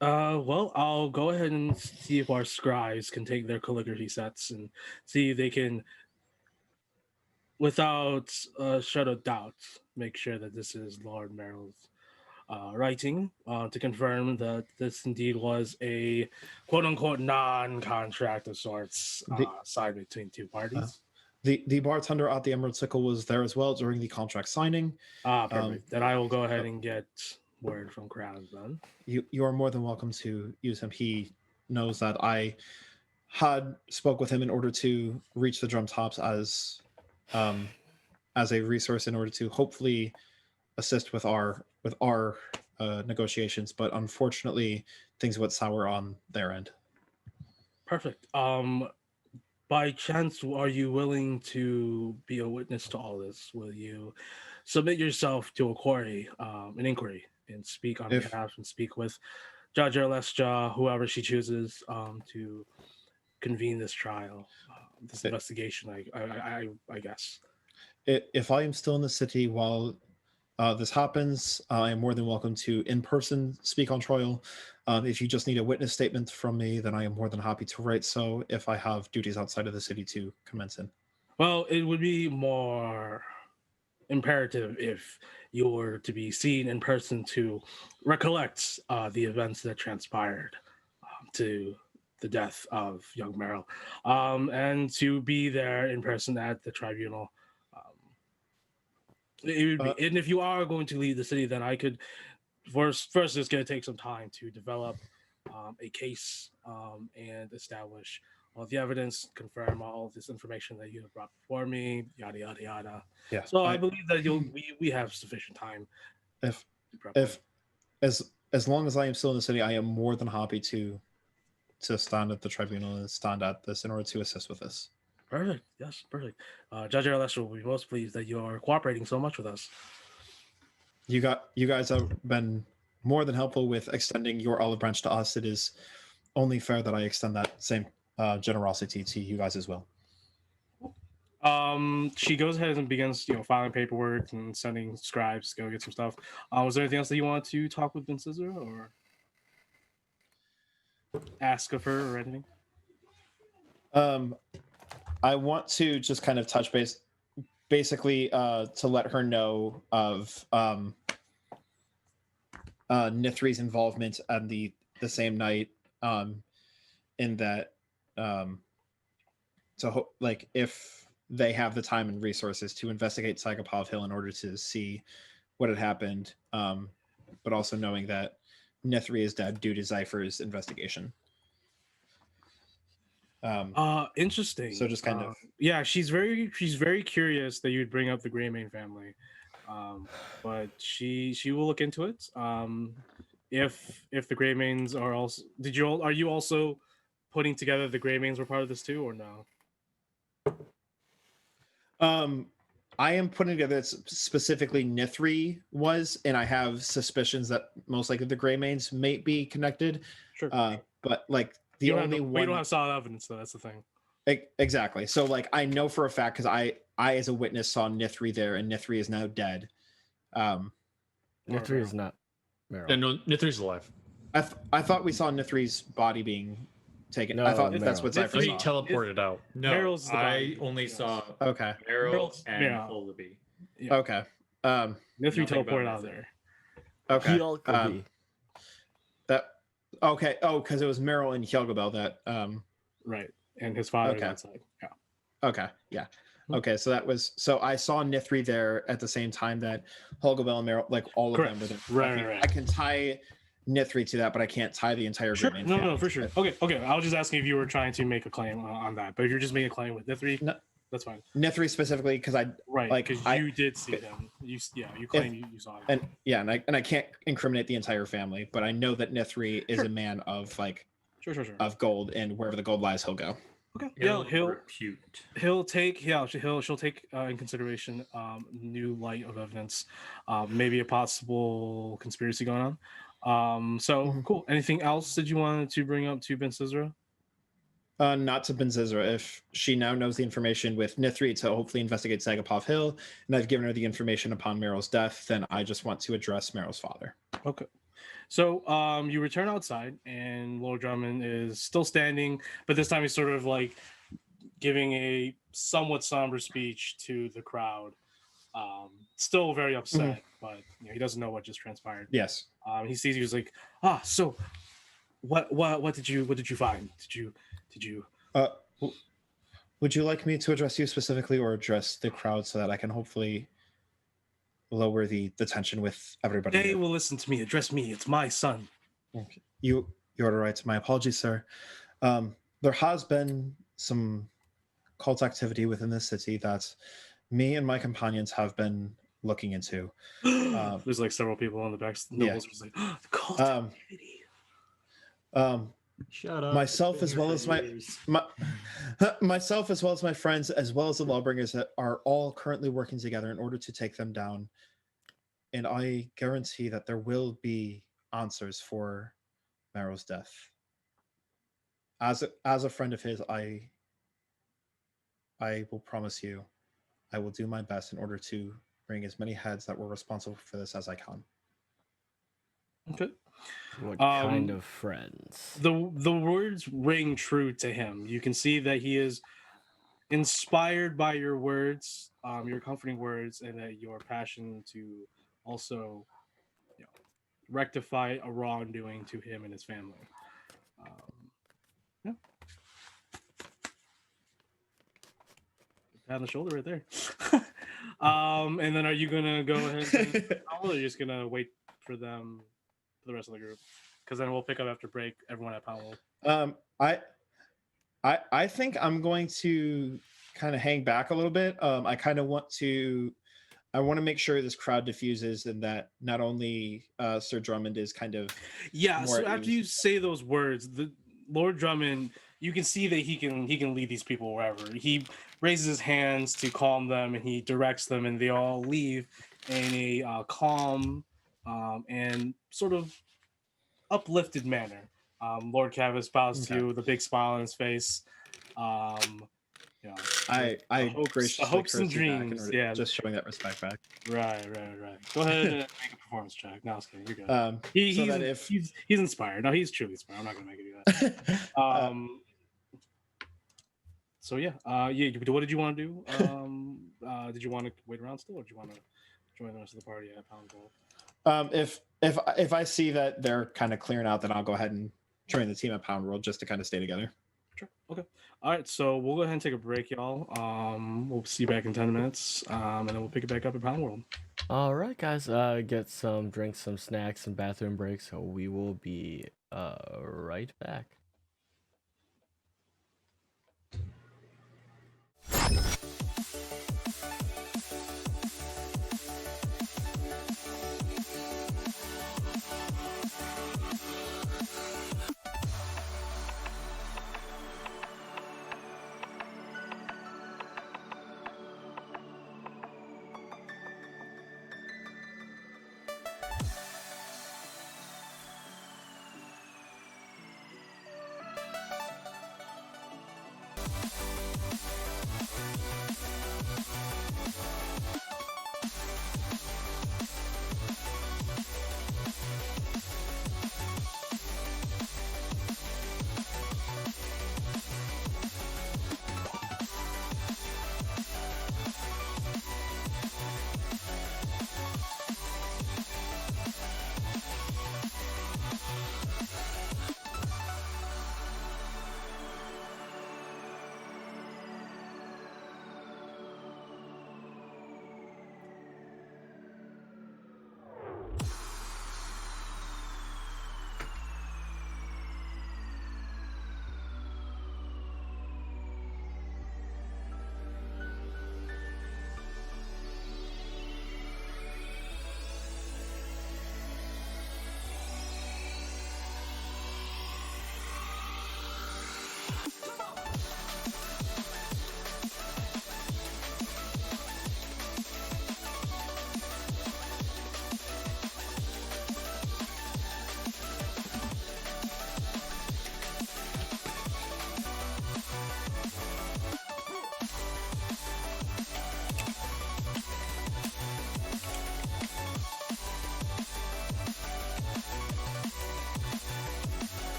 Well, I'll go ahead and see if our scribes can take their calligraphy sets and see if they can, without a shadow of doubt, make sure that this is Lord Meryl's writing, to confirm that this indeed was a quote-unquote non-contract of sorts signed between two parties. The bartender at the Emerald Sickle was there as well during the contract signing. Perfect. Then I will go ahead and get word from Crowns then. You are more than welcome to use him. He knows that I had spoke with him in order to reach the drum tops as a resource in order to hopefully assist with our negotiations, but unfortunately things went sour on their end. Perfect. By chance, are you willing to be a witness to all this? Will you submit yourself to a query, an inquiry, and speak on behalf and speak with Judge Yaelatthis, whoever she chooses, to convene this trial, this investigation? I guess. If I am still in the city while this happens, I am more than welcome to in person speak on trial. If you just need a witness statement from me, then I am more than happy to write so if I have duties outside of the city to commence in. Well, it would be more imperative if you were to be seen in person to recollect the events that transpired to the death of young Meryl, and to be there in person at the tribunal. It would be, and if you are going to leave the city, then I could first it's going to take some time to develop a case and establish all the evidence, confirm all of this information that you have brought before me, yada yada yada. Yeah. So I believe that we have sufficient time. As long as I am still in the city, I am more than happy to stand at the tribunal and stand at this in order to assist with this. Perfect. Yes, perfect. Judge Yaelatthis will be most pleased that you are cooperating so much with us. You guys have been more than helpful with extending your olive branch to us. It is only fair that I extend that same generosity to you guys as well. She goes ahead and begins, filing paperwork and sending scribes to go get some stuff. Was there anything else that you want to talk with Vincizra or ask of her or anything? I want to just kind of touch base, basically, to let her know of Nithri's involvement on the same night, in that, so like if they have the time and resources to investigate Ceolbeald Hill in order to see what had happened, but also knowing that Nithri is dead due to Zypher's investigation. Interesting. So just kind of she's very curious that you'd bring up the Greymane family, but she will look into it. If the Greymanes are also, are you also putting together the Greymanes were part of this too, or no? I am putting together specifically Nithri was, and I have suspicions that most likely the Greymanes may be connected. Sure. But like the only one, we don't have solid evidence though. That's the thing. Exactly. So like I know for a fact because I as a witness saw Nithri there, and Nithri is now dead. Nithri is not Meryl. Yeah, no, Nithri's alive. I thought we saw Nithri's body being taken. No, I thought Meryl. that's what Zypher He saw. teleported out. No, Meryl's the I body. only saw Okay. Meryl Meryl's- and yeah. Holby. Yeah. Okay. Nithri Nothing teleported about out Nithri. there. Okay. Ceolbeald. That. Okay. Oh, because it was Meryl and Ceolbeald that. Right, and his father is Okay. outside. Yeah. Okay. Yeah. Okay. So that was. So I saw Nithri there at the same time that Holgabel and Meryl, like all of them were there. Right. I can tie Nithri to that, but I can't tie the entire Sure. Green No, family for to sure. it. Okay. I was just asking if you were trying to make a claim on that, but if you're just making a claim with Nithri, No. that's fine. Nithri specifically because I Right, like because I you did see him. You claim you saw him. and I can't incriminate the entire family, but I know that Nithri is a man of like Sure. of gold, and wherever the gold lies, he'll go. Okay. Ill He'll repute. she'll take in consideration new light of evidence, maybe a possible conspiracy going on. So cool. Anything else that you wanted to bring up to Ben Sisra? Not to Ben Zizra. If she now knows the information with Nithri to hopefully investigate Sagapov Hill, and I've given her the information upon Meryl's death, then I just want to address Meryl's father. Okay. So you return outside, and Lord Drummond is still standing, but this time he's sort of like giving a somewhat somber speech to the crowd. Still very upset, but he doesn't know what just transpired. Yes. He sees you. He's like, so what did you find? Did you? Would you like me to address you specifically, or address the crowd so that I can hopefully lower the tension with everybody? They will listen to me. Address me. It's my son. Okay. You're right. My apologies, sir. There has been some cult activity within this city that me and my companions have been looking into. There's like several people on the back. Nobles was like, the cult activity. Shut up. Myself as well as myself as well as my friends, as well as the lawbringers, that are all currently working together in order to take them down. And I guarantee that there will be answers for Meryl's death. As a friend of his, I will promise you, I will do my best in order to bring as many heads that were responsible for this as I can. Okay. What kind of friends? The words ring true to him. You can see that he is inspired by your words, your comforting words, and that your passion to also rectify a wrongdoing to him and his family. Pat on the shoulder right there. And then are you gonna go ahead or are you just gonna wait for them for the rest of the group? Because then we'll pick up after break, everyone at Powell. I think I'm going to kind of hang back a little bit. I want to make sure this crowd diffuses, and that not only Sir Drummond is kind of so after you say those words, the Lord Drummond, you can see that he can lead these people wherever. He raises his hands to calm them, and he directs them, and they all leave in a calm and sort of uplifted manner. Lord Cavis bows to you with a big smile on his face. I hopes and dreams. Yeah, just showing that respect back. Right. Go ahead and make a performance check. No, I was kidding. You're good. He's inspired. No, he's truly inspired. I'm not gonna make it do that. So yeah. What did you want to do? Did you want to wait around still, or did you want to join the rest of the party at Pound Gold? If I see that they're kind of clearing out, then I'll go ahead and join the team at Pound World just to kind of stay together. Sure. Okay. All right. So we'll go ahead and take a break, y'all. We'll see you back in 10 minutes, and then we'll pick it back up at Pound World. All right, guys. Get some drinks, some snacks, some bathroom breaks. So we will be right back.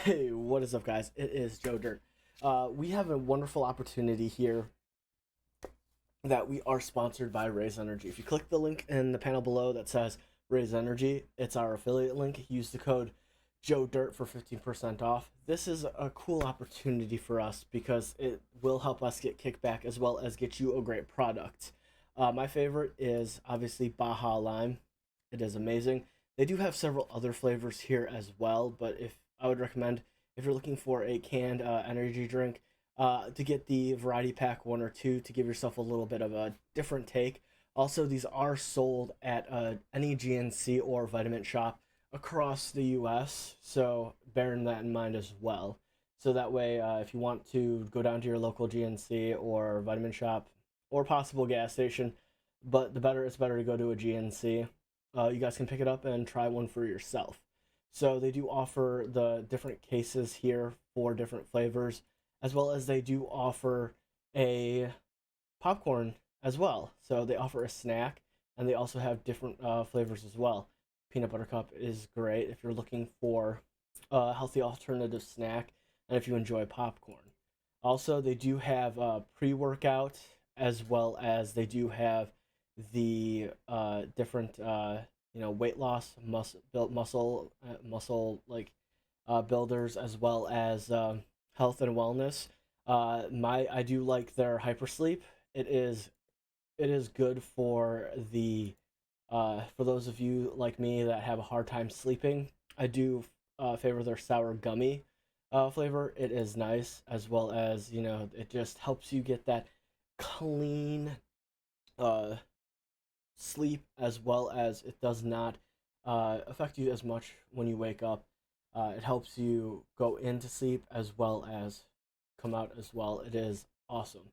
Hey, what is up, guys? It is Joe Dirt. We have a wonderful opportunity here that we are sponsored by Raise Energy. If you click the link in the panel below that says Raise Energy, it's our affiliate link. Use the code Joe Dirt for 15% off. This is a cool opportunity for us because it will help us get kickback as well as get you a great product. My favorite is obviously Baja Lime. It is amazing. They do have several other flavors here as well, but I would recommend if you're looking for a canned energy drink to get the variety pack 1 or 2 to give yourself a little bit of a different take. Also, these are sold at any GNC or vitamin shop across the US, so bearing that in mind as well. So that way, if you want to go down to your local GNC or vitamin shop or possible gas station, but it's better to go to a GNC, you guys can pick it up and try one for yourself. So they do offer the different cases here for different flavors, as well as they do offer a popcorn as well. So they offer a snack, and they also have different flavors as well. Peanut butter cup is great if you're looking for a healthy alternative snack, and if you enjoy popcorn. Also, they do have pre-workout, as well as they do have the different weight loss muscle builders, as well as health and wellness. I do like their hypersleep. It is good for the for those of you like me that have a hard time sleeping. I do favor their sour gummy flavor. It is nice, as well as it just helps you get that clean sleep, as well as it does not affect you as much when you wake up. It helps you go into sleep as well as come out as well. It is awesome.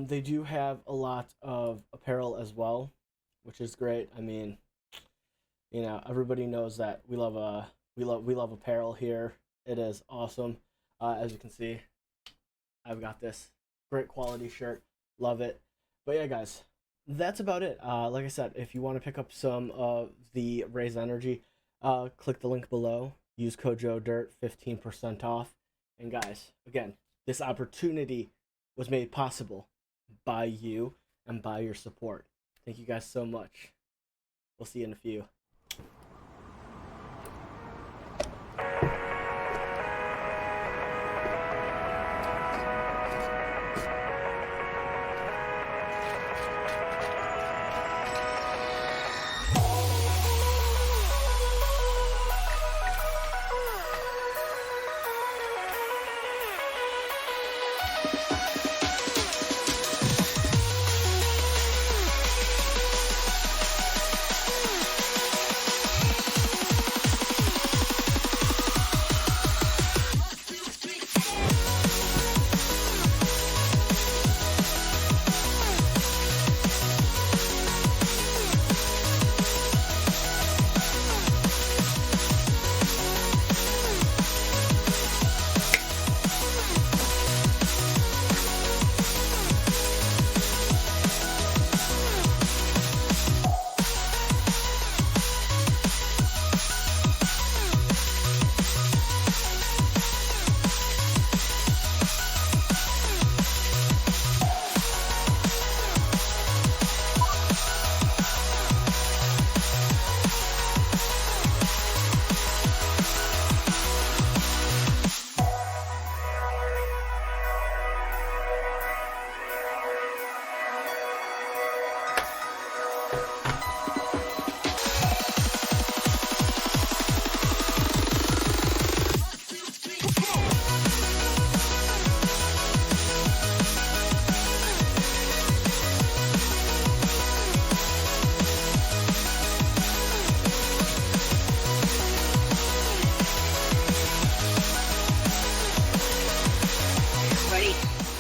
They do have a lot of apparel as well, which is great. I mean, everybody knows that we love apparel here. It is awesome. As you can see, I've got this great quality shirt. Love it. But yeah, guys, that's about it. Like I said, if you want to pick up some of the Raise Energy, click the link below. Use code Joe Dirt, 15% off. And guys, again, this opportunity was made possible by you and by your support. Thank you guys so much. We'll see you in a few.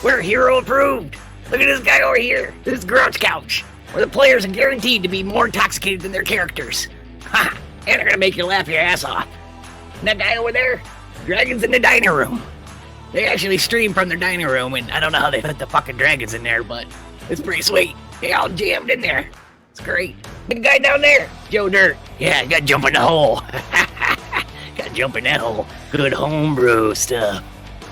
We're hero approved. Look at this guy over here. This is Grunch Couch, where the players are guaranteed to be more intoxicated than their characters. Ha! And they're gonna make you laugh your ass off. And that guy over there, dragons in the dining room. They actually stream from their dining room, and I don't know how they put the fucking dragons in there, but it's pretty sweet. They all jammed in there. It's great. Big guy down there, Joe Dirt. Yeah, gotta jump in the hole. Gotta jump in that hole. Good homebrew stuff.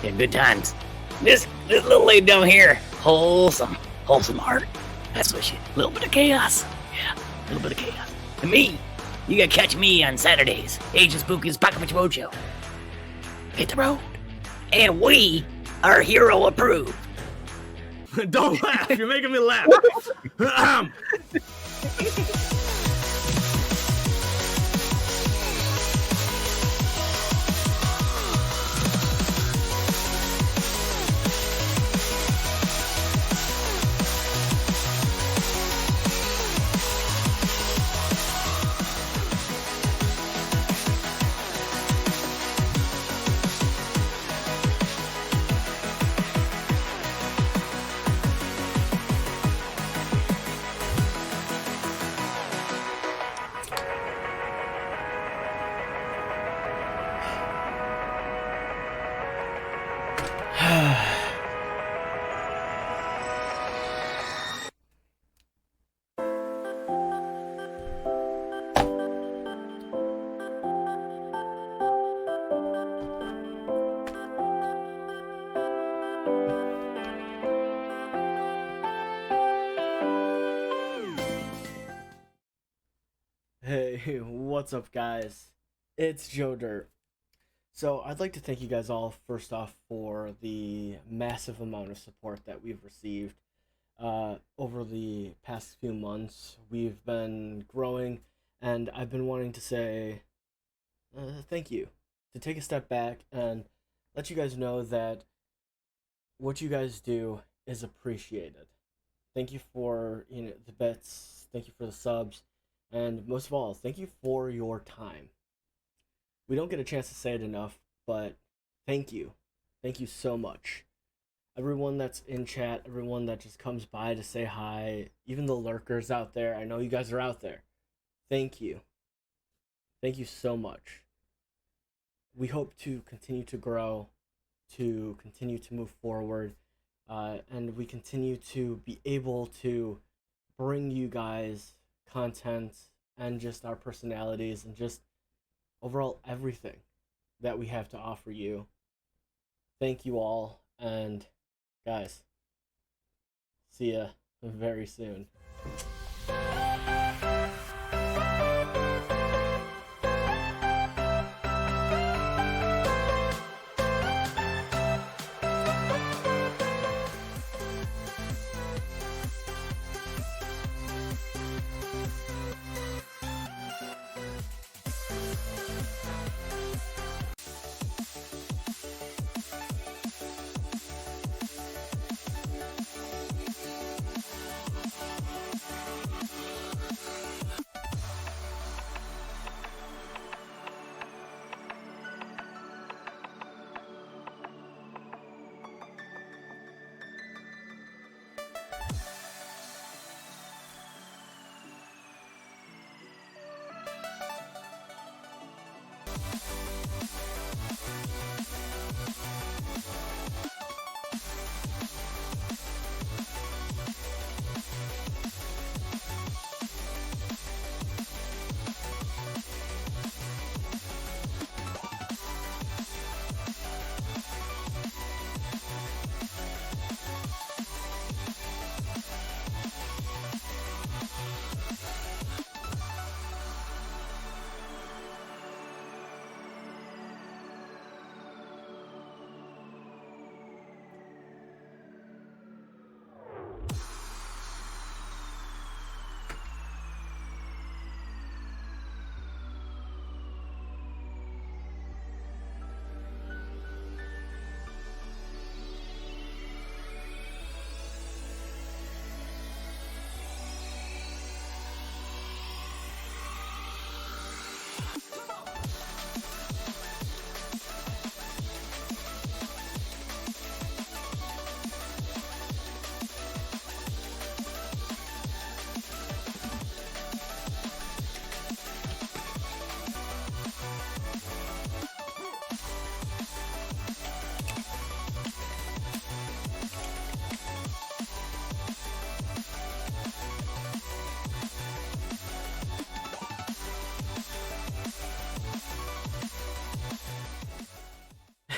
Yeah, good times. This little lady down here, wholesome heart. That's what she. A little bit of chaos. Yeah, a little bit of chaos. And me, you gotta catch me on Saturdays. Agent Spooky's Pocket Punch Roadshow. Hit the road. And we are hero approved. Don't laugh. You're making me laugh. Hey, what's up, guys? It's Joe Dirt. So, I'd like to thank you guys all, first off, for the massive amount of support that we've received over the past few months. We've been growing, and I've been wanting to say thank you. To take a step back and let you guys know that what you guys do is appreciated. Thank you for the bits. Thank you for the subs. And most of all, thank you for your time. We don't get a chance to say it enough, but thank you. Thank you so much. Everyone that's in chat, everyone that just comes by to say hi, even the lurkers out there, I know you guys are out there. Thank you. Thank you so much. We hope to continue to grow, to continue to move forward, and we continue to be able to bring you guys content and just our personalities and just overall everything that we have to offer you. Thank you all, and guys, see ya very soon.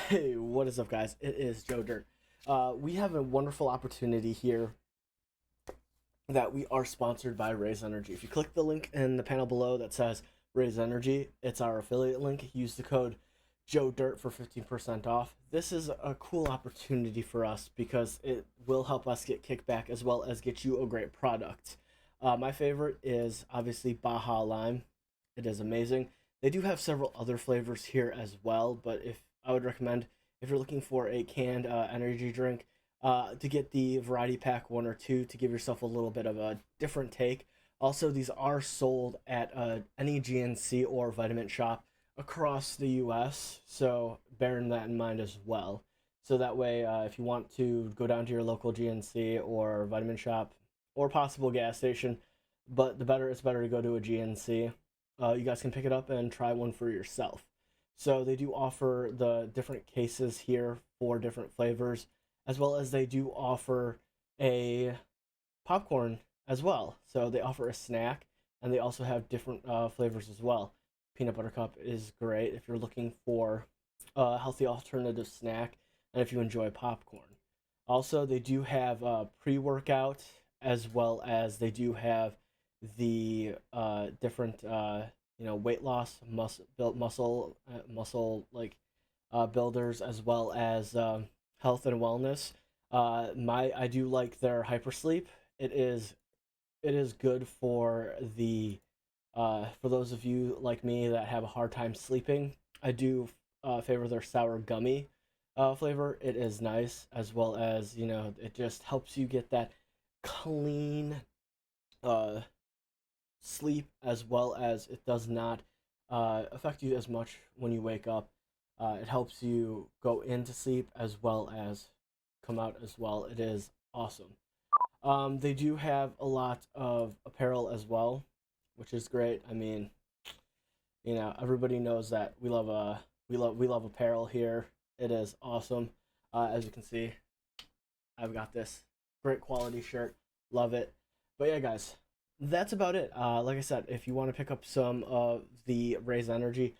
Hey, what is up, guys? It is Joe Dirt. We have a wonderful opportunity here that we are sponsored by Raise Energy. If you click the link in the panel below that says Raise Energy, it's our affiliate link. Use the code Joe Dirt for 15% off. This is a cool opportunity for us because it will help us get kickback as well as get you a great product. My favorite is obviously Baja Lime. It is amazing. They do have several other flavors here as well, but I would recommend if you're looking for a canned energy drink to get the variety pack 1 or 2 to give yourself a little bit of a different take. Also, these are sold at any GNC or vitamin shop across the US, so bearing that in mind as well. So that way, if you want to go down to your local GNC or vitamin shop or possible gas station, but it's better to go to a GNC. You guys can pick it up and try one for yourself. So they do offer the different cases here for different flavors, as well as they do offer a popcorn as well. So they offer a snack, and they also have different flavors as well. Peanut butter cup is great if you're looking for a healthy alternative snack, and if you enjoy popcorn. Also, they do have pre-workout, as well as they do have the different weight loss muscle builders, as well as health and wellness. I do like their hypersleep. It is good for the for those of you like me that have a hard time sleeping. I do favor their sour gummy flavor. It is nice, as well as it just helps you get that clean sleep, as well as it does not affect you as much when you wake up. It helps you go into sleep as well as come out as well. It is awesome. They do have a lot of apparel as well, which is great. I mean, everybody knows that we love apparel here. It is awesome. As you can see, I've got this great quality shirt. Love it. But yeah, guys, that's about it. Like I said, if you want to pick up some of the Raise Energy,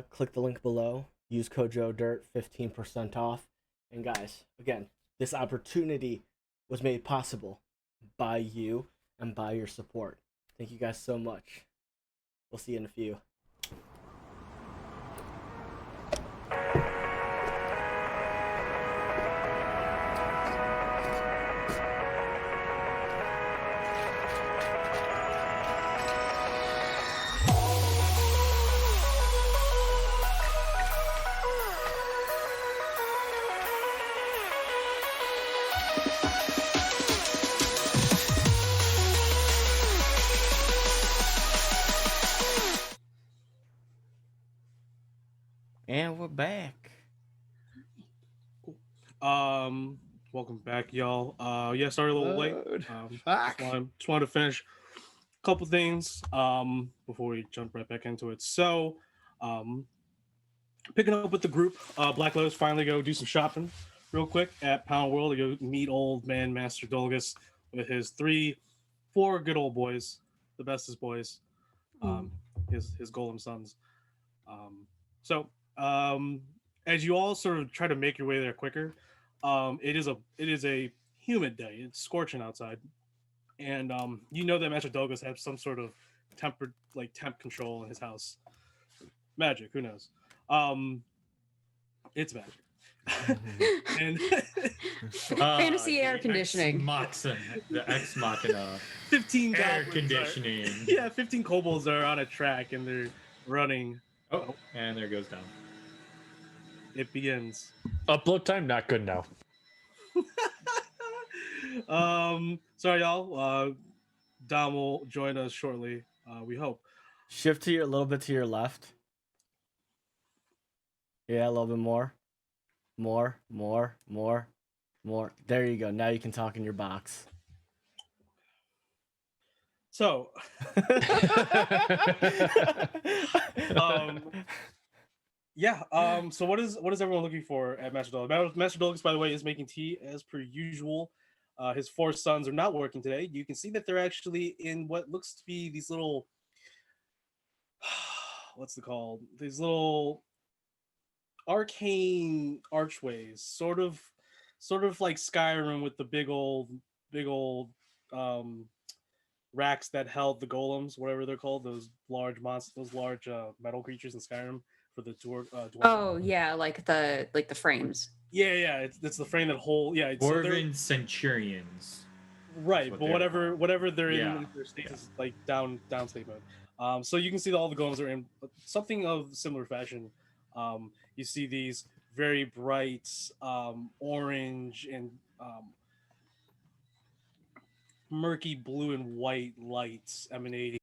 click the link below. Use code JoeDirt, 15% off. And guys, again, this opportunity was made possible by you and by your support. Thank you guys so much. We'll see you in a few. And we're back. Welcome back, y'all. Yeah, sorry a little late. Fuck. Just wanted to finish a couple things before we jump right back into it. So, picking up with the group, Black Lotus finally go do some shopping real quick at Pound World to go meet old man Master Dolgus with his 4 good old boys, the bestest boys, his golem sons. As you all sort of try to make your way there quicker, it is a humid day. It's scorching outside, and that Master Dolgus has some sort of temp control in his house. Magic, who knows? It's magic. And fantasy air conditioning. The Ex Machina. 15 air conditioning. 15 kobolds are on a track and they're running. Oh, and there goes down. It begins. Upload time not good now. Sorry, y'all. Dom will join us shortly. We hope. Shift to a little bit to your left. Yeah, a little bit more. More. There you go. Now you can talk in your box. So, so what is everyone looking for at Master Dolgus? Master Dolgus, by the way, is making tea as per usual. His 4 sons are not working today. You can see that they're actually in what looks to be these little, what's it called? These little arcane archways, sort of like Skyrim with the big old racks that held the golems, whatever they're called, those large monsters, those large metal creatures in Skyrim for the dwarf. Oh yeah, like the frames. Yeah, it's the frame that hold. Yeah, so Dwarven centurions. right, what but they're whatever they're Yeah, in their status, like downstate mode. So you can see that all the golems are in something of similar fashion. You see these very bright orange and murky blue and white lights emanating